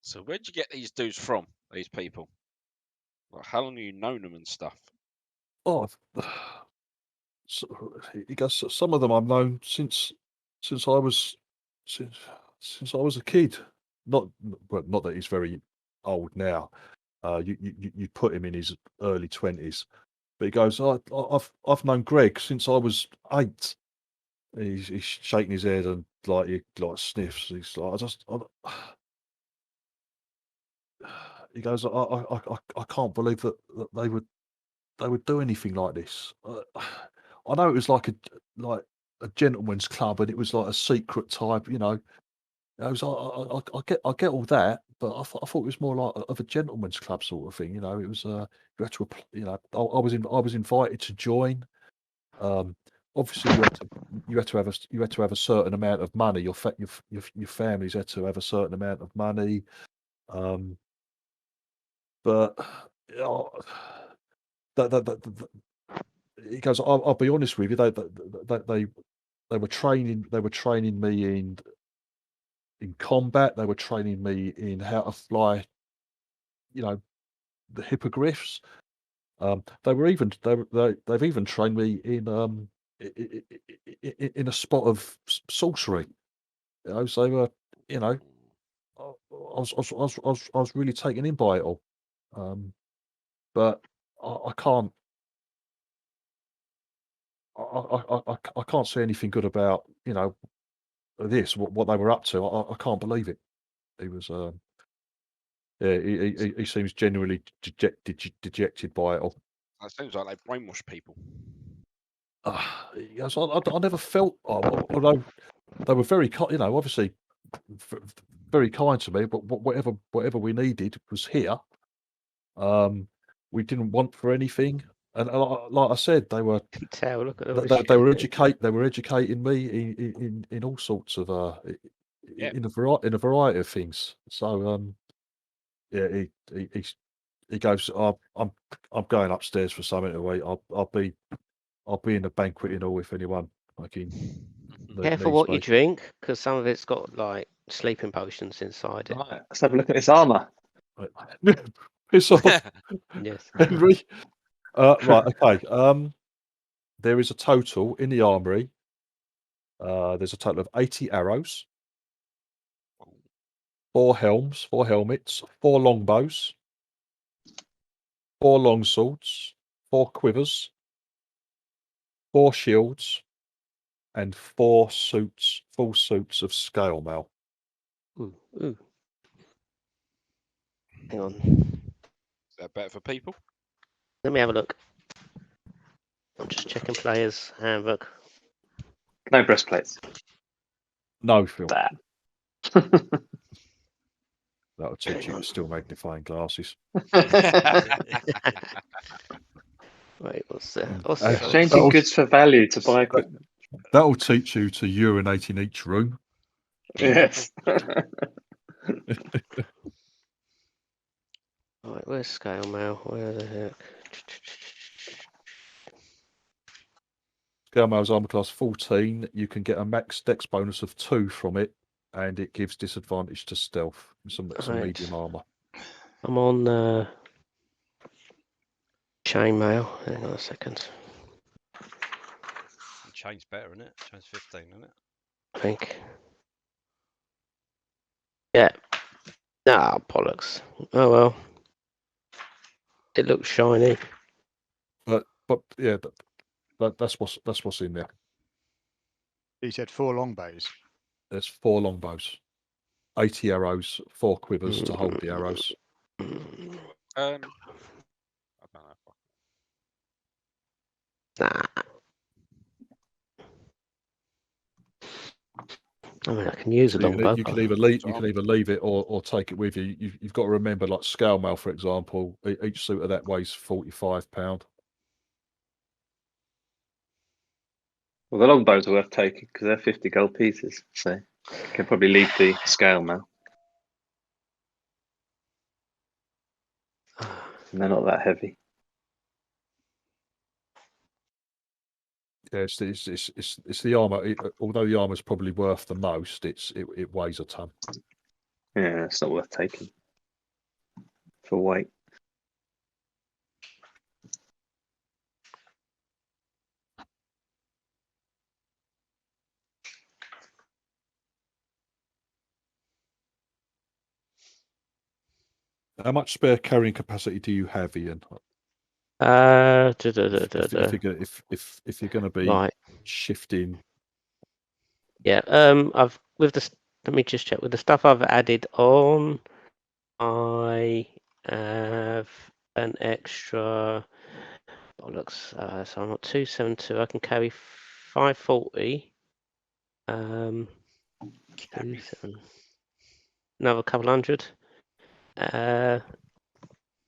So where'd you get these dudes from? These people? Like, how long have you known them and stuff? Oh, he goes. Some of them I've known since I was a kid. Not that he's very old now. You put him in his early 20s, but he goes, I've known Greg since I was 8. He's shaking his head and like sniffs. He's like, he goes, I can't believe that they would do anything like this. I know it was like a gentleman's club, and it was like a secret type, you know. I get all that, but I thought it was more like of a gentleman's club sort of thing. You know, it was you had to, you know, I was invited to join. Obviously, you had to have a certain amount of money. Your families had to have a certain amount of money. But he goes, I'll be honest with you. They were training me in combat. They were training me in how to fly, you know, the hippogriffs. They've even trained me in a spot of sorcery. You know, so you know, I was really taken in by it all. But I can't. I can't say anything good about, you know, this what they were up to. I can't believe it. He was yeah, he seems genuinely dejected by it all. It seems like they brainwash people. Yes, I never felt, although they were very you know, obviously very kind to me, but whatever we needed was here. We didn't want for anything. And like I said, they were. Tell, look at They were educating me in all sorts of in a variety of things. So yeah, he goes, I'm going upstairs for something to eat. I'll be in the banqueting hall if anyone fucking Careful needs what me. you drink, because some of it's got like sleeping potions inside it. Right, let's have a look at this armor. Piss off, Yes. Henry. Right, okay. there is a total in the armory. There's a total of 80 arrows, 4 helms, 4 helmets, 4 longbows, 4 longswords, 4 quivers, 4 shields, and 4 suits, full suits of scale mail. Ooh. Hang on. Is that better for people? Let me have a look. I'm just checking players' handbook. No breastplates. No, Phil. Damn. That'll teach you to steal magnifying glasses. Wait, what's the Exchanging That'll- goods for value to buy equipment. That'll teach you to urinate in each room. Yes. Right, where's scale mail? Where the heck? Scale mail's armor class 14. You can get a max dex bonus of 2 from it, and it gives disadvantage to stealth. Some Right. medium armor. I'm on chainmail. Hang on a second. Chain's better, isn't it? Chain's 15, isn't it? I think. Yeah. Nah, bollocks. Oh well. It looks shiny. But yeah, that's what's in there. You said 4 longbows. There's 4 longbows, 80 arrows, 4 quivers to hold the arrows. I don't know. Nah. I mean, I can use a So longbow. you can either leave it or take it with you. You've got to remember, like scale mail, for example, each suit of that weighs £45. Well, the longbows are worth taking because they're 50 gold pieces. So you can probably leave the scale mail. And they're not that heavy. Yeah, it's the armor. Although the armor's probably worth the most, it weighs a ton. Yeah, it's not worth taking for weight. How much spare carrying capacity do you have, Ian? If If you're going to be right. shifting, Yeah. I've with the. Let me just check with the stuff I've added on. I have an extra. Bollocks. So I'm at 272. I can carry 540. Carry 27. Another couple hundred. We've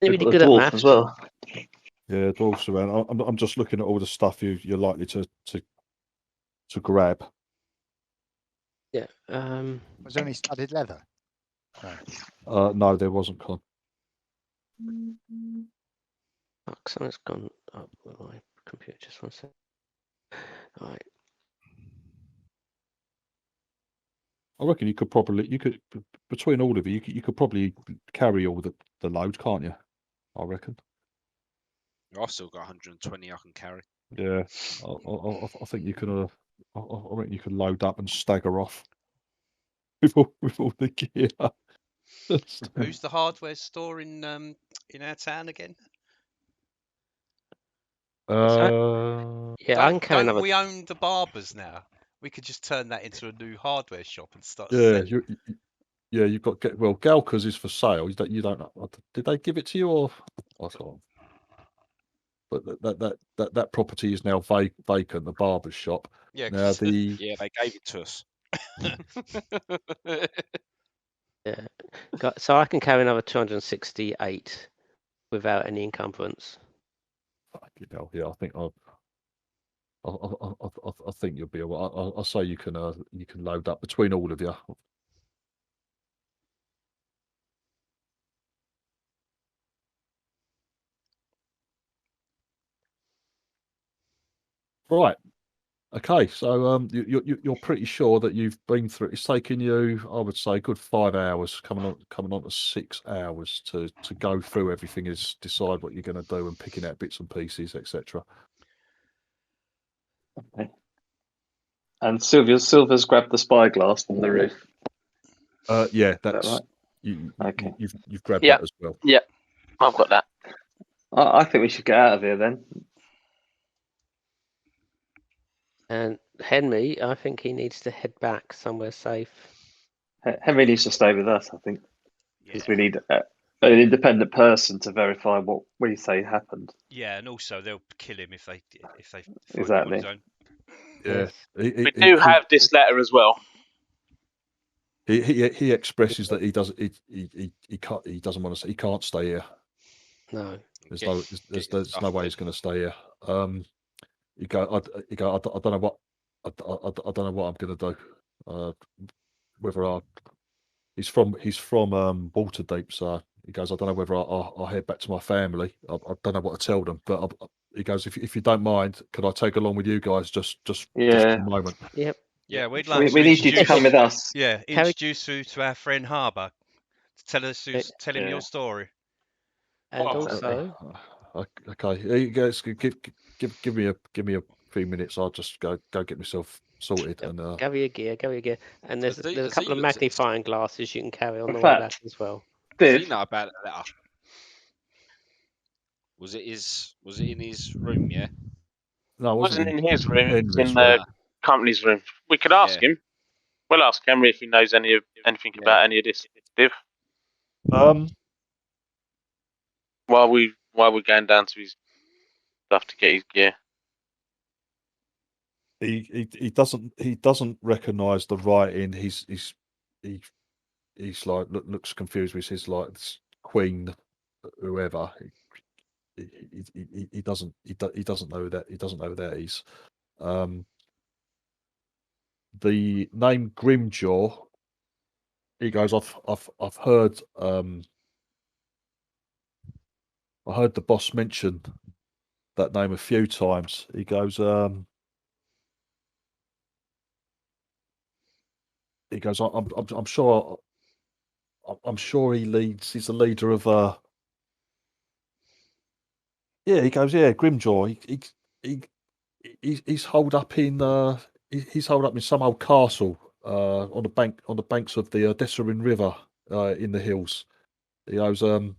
Really got the good at dwarf maths. as well. yeah, dwarfs around. I'm just looking at all the stuff you're likely to grab. Yeah. Was there any studded leather? No. No, there wasn't, Con. Fuck, something's gone up with my computer. Just one sec. All right. I reckon you could between all of you could probably carry all the load, can't you? I reckon. I've still got 120 I can carry. Yeah, I think you can. I reckon you can load up and stagger off with all the gear. Who's the hardware store in our town again? Yeah, I can carry Don't another. we own the barbers now? We could just turn that into a new hardware shop and start Yeah, selling. you've got Galka's is for sale. You don't. Did they give it to you or I thought? But that property is now vacant. The barber's shop. Yeah, Now 'cause Yeah, they gave it to us. Yeah. So I can carry another 268 without any encumbrance. Yeah, I think I think you'll be. I'll say you can load up between all of you. Right. Okay. So you're pretty sure that you've been through. It's taken you, I would say, a good 5 hours, coming on to 6 hours to go through everything, is decide what you're going to do and picking out bits and pieces, etc. And Silver's grabbed the spyglass from the roof. Yeah, Is that that's right? you, Okay. you've grabbed Yeah. that as well. Yeah, I've got that. I think we should get out of here then. And Henry, I think he needs to head back somewhere safe. Henry needs to stay with us, I think, Yeah. because we need an independent person to verify what we say happened. Yeah, and also they'll kill him if they find him on Exactly. his own. Yeah, Yes. We do have this letter as well. He expresses that he doesn't he doesn't want to he can't stay here. No. There's Get- no get there's your no stuff way then. he's going to stay here. You go I don't know what I don't know what I'm going to do. Whether he's from Waterdeep, so he goes I don't know whether I'll head back to my family. I don't know what to tell them, but he goes if you don't mind, could I take along with you guys just for Yeah. a moment? Yep. Yeah, we'd like to We need you to introduce. come with us. Yeah, Harry- introduce you to our friend Harbour. Tell him Yeah. your story. And Oh, also, Okay, here you go. Give me a few minutes. I'll just go get myself sorted and gather your gear, And there's Has he a couple of looked at this? magnifying glasses you can carry on In the way fact, back as well. Does he Div, know about that letter? Was it in his room? Yeah. no, it it wasn't in his room, it was Henry's in room. the company's room. We could ask Yeah. him. We'll ask Henry if he knows anything Yeah. about any of this, Div, Um, while we're going down to his stuff to get his gear. he doesn't recognise the writing. He's like looks confused with his like Queen, whoever. He doesn't know that who that is. The name Grimjaw. He goes. I've heard. I heard the boss mention that name a few times. He goes. He goes. I'm sure. I'm sure he leads. He's the leader of. Yeah. He goes. Yeah. Grimjaw. He's holed up in. He's holed up in some old castle. On the banks of the Desserin River. In the hills. He goes. I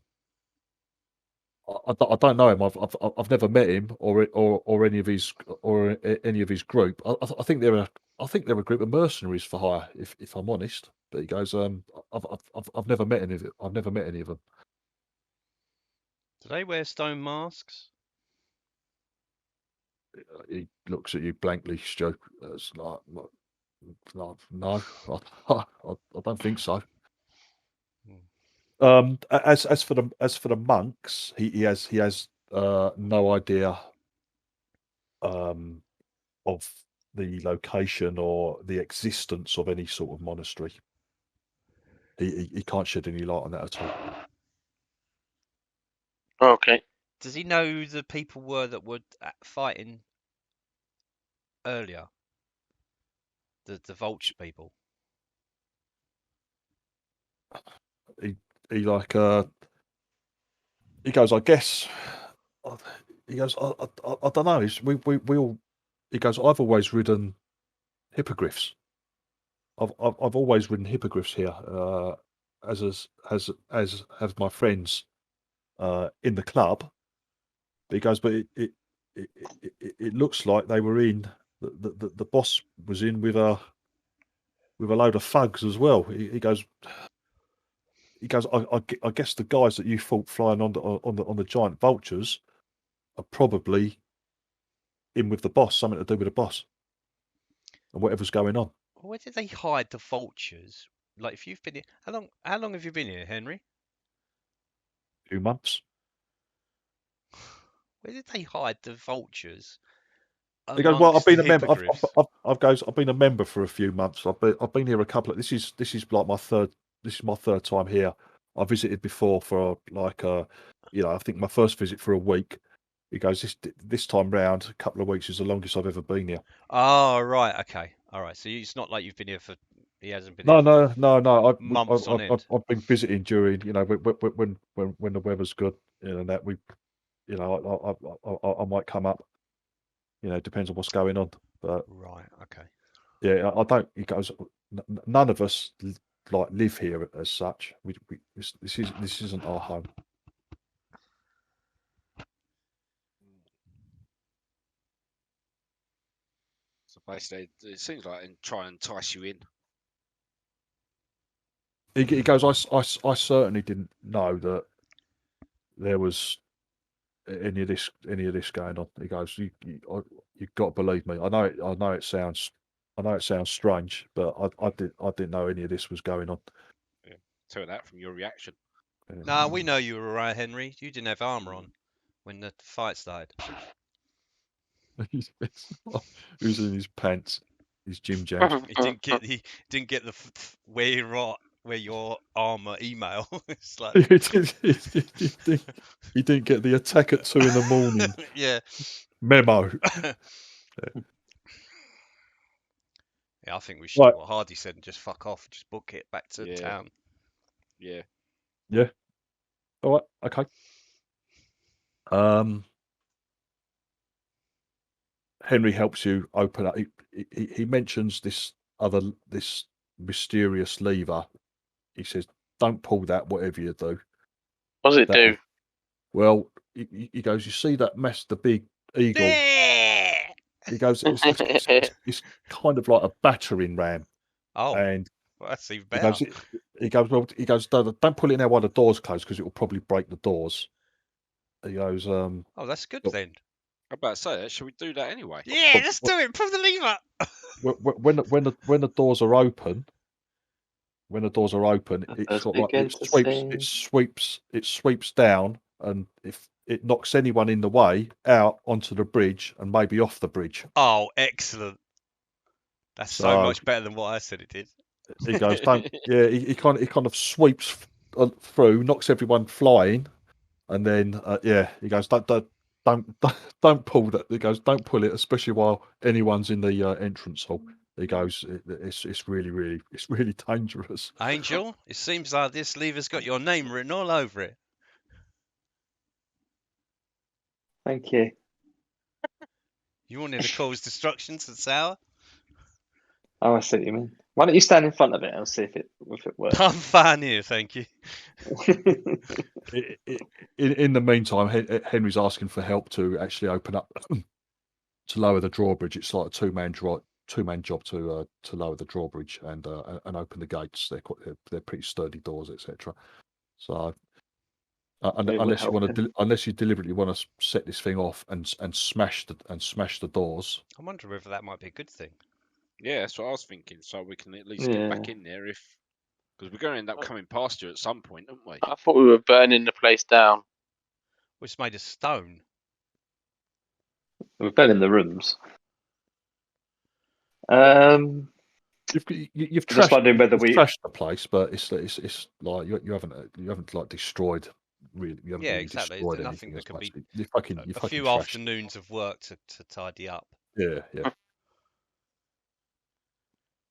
don't know him. I've never met him or any of his group. I think they're a group of mercenaries for hire. If I'm honest, but he goes. I've never met any of it. I've never met any of them. Do they wear stone masks? He looks at you blankly, Stu. It's like no, I don't think so. As for the monks, he has no idea of the location or the existence of any sort of monastery. He can't shed any light on that at all. Okay. Does he know who the people were that were fighting earlier? The vulture people. He like he goes. I guess he goes. I don't know. We all. He goes. I've always ridden hippogriffs. I've always ridden hippogriffs here. As have my friends in the club. He goes, but it looks like they were in. The boss was in with a load of thugs as well. He goes. I guess the guys that you fought flying on the giant vultures are probably in with the boss, something to do with the boss, and whatever's going on. Where did they hide the vultures? Like, if you've been here, how long have you been here, Henry? 2 months. Where did they hide the vultures? He goes, well, I've been a member. Hippogriffs? I've been a member for a few months. I've been here a couple of. This is like my third. This is my third time here. I visited before for like I think my first visit for a week. He goes, this time round, a couple of weeks is the longest I've ever been here. Oh, right, okay, all right. So it's not like you've been here for. He hasn't been. No. Months on end. I've been visiting during when the weather's good, and that I might come up. Depends on what's going on. But Right, okay. Yeah, I don't. He goes, none of us like live here as such. This isn't our home. So basically, it seems like try and entice you in. He goes, I certainly didn't know that there was any of this going on. He goes, you've got to believe me. I know it sounds strange, but I didn't know any of this was going on. Yeah. Tell that from your reaction. Yeah. Nah, we know you were right, Henry. You didn't have armor on when the fight started. He was in his pants, his gym jams. He didn't get the where your armor email. It's like he didn't get the attack at 2 a.m. yeah. memo. Yeah, I think we should do what Hardy said and just fuck off, just book it back to town. Yeah. Yeah. All right. Okay. Henry helps you open up. He mentions this mysterious lever. He says, "Don't pull that, whatever you do." What does it do? Well, he goes, "You see that mess, the big eagle?" He goes, "It's kind of like a battering ram." Oh, and well, that's even better. He goes, don't pull it in there while the door's closed because it will probably break the doors. He goes, oh, that's good then. I'm about to say that. Should we do that anyway? Yeah, let's do it. Pull the lever. when the doors are open, it's got like it sweeps down, and if it knocks anyone in the way out onto the bridge and maybe off the bridge. Oh, excellent! That's so much better than what I said it did. He goes, don't. Yeah, he kind of sweeps through, knocks everyone flying, and then he goes, don't pull that. He goes, don't pull it, especially while anyone's in the entrance hall. He goes, it's really dangerous. Angel, it seems like this lever's got your name written all over it. Thank you. You wanted to cause destruction to the tower? Oh, I see what you mean. Why don't you stand in front of it and see if it works? I'm fine here, thank you. In the meantime, Henry's asking for help to actually open up to lower the drawbridge. It's like a two-man job to lower the drawbridge and open the gates. They're pretty sturdy doors, etc. So unless you deliberately want to set this thing off and smash the doors. I wonder whether that might be a good thing. Yeah, that's what I was thinking. So we can at least get back in there because we're going to end up coming past you at some point, aren't we? I thought we were burning the place down. It's made of stone. We're burning the rooms. You've trashed the place, but it's like you haven't like destroyed. Really, you haven't really exactly. destroyed There's nothing that can be. A few afternoons of work to tidy up. Yeah.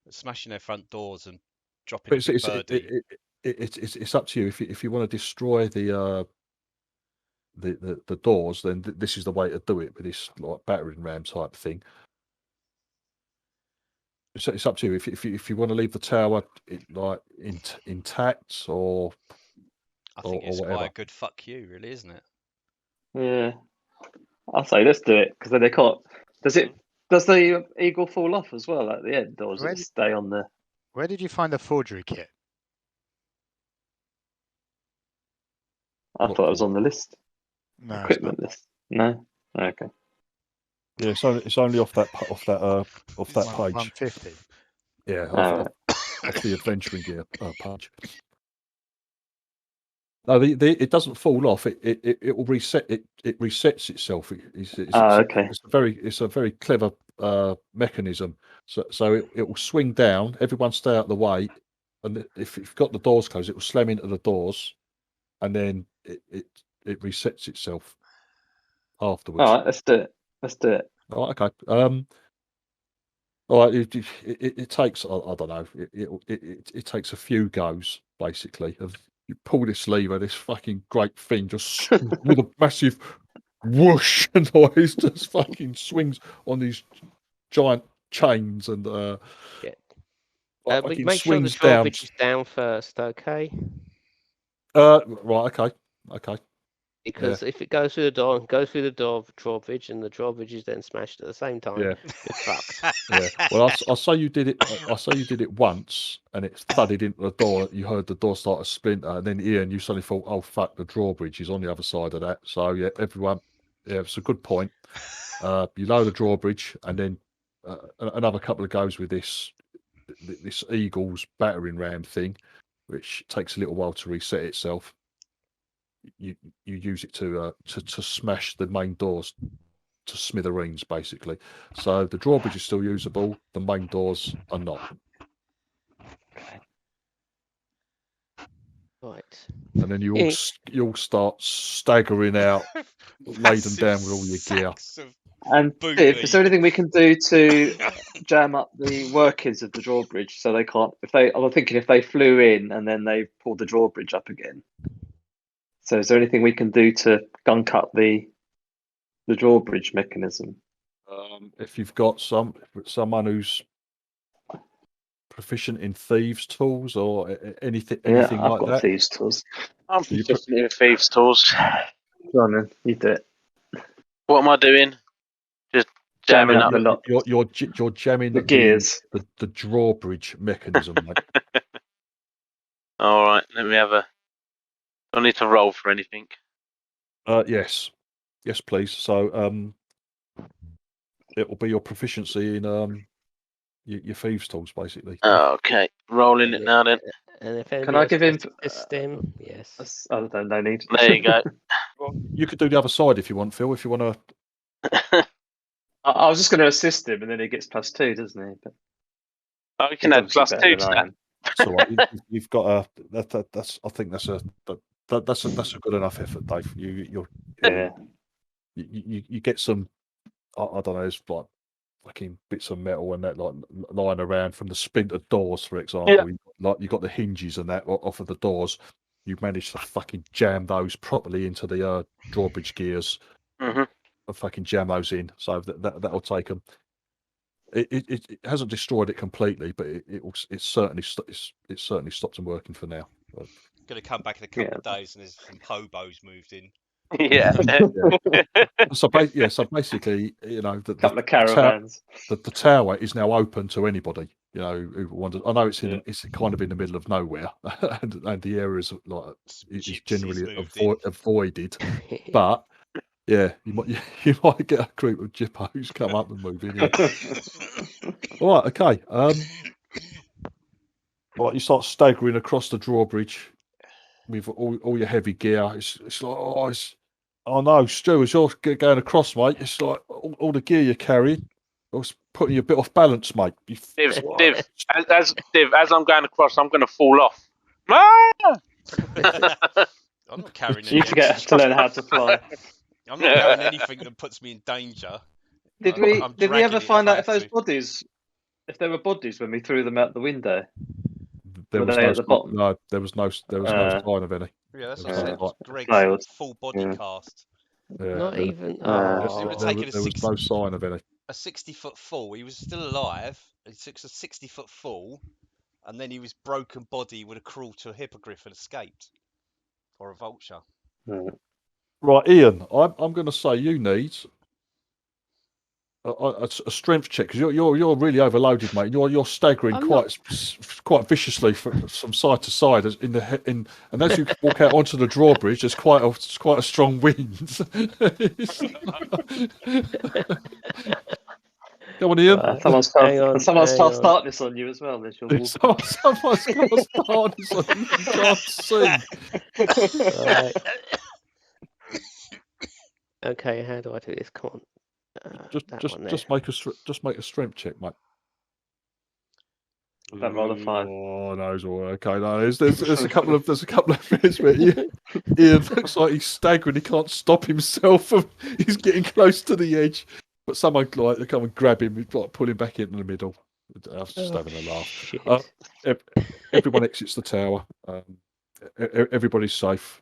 Smashing their front doors and dropping a big birdie. It's up to you. If you want to destroy the doors, then this is the way to do it with this like battering ram type thing. It's up to you. If you want to leave the tower intact or. I think it's quite a good fuck you, really, isn't it? Yeah, I'll say let's do it because then they can't. Does the eagle fall off as well at the end, or does it stay on the? Where did you find the forgery kit? I thought it was on the list. No, equipment list. No. Okay. Yeah, so it's only off that page. 150. Yeah, off the adventuring gear page. No, it doesn't fall off. It will reset. It resets itself. Okay. It's a very clever mechanism. So it will swing down. Everyone stay out of the way, and if you've got the doors closed, it will slam into the doors, and then it resets itself afterwards. All right, let's do it. All right, okay. All right, it takes I don't know. It takes a few goes basically. You pull this lever, this fucking great thing just with a massive whoosh noise just fucking swings on these giant chains and Yeah. fucking Make sure the swings down. drawbridge is down first, okay? Right, okay. Because if it goes through the door, drawbridge, and the drawbridge is then smashed at the same time, Yeah. you're fucked. Yeah. Well, I'll say you did it. I'll say you did it once, and it thudded into the door. You heard the door start to splinter, and then Ian, you suddenly thought, "Oh fuck, the drawbridge is on the other side of that." So yeah, everyone, yeah, it's a good point. You lower the drawbridge, and then another couple of goes with this Eagles battering ram thing, which takes a little while to reset itself. You use it to smash the main doors to smithereens, basically. So the drawbridge is still usable. The main doors are not. Right. And then you all start staggering out, laden down with all your gear. And Steve, is there anything we can do to jam up the workings of the drawbridge so they can't? I'm thinking if they flew in and then they pulled the drawbridge up again. So is there anything we can do to gunk up the drawbridge mechanism? If you've got someone who's proficient in thieves' tools or anything I've like got that, thieves' tools. I'm proficient in thieves' tools. Go on then, you do it. What am I doing? Just jamming up the lock. You're jamming the gears. the drawbridge mechanism, mate. All right, let me have a. Do I need to roll for anything? Yes, please. So it will be your proficiency in your thieves' tools, basically. Okay, rolling it now then. And if Can I give him system? Yes. I don't know, no need. There you go. Well, you could do the other side if you want, Phil. If you want to. I was just going to assist him, and then he gets +2, doesn't he? But Oh, you can add +2 to that. That's all right. You've got a. That's. I think that's a good enough effort, Dave. You get some. I don't know. It's like fucking bits of metal and that like lying around from the splintered doors, for example. Yeah. You got the hinges and that off of the doors. You managed to fucking jam those properly into the drawbridge gears. Mm-hmm. And fucking jam those in, so that'll take them. It hasn't destroyed it completely, but it certainly stopped them working for now. Going to come back in a couple of days, and there's some hobos moved in. Yeah. So basically, you know, couple of caravans. The tower is now open to anybody. You know, who wonders. I know it's kind of in the middle of nowhere, and the area is like is generally avoided, but. Yeah, you might get a group of jippos come up and move in. Yeah. All right, okay. Right, you start staggering across the drawbridge with all your heavy gear. It's like, oh no, Stu, as you're going across, mate, it's like all the gear you're carrying, it's putting you a bit off balance, mate. Div, as I'm going across, I'm going to fall off. Ah! I'm not carrying You forget to learn how to fly. I'm not carrying anything that puts me in danger. Did we ever find out if there were bodies when we threw them out the window? There was at the bottom? No, there was no sign of any. Yeah, that's what I said. Greg's full body cast. Yeah, Not even. There was no sign of any. A 60-foot fall. He was still alive. He took a 60-foot fall, and then he was broken body would have crawled to a hippogriff and escaped, or a vulture. Right, Ian, I'm going to say you need a strength check because you're really overloaded, mate. You're staggering quite viciously from side to side and as you walk out onto the drawbridge, there's quite a strong wind. Come on, Ian. Someone's cast darkness on you as well. Someone's cast darkness on you. You can't see. Right. Okay, how do I do this? Come on. Just make a strength check, mate. Don't roll a 5. Oh no, it's all okay. No, there's a couple of bits where Ian looks like he's staggering. He can't stop himself. He's getting close to the edge, but someone like come and grab him, like pull him back into the middle. I was just having a laugh. Everyone exits the tower. Everybody's safe.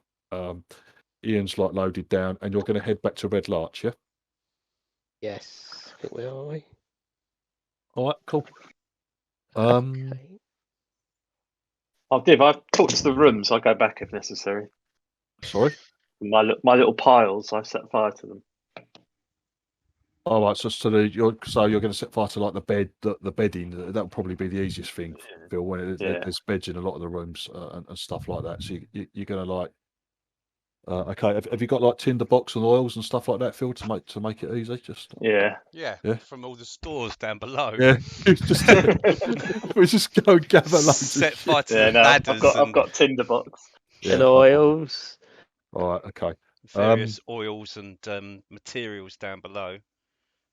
Ian's like loaded down, and you're going to head back to Red Larch, yeah? Yes, I think we are. All right, cool. Okay. I'll Div. I've talked to the rooms. I'll go back if necessary. Sorry. My little piles. I set fire to them. All right, so you're going to set fire to like the bed, the bedding. That would probably be the easiest thing, Phil. When there's beds in a lot of the rooms and stuff like that. So you're going to like. Okay, have you got like tinderbox and oils and stuff like that, Phil, to make it easy? Just Yeah. From all the stores down below. yeah, we just go and gather loads. Set fire to Yeah, the no, ladders I've got tinderbox. And oils. All right, okay. Various oils and materials down below.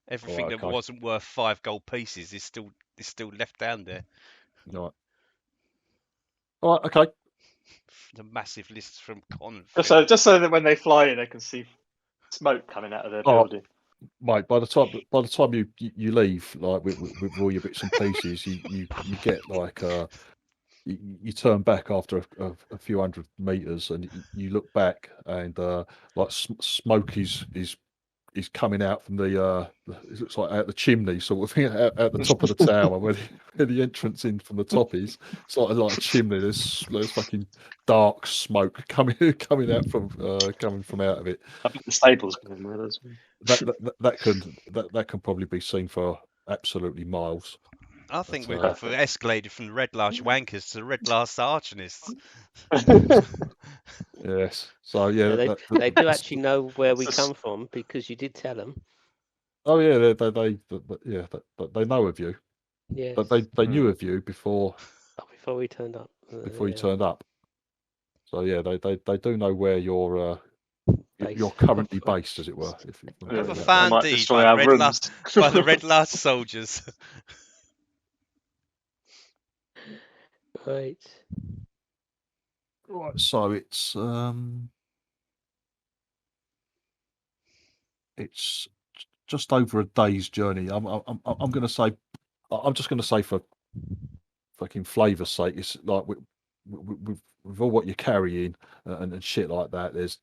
Everything that wasn't worth 5 gold pieces is still left down there. Right. All right, okay. The massive lists from Con. Just so that when they fly in, they can see smoke coming out of their building. Mate, by the time you leave, like with all your bits and pieces, you get like you turn back after a few hundred meters and you look back and like smoke is coming out from the it looks like out the chimney sort of thing out the top of the tower where the entrance in from the top is. It's like a chimney. There's fucking dark smoke coming out from out of it. I think the stable's going there as well. That can probably be seen for absolutely miles. I think we've escalated from the Red Larch wankers to the Red Larch archonists. Yes. So yeah, they do actually know where we come from because you did tell them. Oh yeah, they know of you. Yes. But they knew of you before. Before we turned up. Before you turned up. So yeah, they do know where you're currently based, as it were. Of a fan deed by the Red Larch soldiers. Right. Right. So it's just over a day's journey. I'm going to say, I'm just going to say for fucking flavour's sake, it's like with all what you're carrying and shit like that. There's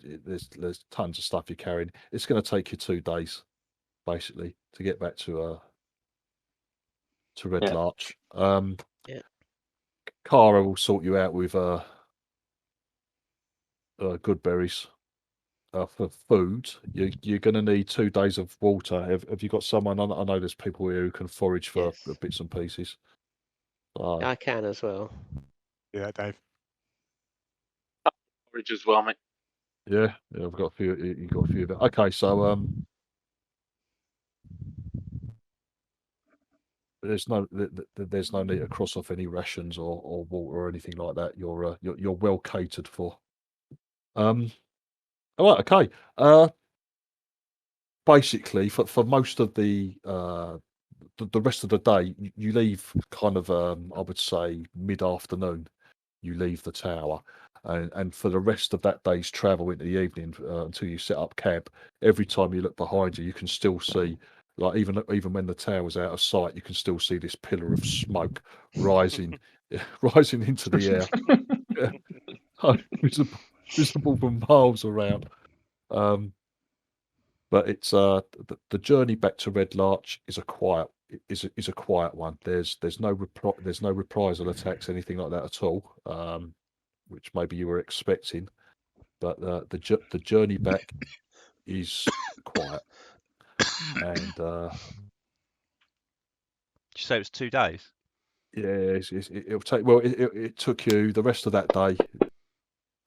tons of stuff you're carrying. It's going to take you 2 days, basically, to get back to Red Larch. Cara will sort you out with good berries. For food, you're going to need 2 days of water. Have you got someone? I know there's people here who can forage for bits and pieces. I can as well. Yeah, Dave. Forage as well, mate. Yeah, I've got a few. You got a few of it. Okay, so there's no need to cross off any rations or water or anything like that. You're well catered for. All right, okay. Basically, for most of the rest of the day, you leave kind of I would say mid-afternoon. You leave the tower, and for the rest of that day's travel into the evening until you set up camp. Every time you look behind you, you can still see, like even when the tower's out of sight, you can still see this pillar of smoke rising into the air, visible from miles around. But it's the journey back to Red Larch is a quiet one. There's no reprisal attacks, anything like that at all, which maybe you were expecting. But the journey back is quiet. And did you say it was 2 days? Yeah, it'll take. Well, it took you the rest of that day.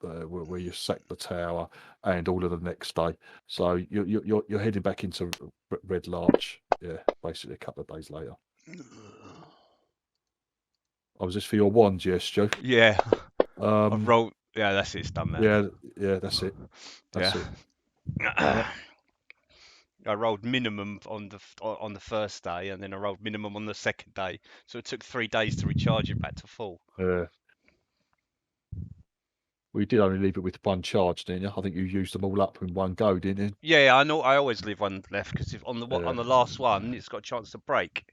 Where you sacked the tower and all of the next day, so you're heading back into Red Larch. Yeah, basically a couple of days later. Was this for your wand, yes, Joe? Yeah. I've rolled. Yeah, that's it. It's done now. Yeah, that's it. That's it. I rolled minimum on the first day, and then I rolled minimum on the second day. So it took 3 days to recharge it back to full. Yeah. We did only leave it with one charge, didn't you? I think you used them all up in one go, didn't you? Yeah, I know. I always leave one left because if on the last one, it's got a chance to break.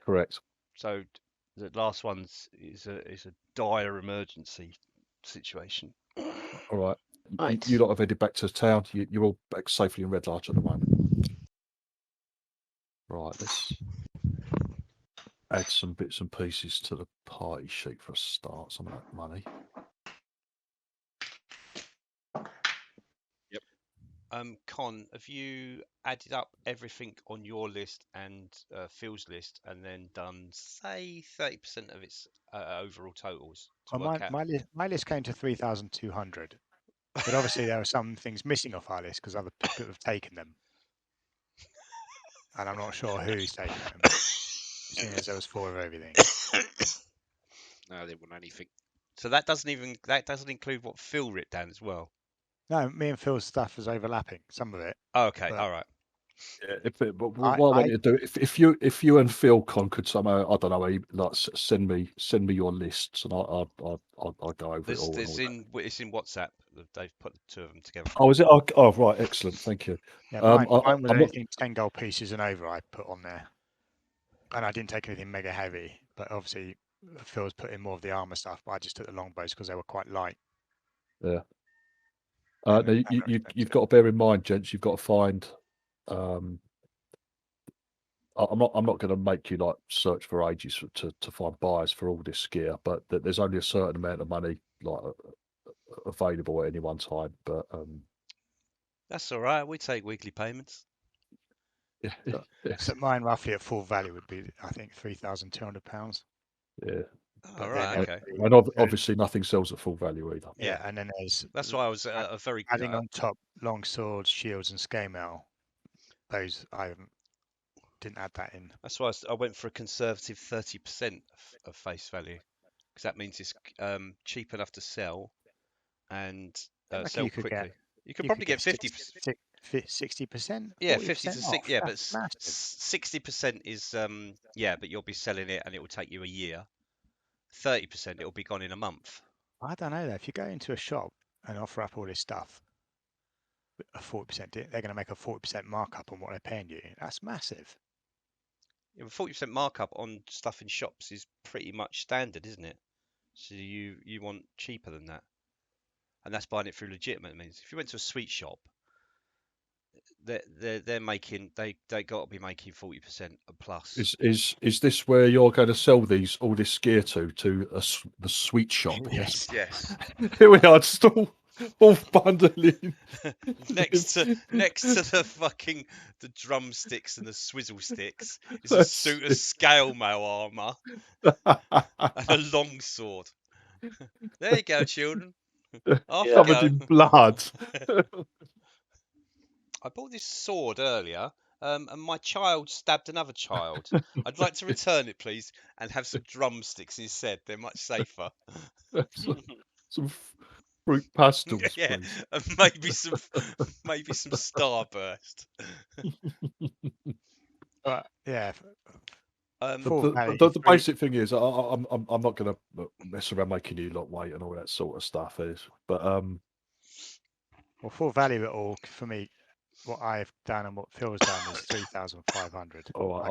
Correct. So the last one's is a dire emergency situation. All right. You lot have headed back to town. You're all back safely in Red Larch at the moment. Right. add some bits and pieces to the party sheet for a start. Some of that money. Con, have you added up everything on your list and Phil's list, and then done say 30% of its overall totals to Well, work out? my list came to 3,200, but obviously there are some things missing off our list because other people have taken them, and I'm not sure who's taken them. Seeing as there was 4 of everything. No, they want anything. So that doesn't include what Phil wrote down as well. No, me and Phil's stuff was overlapping. Some of it. Oh, okay, But- all right. Yeah, but what I want you to do, if you and Phil could somehow, I don't know, like send me your lists, and I'll go over it all. It's in WhatsApp. They've put the 2 of them together. Oh, is it? Oh, right, excellent, thank you. Yeah, mine was I'm not- anything 10 gold pieces and over I put on there. And I didn't take anything mega heavy, but obviously Phil's put in more of the armor stuff, but I just took the longbows because they were quite light. Yeah. Now you've got to bear in mind, gents, you've got to find. I'm not going to make you like search for ages to find buyers for all this gear, but there's only a certain amount of money like available at any one time. But That's all right. We take weekly payments. So mine roughly at full value would be, I think, £3,200. Yeah. All right. Okay. And obviously nothing sells at full value either. Yeah, and then there's that's why I was a very adding on top long swords, shields, and scale mail. Those I didn't add that in. That's why I went for a conservative 30% of face value, because that means it's cheap enough to sell and sell quickly. You could probably get 50%. 60%? Yeah, 50 to 60. Yeah, but That's massive. 60% is yeah, but you'll be selling it and it will take you a year. 30% it will be gone in a month. I don't know though. If you go into a shop and offer up all this stuff, a 40%, they're going to make a 40% markup on what they're paying you. That's massive. Yeah, 40% markup on stuff in shops is pretty much standard, isn't it? So you want cheaper than that, and that's buying it through legitimate means. If you went to a sweet shop, they're making they got to be making 40% plus. Is this where you're going to sell all this gear to the sweet shop? Yes. Here we are, just all bundling next to the drumsticks and the swizzle sticks is a suit of scale mail armor and a long sword. There you go, children. Covered in blood. I bought this sword earlier, and my child stabbed another child. I'd like to return it, please, and have some drumsticks instead. They're much safer. some fruit pastels, yeah, please. and maybe some starburst. Yeah. The basic thing is, I'm not going to mess around making you lot wait and all that sort of stuff. But well, full value it all for me. What I've done and what Phil's done is 3,500. All right,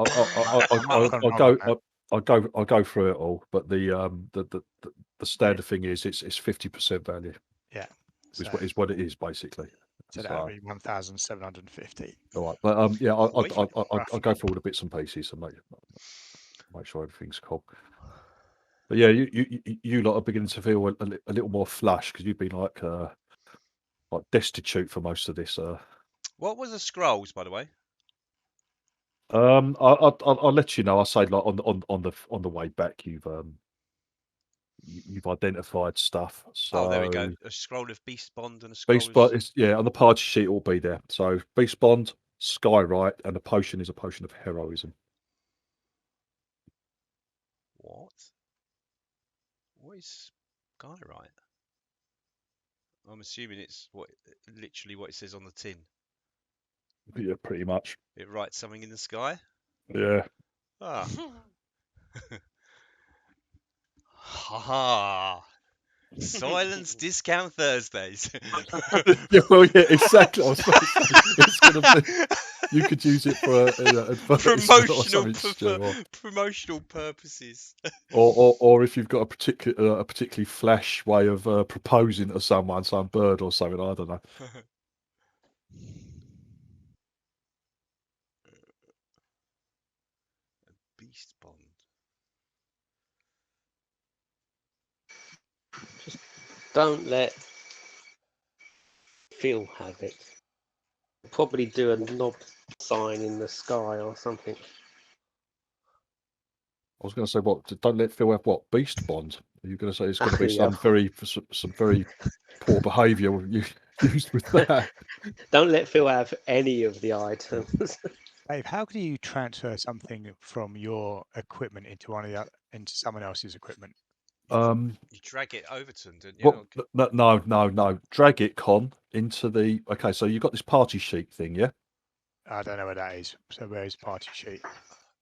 I'll go through it all. But the standard thing is it's 50% value. Yeah, is what it is basically. So that would be 1,750. All right, but yeah, I'll go through all the bits and pieces and make sure everything's cool. But yeah, you lot are beginning to feel a little more flush because you've been like destitute for most of this. What was the scrolls, by the way? I'll let you know. I'll say like on the way back, you've identified stuff. So there we go. A scroll of Beast Bond and a scroll. Beast Bond is on the party sheet. It will be there. So Beast Bond, Skywrite, and a potion is a potion of heroism. What is Skywrite? I'm assuming it's literally what it says on the tin. Yeah, pretty much. It writes something in the sky. Yeah. Ah. Ha. Silence discount Thursdays. Yeah, well, yeah, exactly. I was going to say, it's going to be. You could use it for promotional purposes. or if you've got a particularly flash way of proposing to someone, some bird or something. I don't know. Beast Bond. don't let Phil have it. Probably do a knob sign in the sky or something. I was going to say, what? Don't let Phil have what? Beast bond? Are you going to say it's going to be Yeah. some very poor behaviour used with that? Don't let Phil have any of the items. Dave, how do you transfer something from your equipment into someone else's equipment? You drag it over to them, don't you? What? No. Drag it, Con, into the. Okay, so you've got this party sheet thing, yeah? I don't know where that is. So where's party sheet?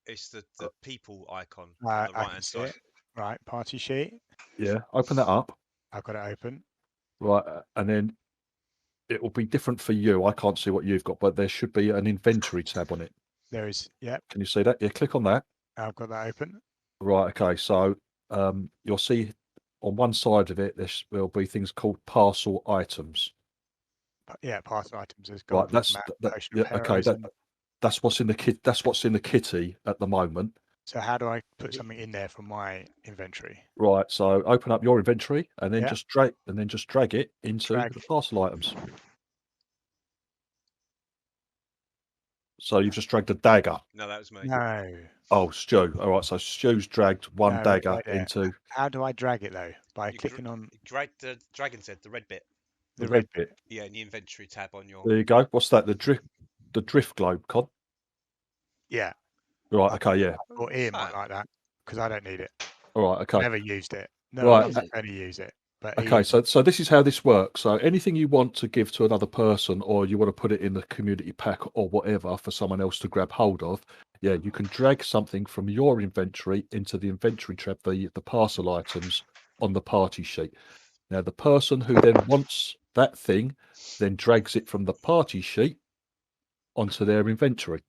It's the people icon on the right hand side. Right, party sheet. Yeah, open that up. I've got it open. Right, and then it will be different for you. I can't see what you've got, but there should be an inventory tab on it. There is, yep. Can you see that? Yeah, click on that. I've got that open. Right, okay, so you'll see on one side of it, there'll be things called parcel items. Yeah, parcel items. There's Right, that's what's in the kit. That's what's in the kitty at the moment. So how do I put something in there from my inventory? Right, so open up your inventory and then just drag it into the parcel items. So you've just dragged a dagger. No, that was me. No. Oh, Stu. All right, so Stu's dragged one dagger into. How do I drag it though? By clicking on. Drag the dragon's head, the red bit. The red bit. Yeah, in the inventory tab on your. There you go. What's that? The drift globe, Con? Yeah. Right. Okay. Yeah. Or Ian might like that because I don't need it. All right. Okay. Never used it. No, right. I only use it. But okay. So this is how this works. So anything you want to give to another person, or you want to put it in the community pack or whatever for someone else to grab hold of, yeah, you can drag something from your inventory into the inventory tab, the parcel items on the party sheet. Now the person who then wants that thing then drags it from the party sheet onto their inventory.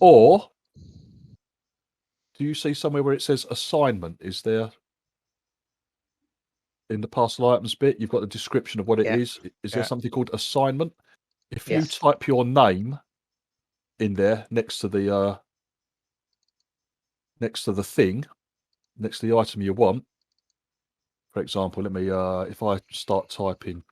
Or do you see somewhere where it says assignment? Is there in the parcel items bit? You've got the description of what it is. Is there something called assignment? If you type your name in there next to the thing, next to the item you want, for example, let me if I start typing.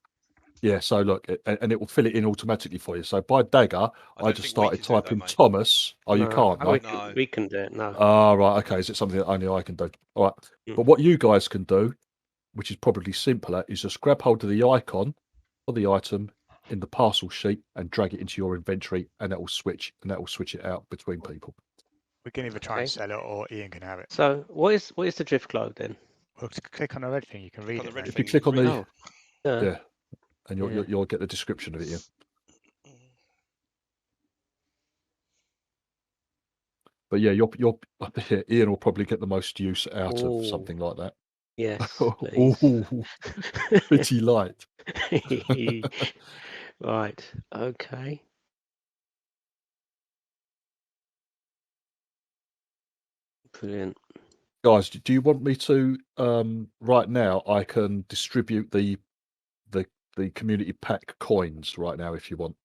Yeah, so look, and it will fill it in automatically for you. So by dagger, I just started typing Thomas. Oh, you can't, no? We can do it, no. Ah, right, okay. Is it something that only I can do? All right. But what you guys can do, which is probably simpler, is just grab hold of the icon or the item in the parcel sheet and drag it into your inventory, and that will switch it out between people. We can either try and sell it, or Ian can have it. So what is the drift globe then? Well, click on the red thing, you can read it. If you click on the yeah, and you'll get the description of it. Yeah. But yeah, Ian will probably get the most use out of something like that. Yes, please. Pretty light. Right. Okay. Brilliant. Guys, do you want me to right now? I can distribute the community pack coins right now if you want.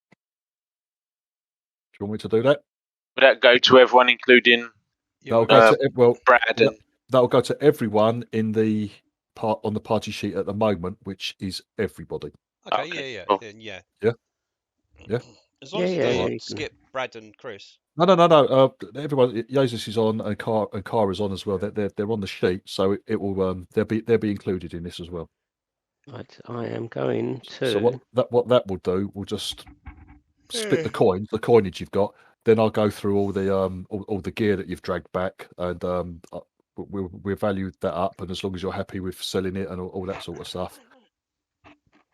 Do you want me to do that? Would that go to everyone, including Brad? That'll go to everyone in the on the party sheet at the moment, which is everybody. Okay. Yeah. As long as it doesn't skip Brad and Chris. No. Everyone, Yazis is on, and Kara's on as well. They're on the sheet, so it will they'll be included in this as well. Right, I am going to. So what that will do, we'll just split the coinage you've got. Then I'll go through all the gear that you've dragged back, and we'll value that up. And as long as you're happy with selling it and all that sort of stuff,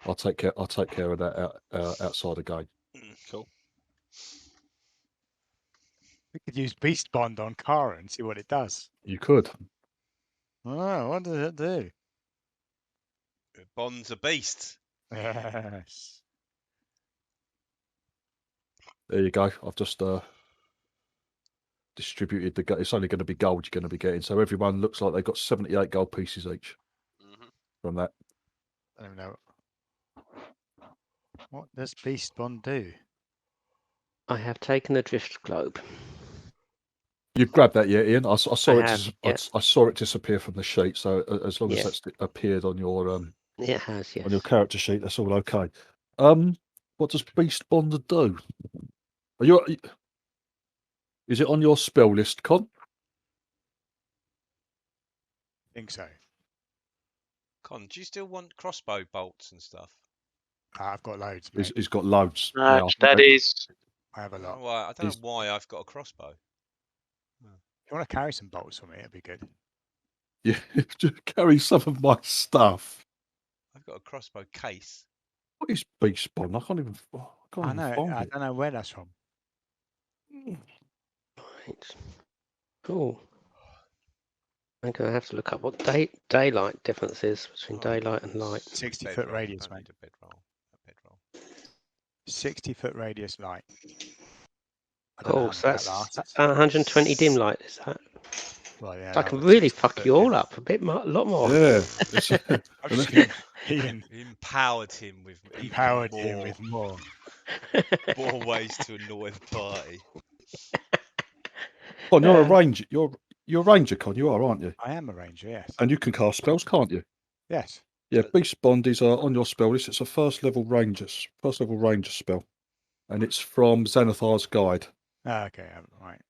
I'll take care of that outside again. Cool. We could use Beast Bond on Kara and see what it does. You could. Oh, what does it do? It bonds a beast. Yes. There you go. I've just distributed the. It's only going to be gold you're going to be getting. So everyone looks like they've got 78 gold pieces each from that. I don't know. What does Beast Bond do? I have taken the drift globe. You've grabbed that, yeah, Ian. I saw I it. have, yeah. I saw it disappear from the sheet. So as long as Yeah. that's appeared on your It has, yes. on your character sheet, that's all okay. What does Beast Bonder do? Is it on your spell list, Con? I think so. Con, do you still want crossbow bolts and stuff? I've got loads, mate. He's got loads. No, that is. I have a lot. I don't know why I've got a crossbow. If you want to carry some bolts for me, it'd be good. Yeah, just carry some of my stuff. I've got a crossbow case. What is Beast Bond? I can't even. I know. Find I it. don't know where that's from. Right. Cool. I'm going to have to look up what daylight difference is between daylight and light. 60-foot radius, mate. A bedroll. 60-foot radius light. Cool, so that's 120 dim light, is that? Well, yeah, I can really fuck you all up a lot more. Yeah. I've just empowered him with more ways to annoy the party. Con, you're a ranger. You're a ranger, Con. You are, aren't you? I am a ranger, yes. And you can cast spells, can't you? Yes. Yeah, Beast Bond is on your spell list. It's a first level ranger spell, and it's from Xanathar's Guide. Okay, right.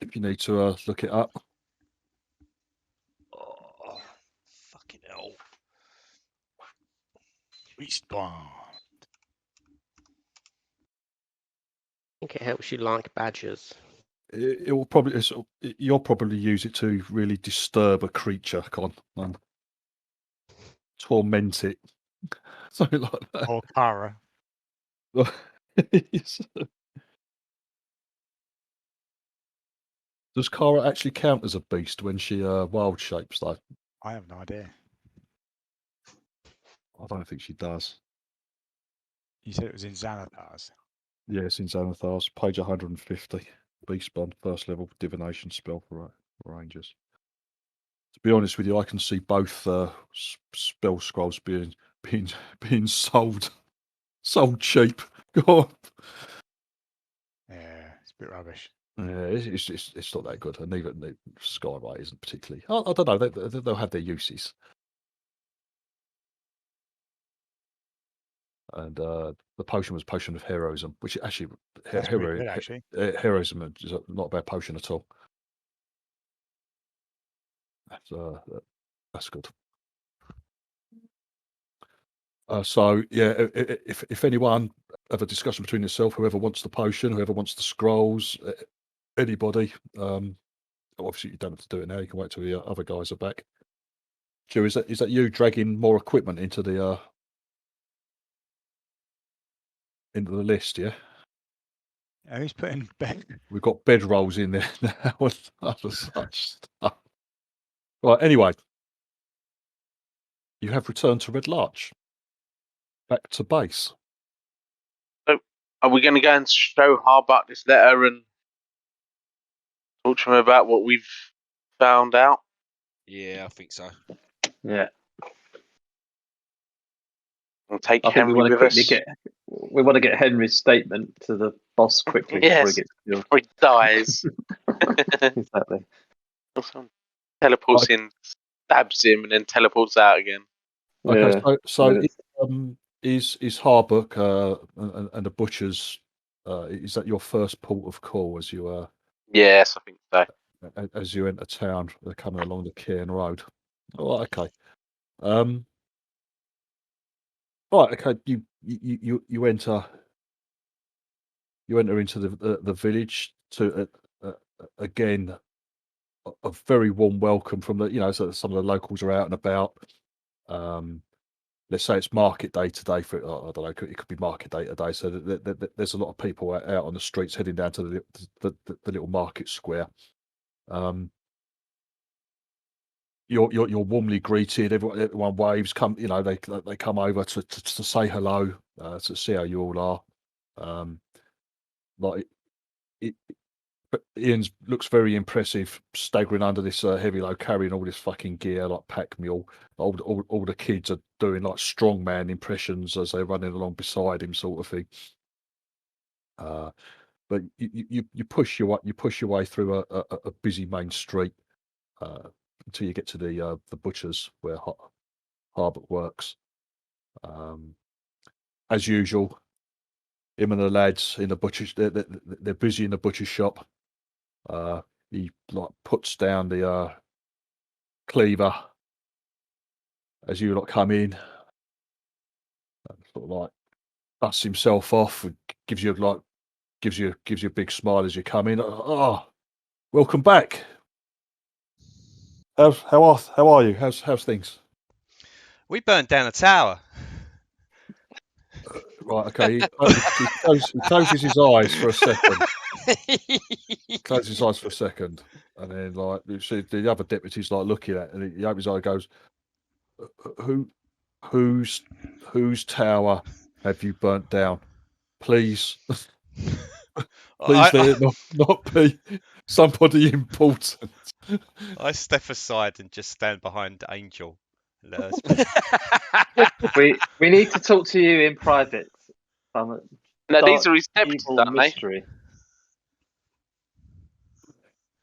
If you need to look it up. Oh, fucking hell! Beast Bond. I think it helps you like badgers. It will probably. You'll probably use it to really disturb a creature, Con, and torment it, something like that. Or Kara. Does Kara actually count as a beast when she wild shapes, though? I have no idea. I don't think she does. You said it was in Xanathar's. Yeah, it's in Xanathar's, page 150. Beast Bond, first level divination spell for rangers. To be honest with you, I can see both spell scrolls being sold cheap. Go on. Yeah, it's a bit rubbish. Yeah, it's not that good, and even Skyway isn't particularly. I don't know. They'll have their uses. And the potion was Potion of Heroism, which actually, That's pretty good, actually. Heroism is not a bad potion at all. That's good. So yeah, if anyone have a discussion between yourself, whoever wants the potion, whoever wants the scrolls, anybody, obviously you don't have to do it now. You can wait till the other guys are back. Joe, is that you dragging more equipment into the list? Yeah. Who's putting bed? We've got bed rolls in there now and other such stuff. Right. Anyway, you have returned to Red Larch. Back to base. So, are we going to go and show Harbuck this letter and talk to him about what we've found out? Yeah, I think so. Yeah. And take I think Henry we want to with quickly us. we want to get Henry's statement to the boss quickly before he gets killed. Before he dies. Exactly. Someone teleports in, stabs him, and then teleports out again. Okay, Yeah. so is Harbuck and the butchers? Is that your first port of call as you Yes, I think so. as you enter town? They're coming along the Cairn Road. Oh, okay. Right. Okay. You enter. You enter into the village to again a very warm welcome from the so some of the locals are out and about. Let's say it's market day today. For I don't know, it could be market day today. So there's a lot of people out on the streets heading down to the little market square. You're warmly greeted. Everyone waves. They come over to say hello, to see how you all are. Ian looks very impressive, staggering under this heavy load, carrying all this fucking gear like pack mule. All the kids are doing like strongman impressions as they're running along beside him, sort of thing. but you push your way through a busy main street until you get to the butcher's where Harbuck works. As usual, him and the lads in the butcher's, they're busy in the butcher's shop. He like puts down the cleaver as you lot come in, sort of like dusts himself off and gives you a big smile as you come in. Oh, welcome back. How are you? How's things? We burnt down a tower. Right, okay. He closes his eyes for a second. Closes his eyes for a second, and then like you see the other deputies like looking at it, and he opens his eye and goes, whose tower have you burnt down? Please, please, let it not be somebody important. I step aside and just stand behind Angel. We need to talk to you in private. No, these are his deputies, aren't they? Mystery.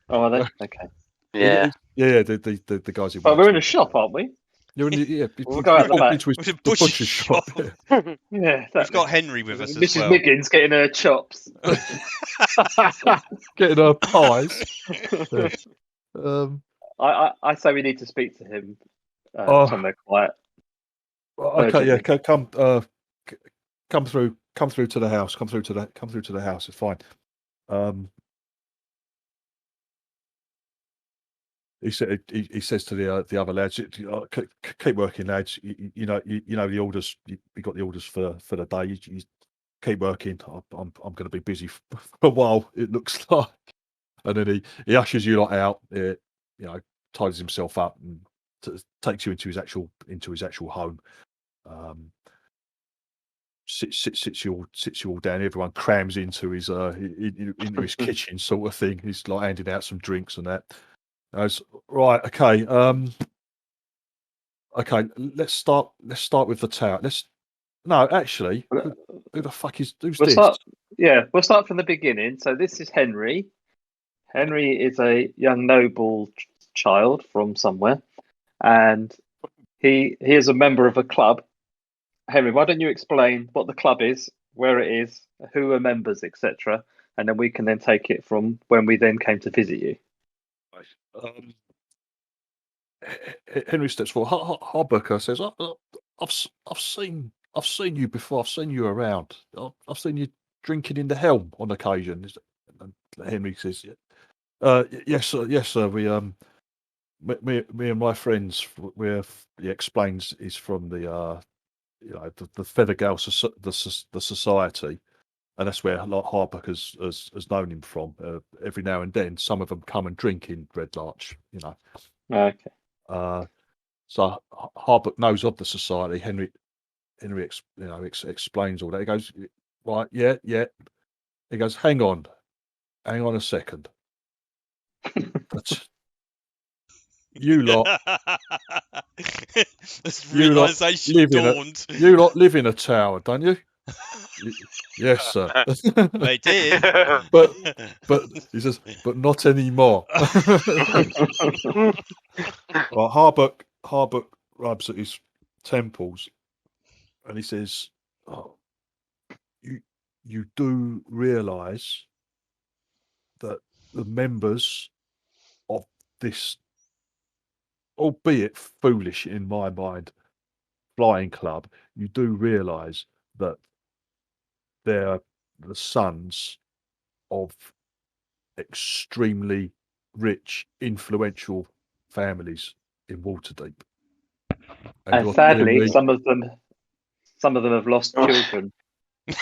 Oh, are they? Okay. Yeah. Yeah. The guys who. But we're in a shop, aren't we? You're in the We'll go out the back. Into the butcher's shop. Yeah, exactly. We've got Henry with us Mrs. as well. Miggins getting her chops. Getting her pies. I say we need to speak to him somewhere quiet. Okay, yeah, come through to the house. Come through to the house. It's fine. He says to the other lads, keep working, lads. You know the orders. You got the orders for the day. You keep working. I'm going to be busy for a while. It looks like. And then he ushers you lot out. Tidies himself up and takes you into his actual home. Sits you all down. Everyone crams into his kitchen sort of thing. He's like handing out some drinks and that. Right, okay. Okay, let's start with the tower. Actually, who the fuck is who's this? We'll start from the beginning. So this is Henry. Henry is a young noble child from somewhere, and he is a member of a club. Henry, why don't you explain what the club is, where it is, who are members, etc., and then we can then take it from when we then came to visit you. Henry steps forward. Harbucker says, "I've seen you before. I've seen you around. I've seen you drinking in the Helm on occasion." And Henry says, "Yes, sir. Yes, sir. We me and my friends. He explains he's from the the Feathergale the society." And that's where Harbuck has known him from. Every now and then, some of them come and drink in Red Larch. Okay. So Harbuck knows of the society. Henry explains all that. He goes, right, yeah. He goes, hang on a second. You lot. This realization dawned. You lot live in a tower, don't you? Yes, sir. They did. But he says, but not anymore. Well, Harbuck rubs at his temples, and he says, "Oh, you do realise that the members of this, albeit foolish in my mind, flying club, you do realise that they're the sons of extremely rich, influential families in Waterdeep. And sadly, some of them have lost children. I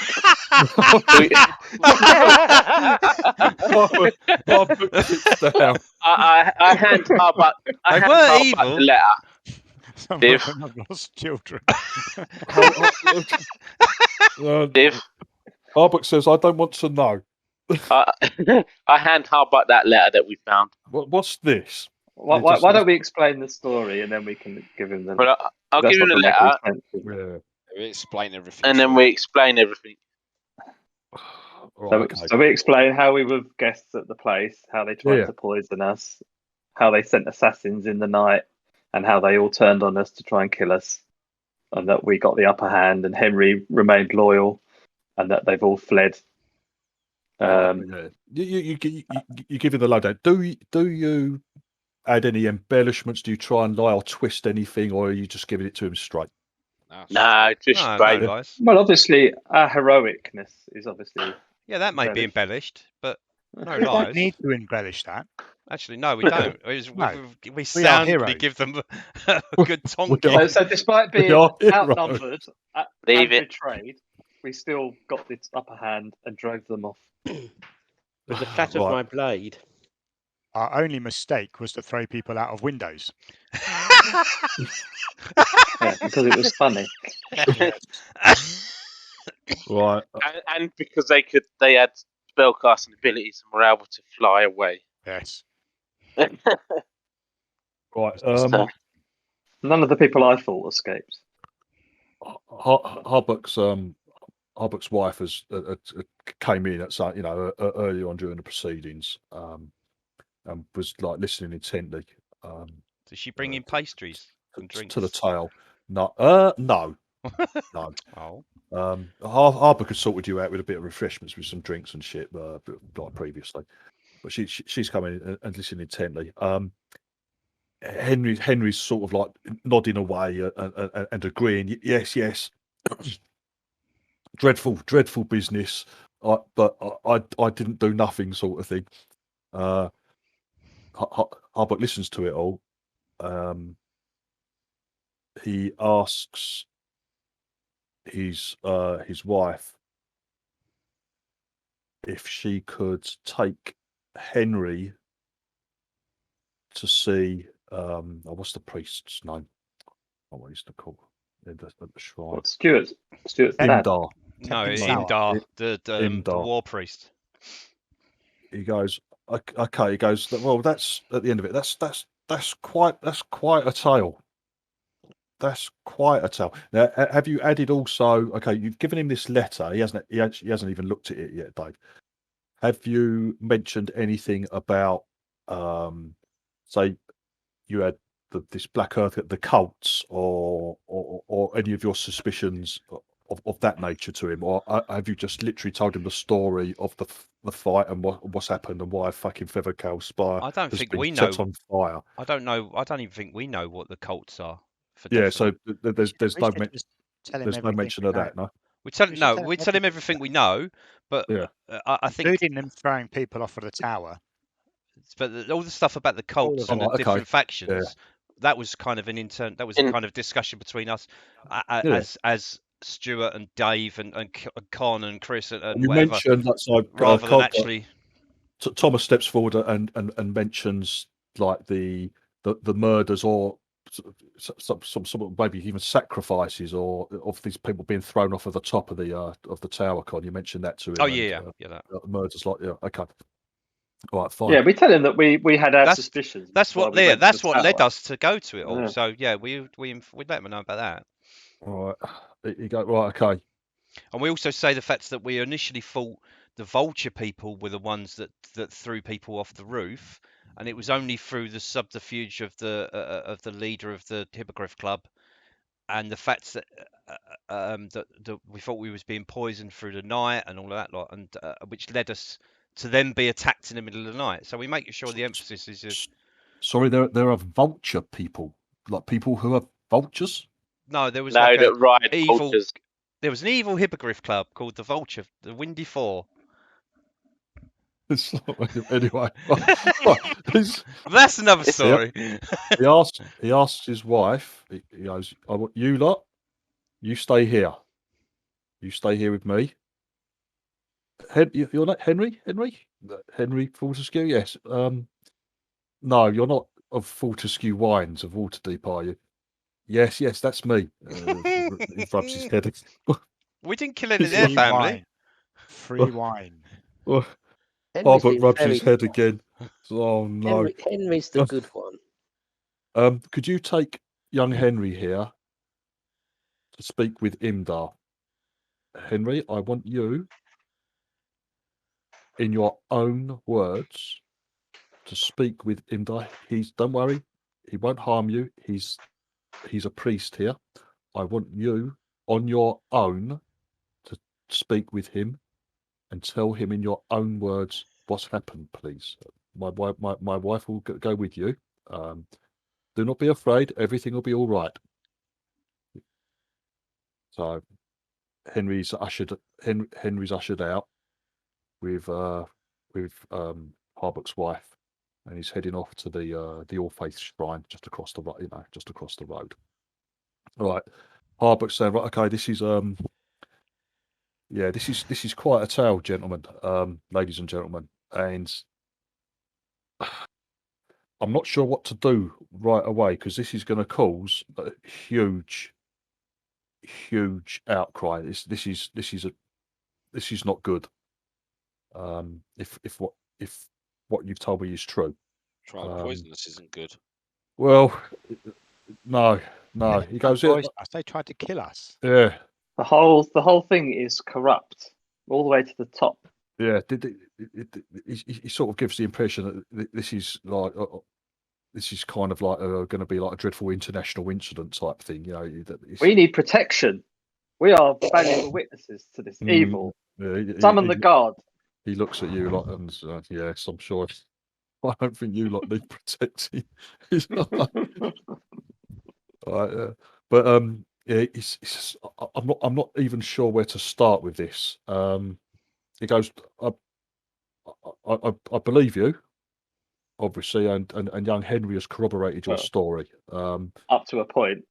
hand Harbuck the letter. Some of them have lost children. Div. Harbuck says, I don't want to know. I hand Harbuck that letter that we found. What's this? Why don't we explain the story and then we can give him the... Well, I'll give him the letter. We explain everything. And then we explain everything. So we explain how we were guests at the place, how they tried Yeah. to poison us, how they sent assassins in the night, and how they all turned on us to try and kill us, and that we got the upper hand, and Henry remained loyal, and that they've all fled. Yeah. You give him the lowdown. Do you add any embellishments? Do you try and lie or twist anything, or are you just giving it to him straight? No, just No, straight. no lies. Well, obviously, our heroicness is obviously. Yeah, that may be embellished, but no We don't lies. need to embellish that. Actually, no, we don't. No. We soundly heroes. give them a good tonking. So despite being outnumbered and betrayed, we still got the upper hand and drove them off. With the flat of my blade. Our only mistake was to throw people out of windows. Yeah, because it was funny. Right. And because they had spellcasting abilities and were able to fly away. Yes. Right. None of the people I fought escaped. Harbuck's wife has came in at early on during the proceedings, and was like listening intently. Does she bring in pastries and drinks to the tale? No, no. Oh. Harbuck had sorted you out with a bit of refreshments with some drinks and shit, like previously. But she's coming in and listening intently. Henry's sort of like nodding away and agreeing. Yes. dreadful business. But I didn't do nothing, sort of thing. Harbuck listens to it all. He asks his wife if she could take Henry to see what's the priest's name? What he's to call at the shrine? What, Stuart's dad? Imdar. No, Imdar, the war priest. He goes, okay. He goes, well, that's at the end of it. That's quite a tale. That's quite a tale. Now, have you added also? Okay, you've given him this letter. He hasn't even looked at it yet, Dave. Have you mentioned anything about, say, you had this Black Earth, the cults, or any of your suspicions of that nature to him, or have you just literally told him the story of the fight and what's happened and why fucking Feathercow Spire I don't has think been we know. set on fire? I don't know. I don't even think we know what the cults are. Yeah, so there's no mention of that. No, we tell him everything we know, but yeah. I think including them throwing people off of the tower. But all the stuff about the cults and the different factions, that was kind of that was a kind of discussion between us as Stuart and Dave and Con and Chris and you whatever. Mentioned that's like rather than actually. Thomas steps forward and mentions like the murders or some maybe even sacrifices or of these people being thrown off of the top of the tower. Con, you mentioned that to him. Oh yeah, that murders like okay. All right, fine. Yeah, we tell him that we had our suspicions. That's what led us to go to it all. Yeah. So yeah, we let them know about that. All right, you go right, okay. And we also say the fact that we initially thought the vulture people were the ones that threw people off the roof, and it was only through the subterfuge of the leader of the Hippogriff Club, and the fact that that we thought we was being poisoned through the night and all of that lot, and which led us to then be attacked in the middle of the night. So we make sure the emphasis is. Sorry, there are vulture people, like people who are vultures. No, there was that ride evil. vultures. There was an evil hippogriff club called the Vulture, the Windy Four. Anyway, that's another story. He asks his wife. He goes, "I want you lot. You stay here. You stay here with me." You're not Henry. Henry Fortescue. Yes. No, you're not of Fortescue Wines of Waterdeep, are you? Yes, that's me. He rubs his head. We didn't kill any of their family. Free wine. Harbuck rubs his head again. Oh no. Henry's the good one. Could you take young Henry here to speak with Imdar? Henry, I want you in your own words, to speak with Imdai. Don't worry, he won't harm you. He's a priest here. I want you on your own to speak with him and tell him in your own words what's happened, please. My wife will go with you. Do not be afraid. Everything will be all right. So Henry's ushered out with Harbuck's wife, and he's heading off to the All Faith shrine just across the road. All right. Harbuck's saying, right, okay, this is this is quite a tale, gentlemen, ladies and gentlemen, and I'm not sure what to do right away because this is going to cause a huge outcry. This is not good. If what you've told me is true. Trying to poison us isn't good. Well, no. He goes, they tried to kill us. yeah. The whole thing is corrupt all the way to the top. Yeah, he sort of gives the impression that this is like kind of like going to be like a dreadful international incident type thing. You know, we need protection. We are valuable witnesses to this evil. Yeah, Summon the guard. He looks at you like, and yes, I'm sure. I don't think you lot need protecting. Right, but yeah, I'm not even sure where to start with this. He goes, I believe you, obviously, and young Henry has corroborated your story. Up to a point.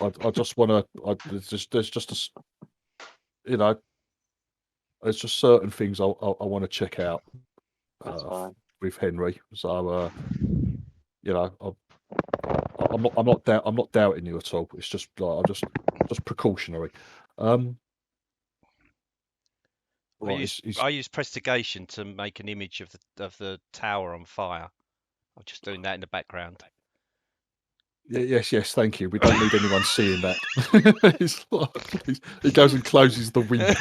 I just want to. There's just there's just certain things I want to check out with Henry. So I'm not doubting you at all. It's just like just precautionary. I use prestigation to make an image of the tower on fire. I'm just doing that in the background. Yes, thank you. We don't need anyone seeing that. He goes and closes the window.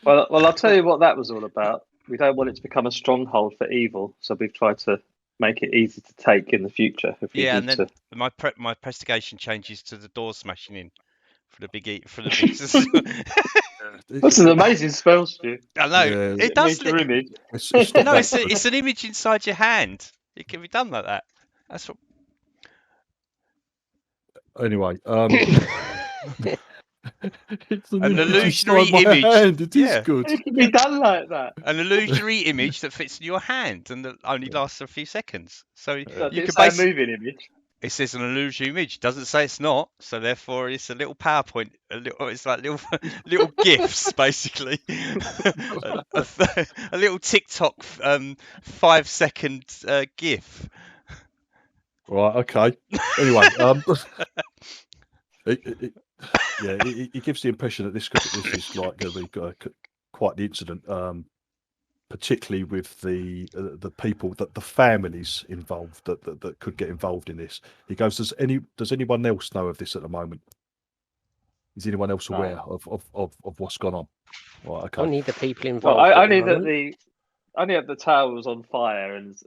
Well, I'll tell you what that was all about. We don't want it to become a stronghold for evil, so we've tried to make it easy to take in the future. And then my prestigation changes to the door smashing in for the big. That's an amazing spell, Stu. I know. Yeah, it does. Your image. It's an image inside your hand. It can be done like that. That's what. Anyway, it's an illusionary image. It is good. It can be done like that. An illusionary image that fits in your hand and that only lasts a few seconds. So you can a moving image. It says an illusionary image. It doesn't say it's not. So therefore, it's a little PowerPoint. It's like little gifs, basically. a little TikTok 5-second gif. Right. Okay. Anyway, he gives the impression that this is like going to be quite the incident, particularly with the people, that the families involved that could get involved in this. He goes, does anyone else know of this at the moment? Is anyone else aware of what's gone on? Right. Okay. Only the people involved. Well, I knew that only the tower was on fire and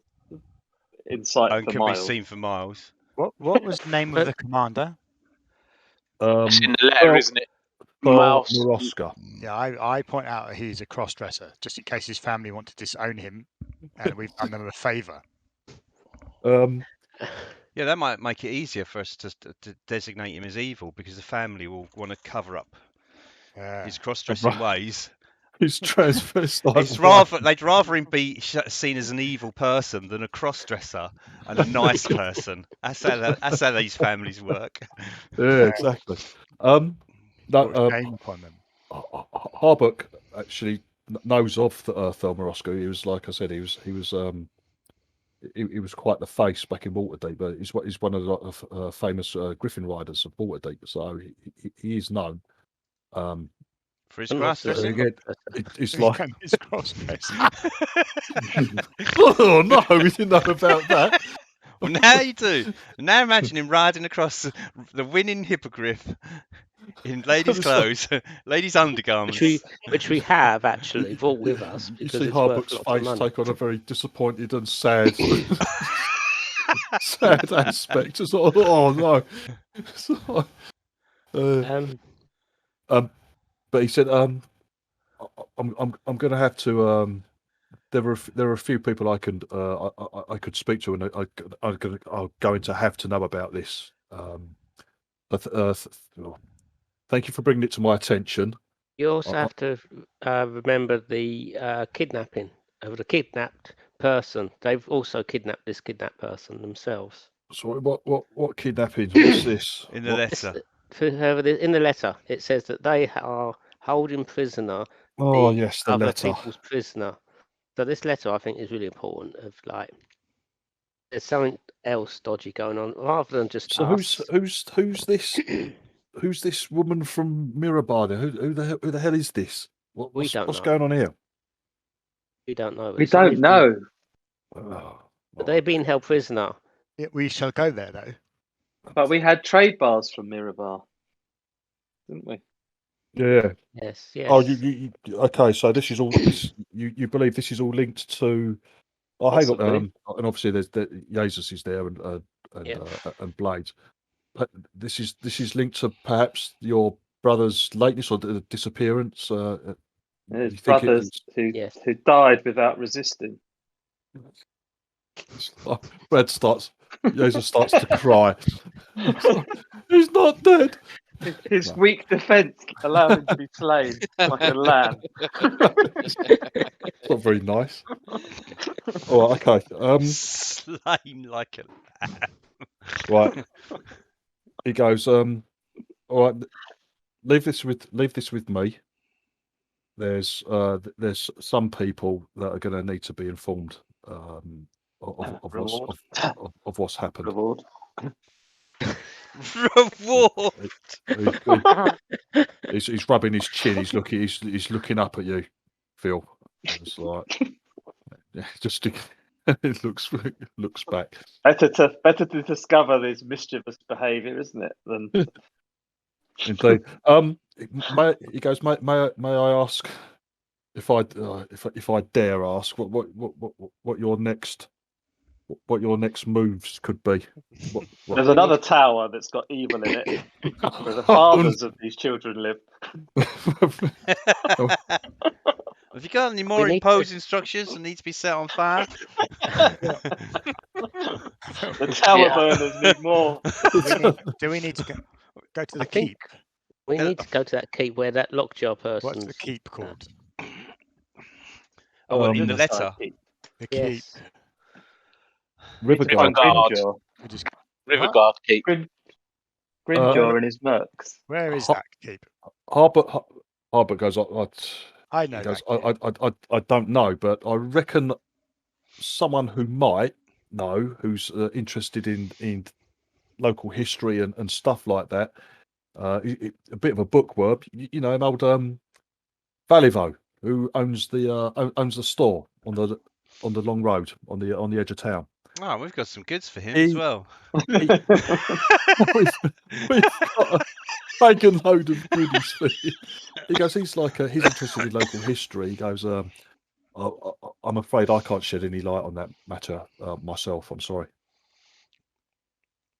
in sight for miles. Be seen for miles. What was the name of the commander? It's in the letter, isn't it? Moroska. Yeah, I point out that he's a cross-dresser, just in case his family want to disown him, and we've done them a favour. Yeah, that might make it easier for us to designate him as evil, because the family will want to cover up his cross-dressing ways. His transvestite. They'd rather him be seen as an evil person than a cross-dresser and a nice person. That's how these families work. Yeah, exactly. Harbuck actually knows of Thelma. He was, like I said, he was quite the face back in Waterdeep. But he's one of the famous Griffin riders of Waterdeep, so he is known. For his cross-dressing. It's like his cross-dressing. Oh no, we didn't know about that. Well, now you do. Now imagine him riding across the winning hippogriff in ladies' clothes, ladies' undergarments. which we have actually brought with us You because see it's worth Harbuck's lots of face money. take on a very disappointed and sad, sad aspect. It's like, oh no. But he said, I'm going to have to. There are a few people I could speak to, and I'm going to have to know about this. But thank you for bringing it to my attention. You also have to remember the kidnapping of the kidnapped person. They've also kidnapped this kidnapped person themselves. So what kidnapping? What's this? In the letter. In the letter, it says that they are holding prisoner the other letter. people's prisoner. So this letter, I think, is really important. Of like, there's something else dodgy going on, rather than just So us. who's this? Who's this woman from Mirabar? Who the hell is this? What's going on here? We don't know. We don't know. But they're being held prisoner. Yeah, we shall go there though. But we had trade bars from Mirabar, didn't we? Yeah. Yes. Oh, you okay? So this is all. You believe this is all linked to? Oh, Possibly. hang on. And obviously, there's Jesus is there and Blades. But this is linked to perhaps your brother's lateness or disappearance. His brothers who died without resisting. Jesus starts to cry. He's not dead. His weak defense allowed him to be slain like a lamb. It's not very nice. All right, okay. Slain like a lamb. Right. He goes. All right. Leave this with me. There's some people that are going to need to be informed of what's happened. Reward. He's rubbing his chin. He's looking up at you, Phil. It's like, just it looks back. Better to discover this mischievous behaviour, isn't it? Than indeed. He goes. May I ask if I dare ask what your next moves could be? There's another tower that's got evil in it, where the fathers of these children live. Have you got any more imposing structures that need to be set on fire? The tower burners need more. Do we need to go to the keep? We need to go to that keep where that lockjaw person. What's the keep called? Oh, in the letter. The keep. Yes. Riverguard keep. Grimjaw and his mercs. Where is that keep? Harbuck goes. I know. Goes, I don't know, but I reckon someone who might know, who's interested in local history and stuff like that. A bit of a bookworm, an old Valivo who owns the store on the long road on the edge of town. Oh, we've got some goods for him as well. We've got a bacon load of goodies for him. He goes, he's interested in local history. He goes, I'm afraid I can't shed any light on that matter myself. I'm sorry.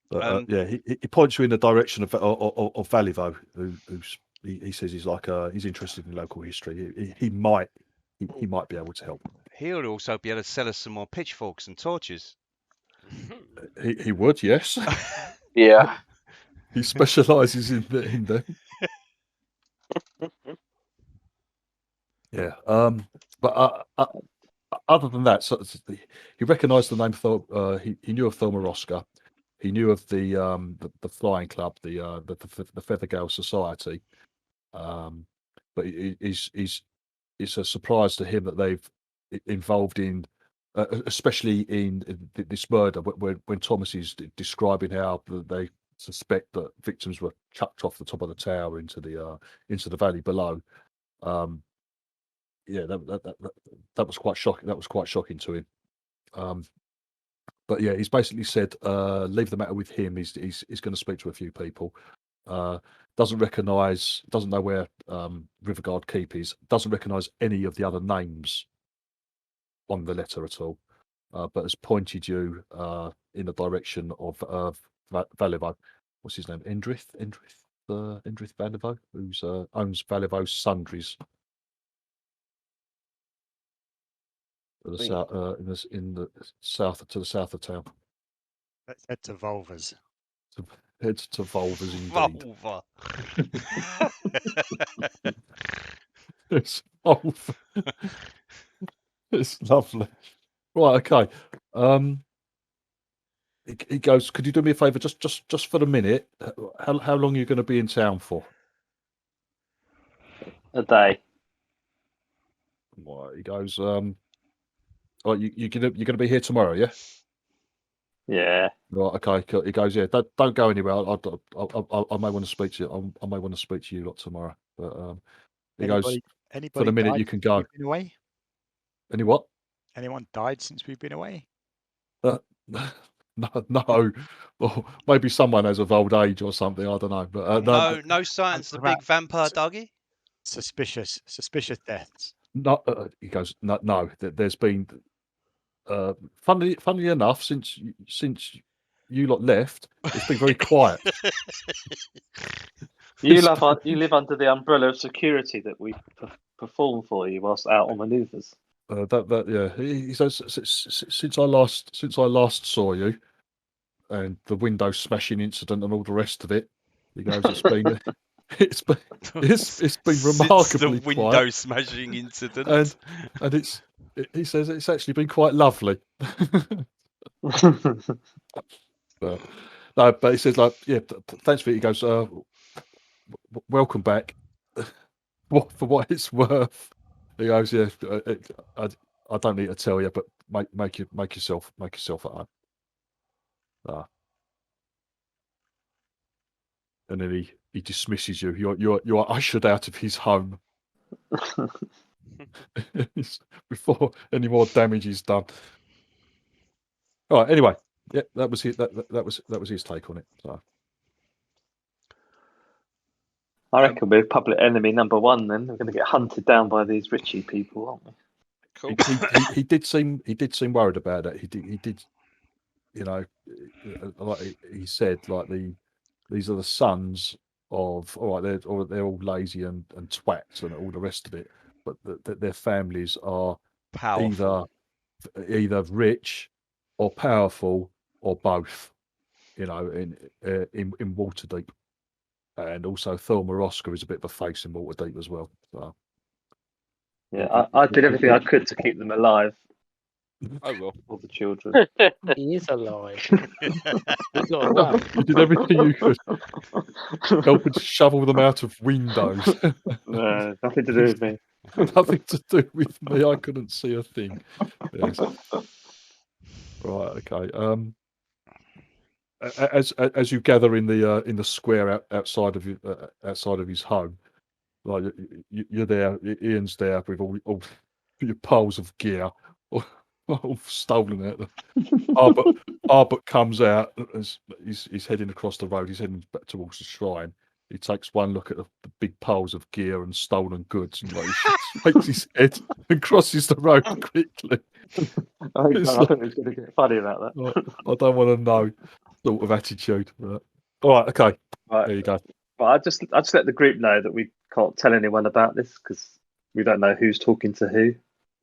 But he points you in the direction of Valivo, he says he's interested in local history. He might be able to help. He'll also be able to sell us some more pitchforks and torches. He would, yes. Yeah. He specialises in them. Yeah. But other than that, so he recognised the name. He knew of Thelma Rosca. He knew of the flying club, the Feathergale Society. But it's a surprise to him that they've involved in, especially in this murder, when Thomas is describing how they suspect that victims were chucked off the top of the tower into the valley below. That was quite shocking. That was quite shocking to him. But yeah, he's basically said, leave the matter with him. He's going to speak to a few people. doesn't know where Riverguard Keep is, doesn't recognise any of the other names on the letter at all, but has pointed you in the direction of Valivo. What's his name? Endrith Valivo, who owns Valivo Sundries. In the south, to the south of town. Let's head to Volvers. Head to Volvers indeed. Volva. It's Volva. It's lovely. Right, okay. He goes, could you do me a favour, just for the minute? How long are you going to be in town for? A day. Right, he goes, you're gonna be here tomorrow, yeah? Yeah. Right, okay. He goes, yeah. Don't go anywhere. I may want to speak to you. I may want to speak to you lot tomorrow. But he goes, for the minute you can go. Been away? Any what? Anyone died since we've been away? No. Well, maybe someone has of old age or something. I don't know. But no signs of the big vampire doggy. Suspicious deaths. No, he goes, no. There's been, funnily enough, since you lot left, it's been very quiet. You live under the umbrella of security that we perform for you whilst out on manoeuvres. Yeah. He says since I last saw you, and the window smashing incident and all the rest of it, he goes, it's been remarkably the window quiet. smashing incident, and he says it's actually been quite lovely. But he says, like, yeah, thanks for it. He goes, welcome back. For what it's worth. He goes, yeah, I don't need to tell you, but make yourself at home. And then he dismisses you. You're ushered out of his home before any more damage is done. All right. Anyway, yeah, that was his take on it. So. I reckon we're public enemy number one. Then we're going to get hunted down by these Richie people, aren't we? Cool. He did seem worried about it. He did, you know, like he said, like these are the sons of, all right, they're all lazy and twats and all the rest of it, but their families are powerful, either rich or powerful or both. You know, in Waterdeep, and also Thelma Oscar is a bit of a face in Waterdeep as well. So. Yeah, I did everything I could to keep them alive. Oh well. All the children. He is alive. He got away. You did everything you could. Helping to shovel them out of windows. Nothing to do with me. Nothing to do with me. I couldn't see a thing. Yes. Right. Okay. As you gather in the square outside of his home, like you're there. Ian's there with all your piles of gear, all stolen out. Arbut comes out as he's heading across the road. He's heading back towards the shrine. He takes one look at the big piles of gear and stolen goods, and like, he shakes his head and crosses the road quickly. I think it's going to get funny about that. I don't want to know sort of attitude. But... All right, okay. Right. There you go. But I just let the group know that we can't tell anyone about this because we don't know who's talking to who.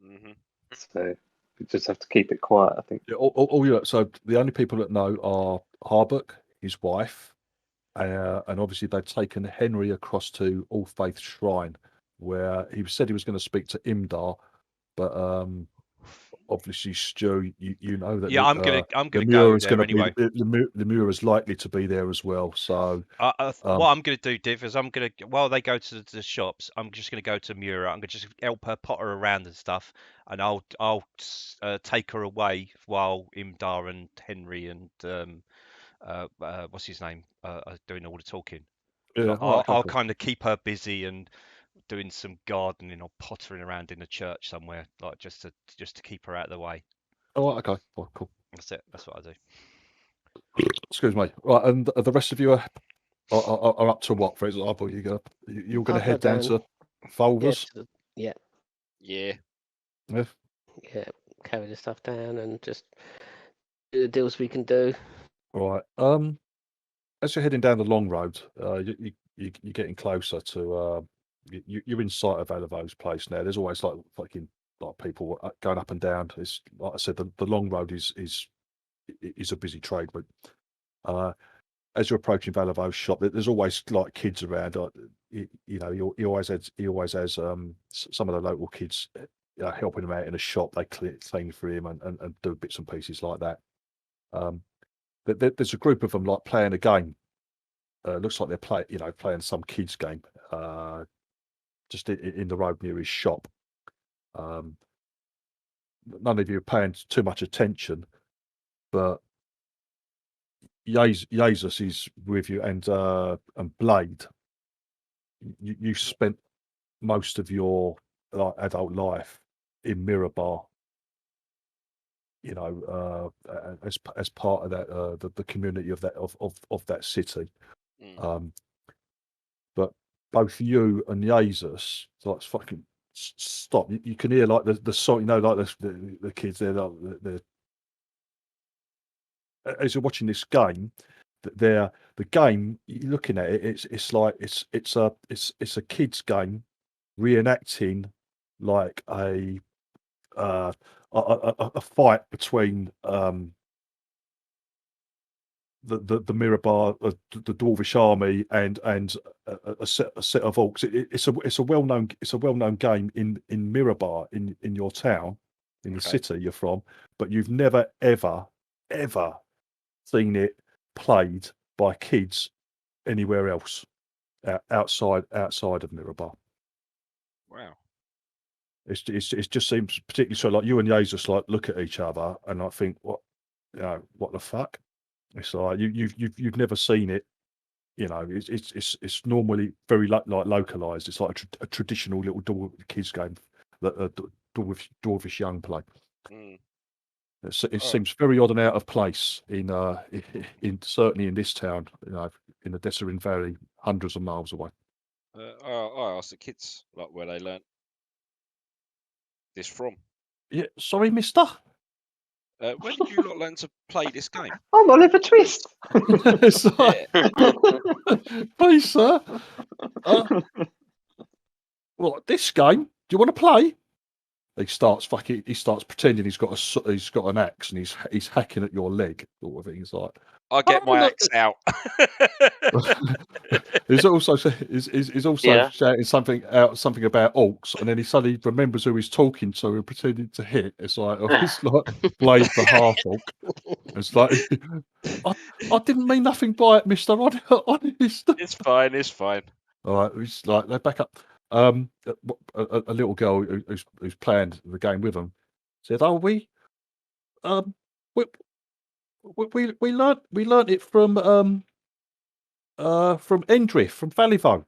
Mm-hmm. So we just have to keep it quiet, I think. Yeah, so the only people that know are Harbuk, his wife, and obviously they've taken Henry across to All Faith Shrine, where he said he was going to speak to Imdar, but obviously, Stu, you know that. Yeah, I'm gonna go there anyway. The Muir is likely to be there as well. So what I'm gonna do, Div, is while they go to the shops, I'm just gonna go to Mura. I'm gonna just help her potter around and stuff, and I'll take her away while Imdar and Henry and what's his name are doing all the talking. Yeah, I'll kind of keep her busy and doing some gardening or pottering around in the church somewhere, like just to keep her out of the way. Oh, okay. Oh, cool. That's it. That's what I do. Excuse me. Right, and the rest of you are are up to what? For example, you're going to I'll head go down to Fulvers. Yeah. Yeah. Yeah. Carry the stuff down and just do the deals we can do. Right. As you're heading down the long road, you're getting closer to. You're in sight of Alavo's place now. There's always like fucking like people going up and down. It's like I said, the long road is a busy trade route. As you're approaching Valavo's shop, there's always like kids around. You know, he always has some of the local kids helping him out in a shop. They clean for him and do bits and pieces like that. But there's a group of them like playing a game. Looks like they're playing some kids game. Just in the road near his shop. None of you are paying too much attention, but Jesus is with you, and Blade. You spent most of your adult life in Mirabar. You know, as part of that the community of that city. But both you and Jesus, like fucking stop. You can hear like the song, you know, like the kids there, they're as you're watching this game, the game you're looking at it, it's like it's a kids game reenacting like a fight between the Mirabar, the Dwarvish army, and a set of orcs. It's a well known game in Mirabar in your town, in the city you're from, but you've never ever seen it played by kids anywhere else outside of Mirabar. Wow. It just seems particularly so. Like you and Jesus like look at each other and I think, what the fuck? It's like you've never seen it. You know, it's normally very like localized. It's like a traditional little kids game that Dwarvish young play. It seems very odd and out of place in certainly in this town. You know, in the Desserin Valley, hundreds of miles away. I asked the kids like where they learnt this from. Yeah, sorry, Mister. When did you lot learn to play this game? I'm Oliver Twist. Please, sir. Well, this game. Do you want to play? He starts pretending he's got an axe and he's hacking at your leg, sort of thing. It's like I get my axe out. He's also shouting something about orcs, and then he suddenly remembers who he's talking to and pretending to hit. It's like it's like Blade the half orc. It's like I didn't mean nothing by it, Mister. Honest. It's fine. All right, it's like they back up. A little girl who's playing the game with them said, "Oh, we learnt it from Endriff, from Valivo.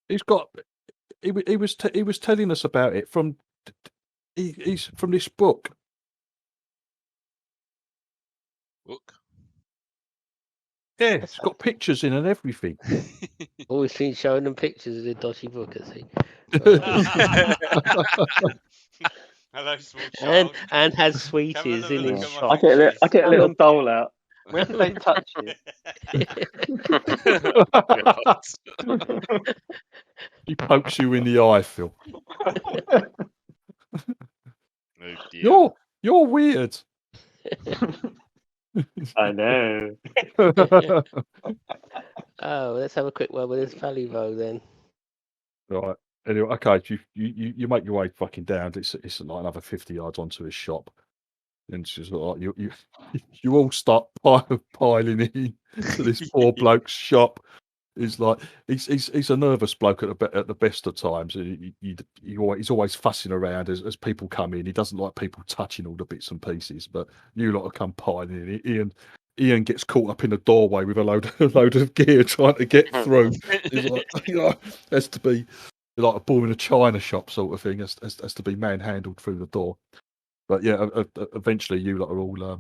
He was telling us about it from he's from this book. Book? Yeah, it's got pictures in and everything. Always been showing them pictures of the dodgy book, has he? Hello, small child. And has sweeties in his shop. I get a little dole out. When they touch you. He pokes you in the eye, Phil. Oh dear. You're weird. I know. Oh, let's have a quick word with this Valivo then. Right. Anyway, okay, you make your way fucking down. It's like another 50 yards onto his shop. And she's like, you all start piling in to this poor bloke's shop. He's like, he's a nervous bloke at the best of times. He's always fussing around as people come in. He doesn't like people touching all the bits and pieces. But you lot have come piling in. Ian gets caught up in the doorway with a load of gear trying to get through. He's like, has to be like a bull in a china shop sort of thing. Has to be manhandled through the door. But yeah, eventually you lot are all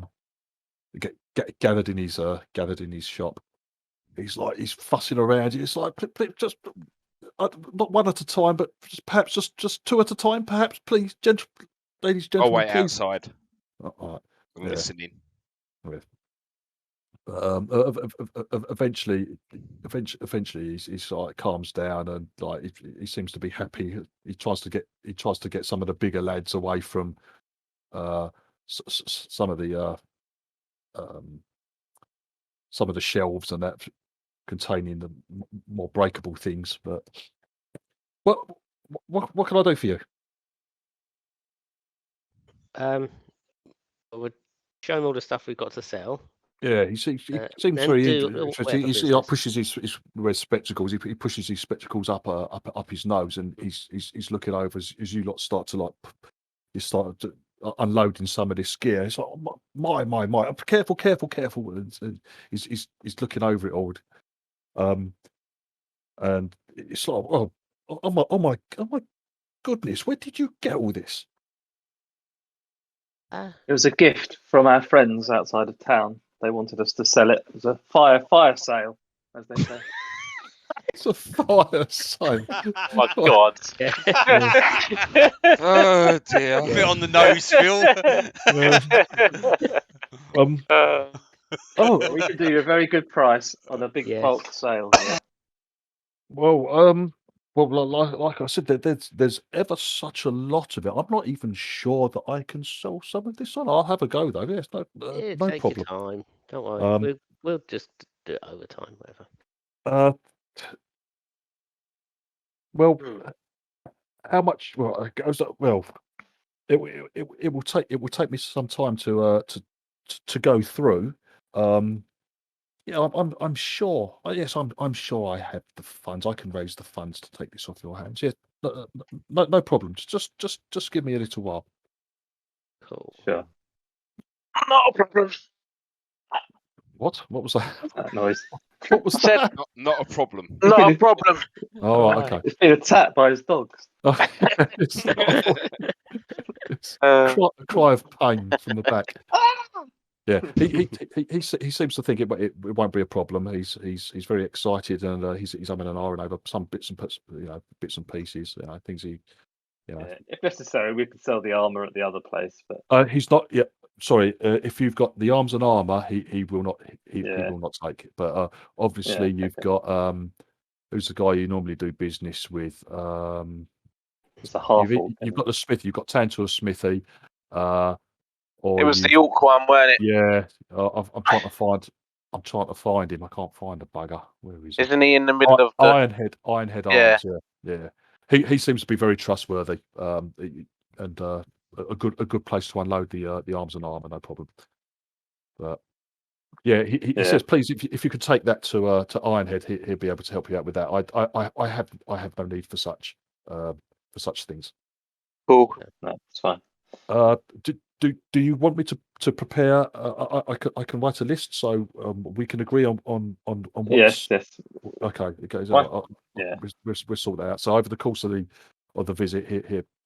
gathered in his shop. He's fussing around. It's like, please, just not one at a time, but perhaps just two at a time, perhaps, please, ladies, I'll gentlemen, wait please. outside. All right. I'm listening. Eventually, he like calms down and like he seems to be happy. He tries to get some of the bigger lads away from some of the shelves and that containing the more breakable things. But what can I do for you? We'll show him all the stuff we've got to sell. Yeah, he seems then very do interested. whatever He business. pushes his wears spectacles. He pushes his spectacles up his nose, and he's looking over as you lot start to you start to unloading some of this gear. It's like, oh, my, careful. And he's looking over it all, and it's like, oh my goodness, where did you get all this? It was a gift from our friends outside of town. They wanted us to sell it. It was a fire sale, as they say. It's a fire sale. Oh my God. Oh dear. Bit on the nose, Phil. We can do you a very good price on a big bulk sale here. Well, like I said, there's ever such a lot of it. I'm not even sure that I can sell some of this on. I'll have a go though. Yes, no Take problem. your time. Don't worry. We'll just do it over time, whatever. Well, how much? Well, it goes up. Well, it will take me some time to go through. Yeah, I'm sure. Yes, I'm sure I have the funds. I can raise the funds to take this off your hands. Yeah, no problem. Just give me a little while. Cool. Sure. Not a problem. What was that? That noise. What was that? Not a problem. Not a problem. Oh, okay. He's been attacked by his dogs. It's a cry of pain from the back. Yeah, he seems to think it won't be a problem. He's very excited and he's umming and ahhing over some bits and pieces. Things he. If necessary, we could sell the armor at the other place, but he's not. Yeah, sorry. If you've got the arms and armor, he will not. He will not take it. But obviously, you've got who's the guy you normally do business with? It's a half. You've got the smith. You've got Tantor Smithy. It was the Orc one, weren't it? Yeah, I'm trying to find him. I can't find the bugger. Where is he? Isn't he in the middle of the Ironhead Yeah. Arms? Yeah. He seems to be very trustworthy. And a good place to unload the arms and armor, no problem. But yeah, he says, please, if you could take that to Ironhead, he'll be able to help you out with that. I have no need for such things. Cool. No, it's fine. Do you want me to prepare? I can write a list so we can agree on what's. Yes. Okay. Okay. Yeah. We'll sort that out. So over the course of the visit,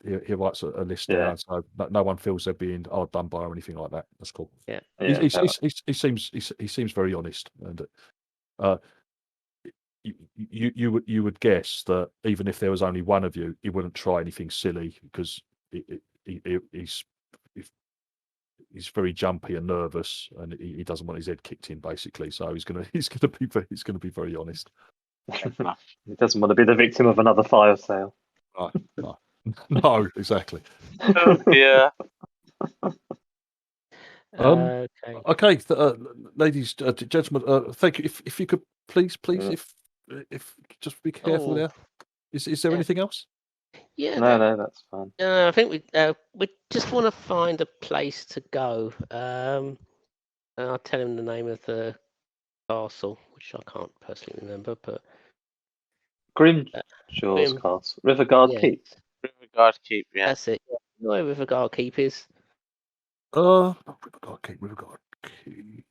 he writes a list down, so no one feels they're being done by or anything like that. That's cool. Yeah. He seems very honest, and you would guess that even if there was only one of you, he wouldn't try anything silly because he's very jumpy and nervous, and he doesn't want his head kicked in, basically. So he's gonna be very honest. He doesn't want to be the victim of another fire sale. No, exactly. Yeah. Okay, ladies, gentlemen, thank you. If you could please, if just be careful there. Is there anything else? Yeah. No, that's fine. I think we just want to find a place to go. And I'll tell him the name of the castle, which I can't personally remember, but Grimshaw's Castle, Riverguard Keep. Riverguard Keep, yeah. That's it. You know where Riverguard Keep is? Riverguard Keep.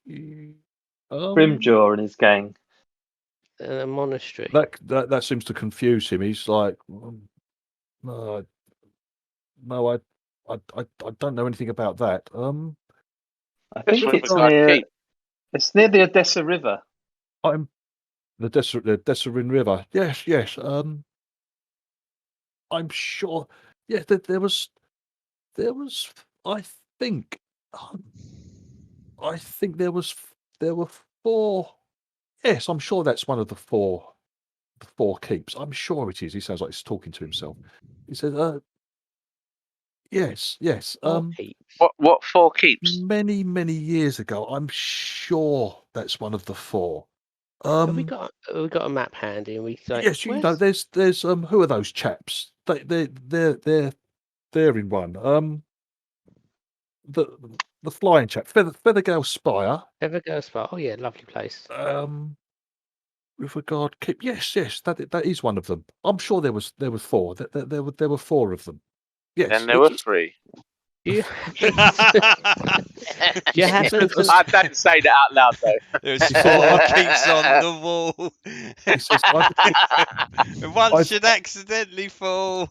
Grimjaw and his gang. A monastery. That seems to confuse him. He's like, no, I don't know anything about that. I think That's it's what near. I keep. It's near the Odessa River. I'm the Desserin River. Yes. I'm sure. Yeah, there was. I think. I think there were 4. Yes, I'm sure that's one of the four keeps. I'm sure it is. He sounds like he's talking to himself. He says, yes. Keeps. What 4 keeps? Many years ago. I'm sure that's one of the 4. Have we got a map handy? And we say, Yes, you know, there's who are those chaps? They're in one. The flying chap, Feathergale Spire. Evergirl Spot. Oh yeah, lovely place. With regard, keep yes, that is one of them. I'm sure there was 4. There were 4 of them. Yes, Then there were 3. Do you happen to? I don't say that out loud though. There's 4 keeps on the wall. He says, One should accidentally fall.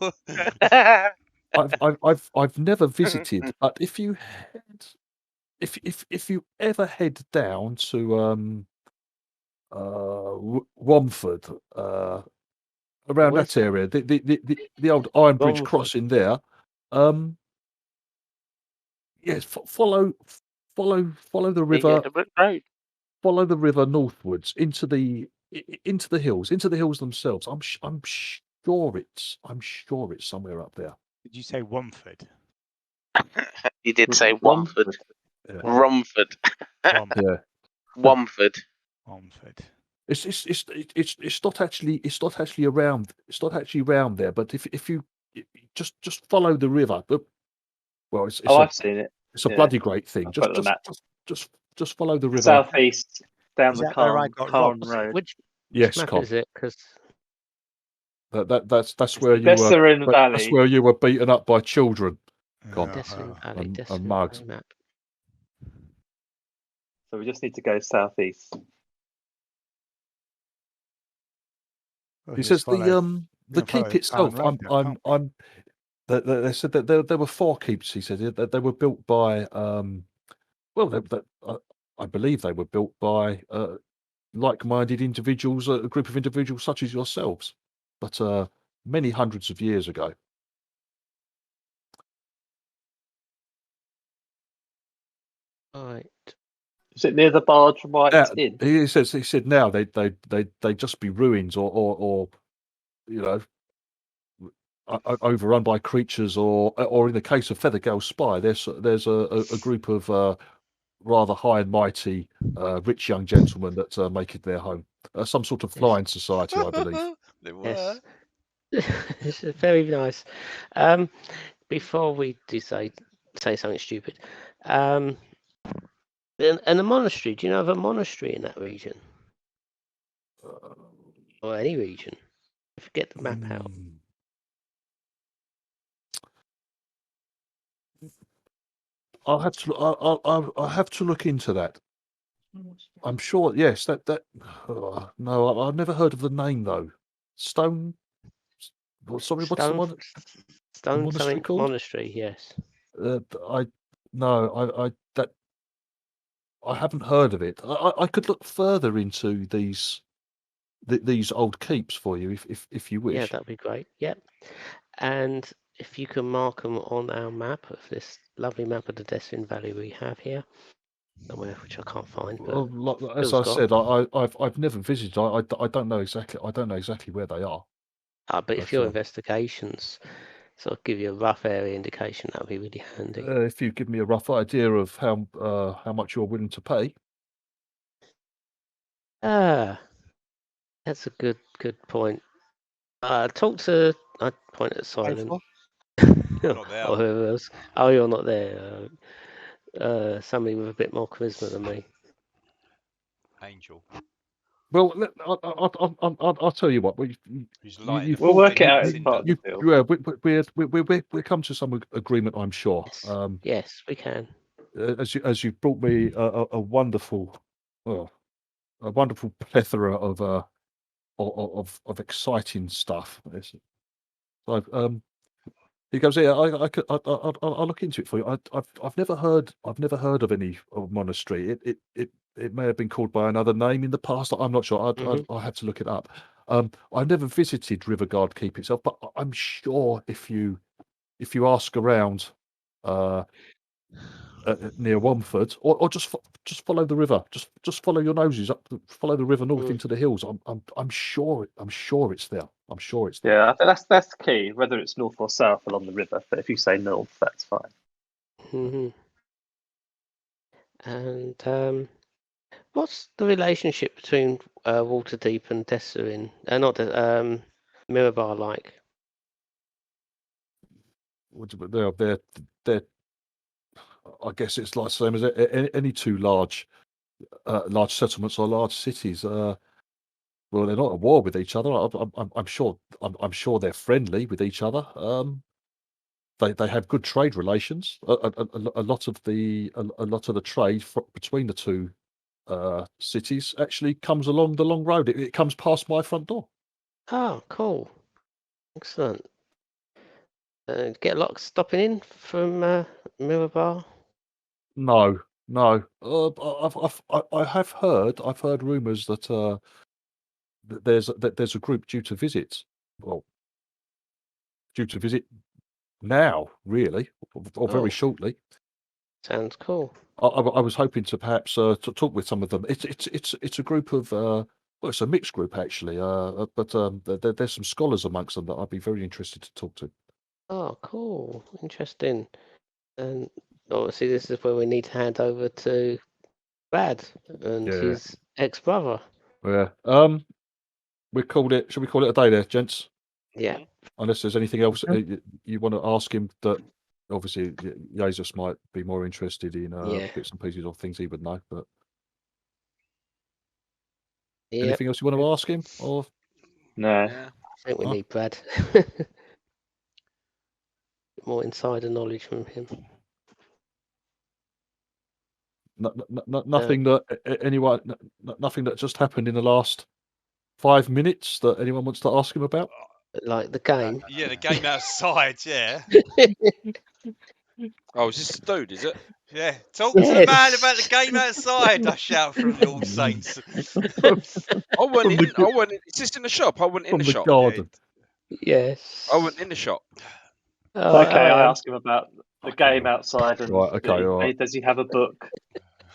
I've never visited, but if you ever head down to Romford, around Where's that area, the old Iron Bridge crossing there, yes, follow the river. The Brick Road. Follow the river northwards into the hills, themselves. I'm sure it's somewhere up there. Did you say Womford? You did say Womford. Yeah. Romford. Yeah. Womford. Womford. It's not actually around. It's not actually around there. But if you just follow the river, well, I've seen it. It's a bloody great thing. I've got the map. Just follow the river Southeast down Is the that where I got Carn robbed? Road. Which Yes, map Con. is it? Because That's where you Desserin were. Valley. That's where you were beaten up by children. Con. Desserin Valley, and Desserin mugs. Valley map. So we just need to go southeast. Well, He just says follow- the can follow keep the itself. Carn Road, can't They said that there were 4 keeps. He said that they were built by I believe they were built by like-minded individuals, a group of individuals such as yourselves, but many hundreds of years ago. Right. Is it near the Barge White Inn? He said now they just be ruins or you know overrun by creatures or in the case of Feathergale Spire, there's a group of rather high and mighty rich young gentlemen that make it their home. Some sort of flying society, I believe. They were. Yes. It's very nice. Before we do say something stupid, and a monastery. Do you know of a monastery in that region or any region? Get the map out. I'll have to look into that. I'm sure. Yes, that. No, I've never heard of the name though. Stone. What's the one? Stone monastery something called? monastery. Yes. I haven't heard of it. I could look further into these old keeps for you if you wish. Yeah, that'd be great. Yep. And if you can mark them on our map of this lovely map of the Desserin Valley we have here, somewhere which I can't find. But Well, as I said, I've never visited. I don't know exactly. I don't know exactly where they are. But if your investigations sort of give you a rough area indication, that would be really handy. If you give me a rough idea of how much you're willing to pay. That's a good point. I point at Silent. Not there. Or whoever else. Oh, you're not there. Somebody with a bit more charisma than me. Angel. Well, I'll tell you what. We'll work it out as part of the deal. Yeah, we come to some agreement, I'm sure. Yes, we can. As you brought me a wonderful plethora of exciting stuff. So, He goes, yeah, I'll look into it for you. I've never heard of any monastery. It may have been called by another name in the past. I'm not sure. I have to look it up. I've never visited Riverguard Keep itself, but I'm sure if you ask around near Womford, or just follow the river, just follow your noses up, follow the river north into the hills. I'm sure it's there. I'm sure it's there. Yeah, I think that's key. Whether it's north or south along the river, but if you say north, that's fine. And what's the relationship between Waterdeep and Desserin? Not Mirabar like? They're I guess it's like the same as any two large settlements or large cities. Well, they're not at war with each other. I'm sure they're friendly with each other. They have good trade relations. A lot of the trade between the two cities actually comes along the long road. It comes past my front door. Oh, cool! Excellent. Get a lot stopping in from Mirabar. No. I've heard rumours that there's a group due to visit. Well, due to visit now, really, or very shortly. Sounds cool. I was hoping to perhaps to talk with some of them. It's a group of well, it's a mixed group actually. But there's some scholars amongst them that I'd be very interested to talk to. Oh, cool! Interesting. And obviously, this is where we need to hand over to Brad and his ex-brother. Yeah. Should we call it a day there, gents? Yeah. Unless there's anything else you want to ask him that obviously Jesus might be more interested in bits and pieces of things he would know. But anything else you want to ask him? Or no, I think we need Brad. More insider knowledge from him. Nothing nothing that just happened in the last 5 minutes that anyone wants to ask him about? Like the game? Yeah, the game outside, yeah. Oh, is this the dude, is it? Yeah, talk to the man about the game outside, I shout from the All Saints. I went in. Is this in the shop? I went in the shop. Garden. Yes. I went in the shop. Okay, I asked him about the game outside, and right. does he have a book?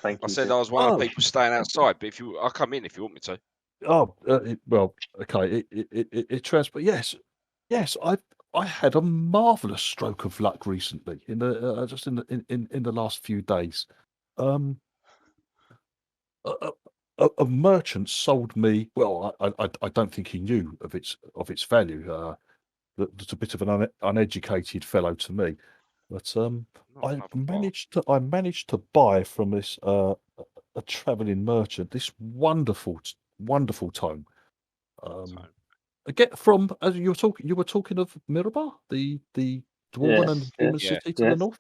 Thank you. I said I was one of the people staying outside, but I'll come in if you want me to. Oh, well, okay. It transport. Yes. I had a marvelous stroke of luck recently in the just in the last few days. A merchant sold me. Well, I don't think he knew of its value. That's a bit of an uneducated fellow to me, but I managed to buy from this a traveling merchant this wonderful tome. Get from as you were talking of Mirabar, the dwarven and human city to the north.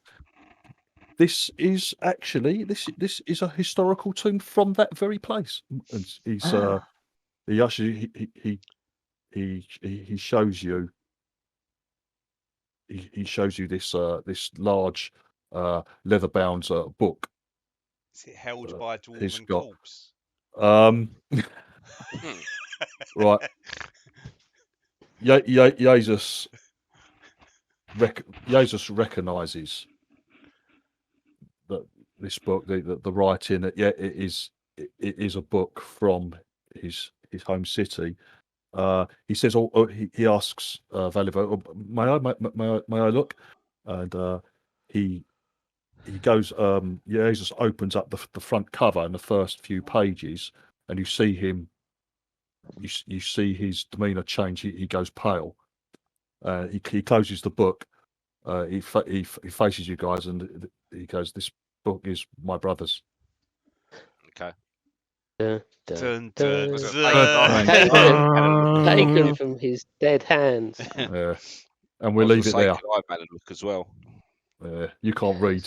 This is actually this is a historical tomb from that very place. And he's he actually he shows you. He shows you this large leather-bound book. Is it held by a He's dwarven got corpse? right. Jesus recognizes that this book, the writing, it is a book from his home city. He says, he asks Valivo, may I look? And he goes, Jesus opens up the front cover and the first few pages, and you see him. You see his demeanor change. He goes pale. He closes the book. He faces you guys, and he goes, "This book is my brother's." Okay. Taken from his dead hands. Yeah, and we'll leave it there. I've had a look as well. Yeah, you can't read.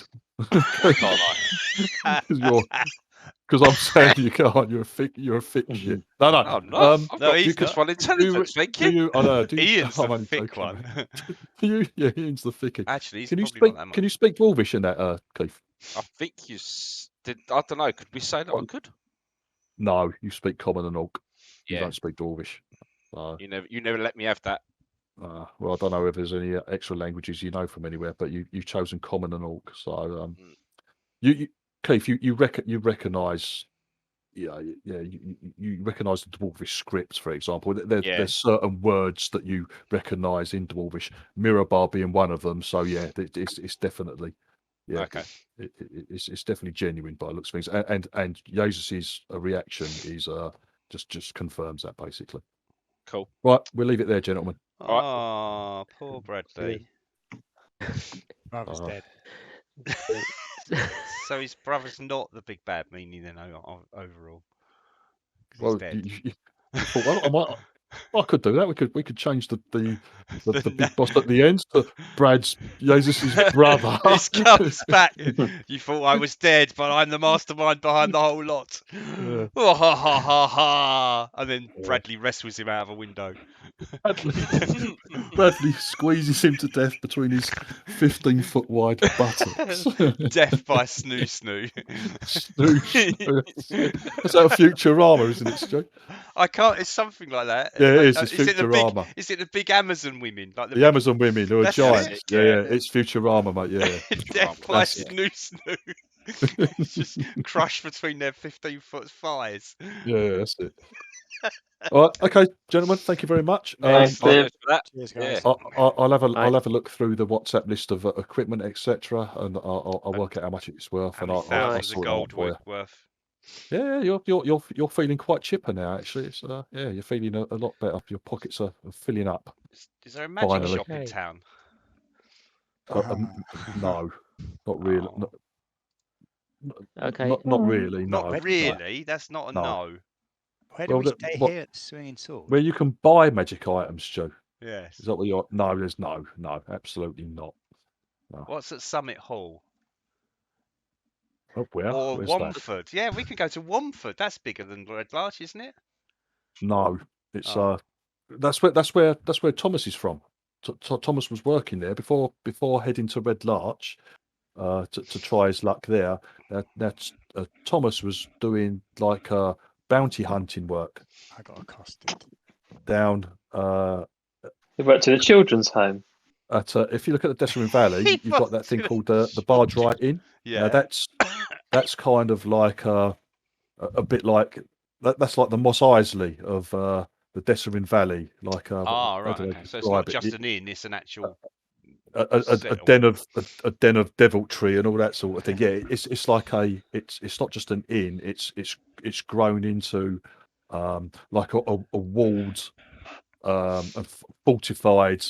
Because I'm saying you can't. You're a thick shit. No, no. Oh no, I've No, got he's plus not. one intelligence. Thank you. I know. Ian's I'm the only thick joking, one. mate. Do you? Yeah, Ian's the thicky. Actually, he's Can you probably speak? not that much. Can you speak Dwarvish in that, Keith? I think you did. I don't know. Could we say that I could? No, you speak Common and Orc. You Yeah. don't speak Dwarvish. So, You never let me have that. well, I don't know if there's any extra languages you know from anywhere, but you've chosen Common and Orc. So, you Keith, you recognise. Yeah, you recognise the Dwarvish script, for example. There's certain words that you recognise in Dwarvish, Mirabar being one of them. So yeah, it's definitely, yeah, Okay. it's definitely genuine by the looks of things. And Jesus' reaction is just confirms that basically. Cool. Right, we'll leave it there, gentlemen. Oh, poor Bradley. Brother's dead. So his brother's not the big bad meaning then overall. 'Cause Well, he's dead. you thought, well, I could do that. We could change the big boss at the end to Brad's Jesus' brother. This comes back. You thought I was dead, but I'm the mastermind behind the whole lot. Yeah. Oh, ha ha ha ha! And then Bradley wrestles him out of a window. Bradley squeezes him to death between his 15-foot wide buttocks. Death by snoo snoo. That's out of Futurama, isn't it, Stu? I can't. It's something like that. Yeah, it is. It's Is it Futurama. Is it the big Amazon women? Like The Amazon women who are That's giants. it, Yeah, yeah. it's Futurama, mate. Yeah. Death by That's it. snoo snoo. It's just crushed between their 15-foot thighs. Yeah, that's it. All right, okay, gentlemen. Thank you very much. Thanks, Thanks Steve. for that. Cheers, guys. Yeah. I'll have a look through the WhatsApp list of equipment, etc., and I'll work out how much it's worth, How and many I'll thousands of sort it out gold for you. worth? Yeah, you're feeling quite chipper now. Actually, it's yeah, you're feeling a lot better. Your pockets are filling up. Is there a magic Finally. shop in town? No, not really. Oh. Okay. Not really. No, Not really. That's not a no. Where do we stay here at the Swinging Sword? Where you can buy magic items, Joe. Yes. Is that what you're? No, there's no, absolutely not. No. What's at Summit Hall? Oh, where? Or Where's that? Womford? Yeah, we can go to Womford. That's bigger than Red Larch, isn't it? No, it's Oh. that's where Thomas is from. Thomas was working there before heading to Red Larch to try his luck there. Thomas was doing like bounty hunting work I got accosted. down They went to the children's home. at if you look at the Desserin Valley, you've got that thing called the Barge Right Inn. Yeah. Now that's kind of like a bit like that's like the Mos Eisley of the Desserin Valley. Like right. Okay. So it's not just an inn; it's an actual a den of deviltry and all that sort of thing. Yeah, it's like it's not just an inn. It's grown into like a walled a fortified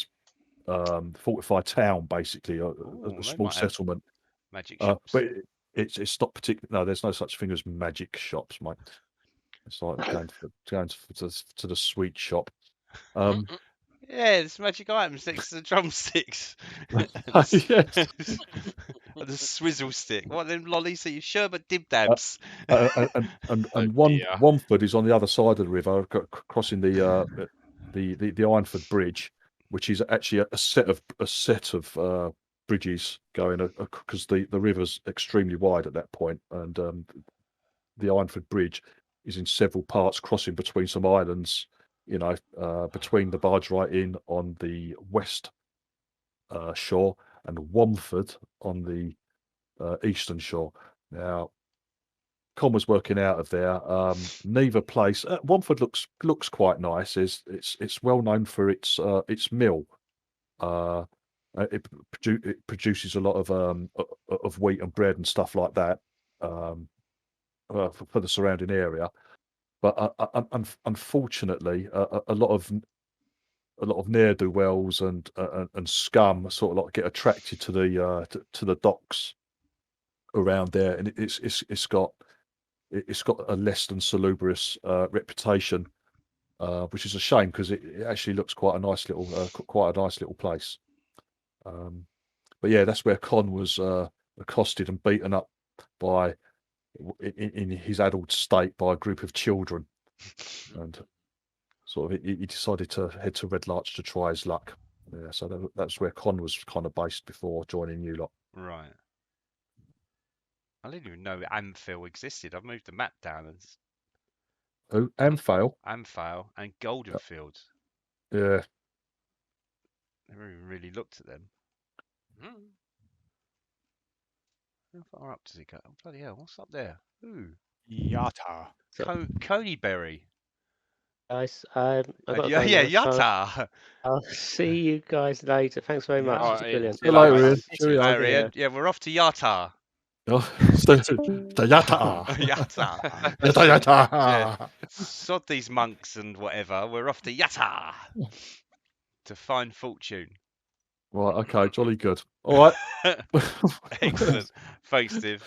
town, basically a small settlement. Magic shops. But it's not particular. No, there's no such thing as magic shops, mate. It's like going to the sweet shop. Yeah, there's magic items next to the drumsticks. Yes. And the swizzle stick. What them lollies that you sherbet dib dabs? And Womford is on the other side of the river, crossing the Ironford Bridge, which is actually a set of bridges going because the river's extremely wide at that point, and the Ironford Bridge is in several parts, crossing between some islands. You know, between the Barge Right Inn on the west shore and Womford on the eastern shore. Now, Con was working out of there. Neither place. Womford looks quite nice. It's well known for its mill. It produces a lot of wheat and bread and stuff like that for the surrounding area. But unfortunately, a lot of ne'er-do-wells and scum sort of like get attracted to the docks around there, and it's got a less than salubrious reputation, which is a shame because it actually looks quite a nice little place. But yeah, that's where Con was accosted and beaten up by in his adult state by a group of children, and sort of he decided to head to Red Larch to try his luck. Yeah, so that's where Con was kind of based before joining you lot. Right. I didn't even know Amphil existed. I've moved the map down and Oh, Amphale. Amphale and Goldenfield. Yeah. Never even really looked at them. Hmm. How far up does it go? Oh, bloody hell, what's up there? Ooh. Yata. So, Coneyberry. guys, I've got to Yeah, go now, so Yatta. I'll see you guys later. Thanks very much. Yeah. It's Alright, brilliant. see you Hello, later, Ian. mate. Cheerio. Later, Yeah. Ian. Yeah, we're off to Yatta. Oh, the Yata. Yatta. Yata. Yeah. Sod these monks and whatever. We're off to Yatta to find fortune. Right, okay, jolly good. All right. Excellent. Thanks, Steve.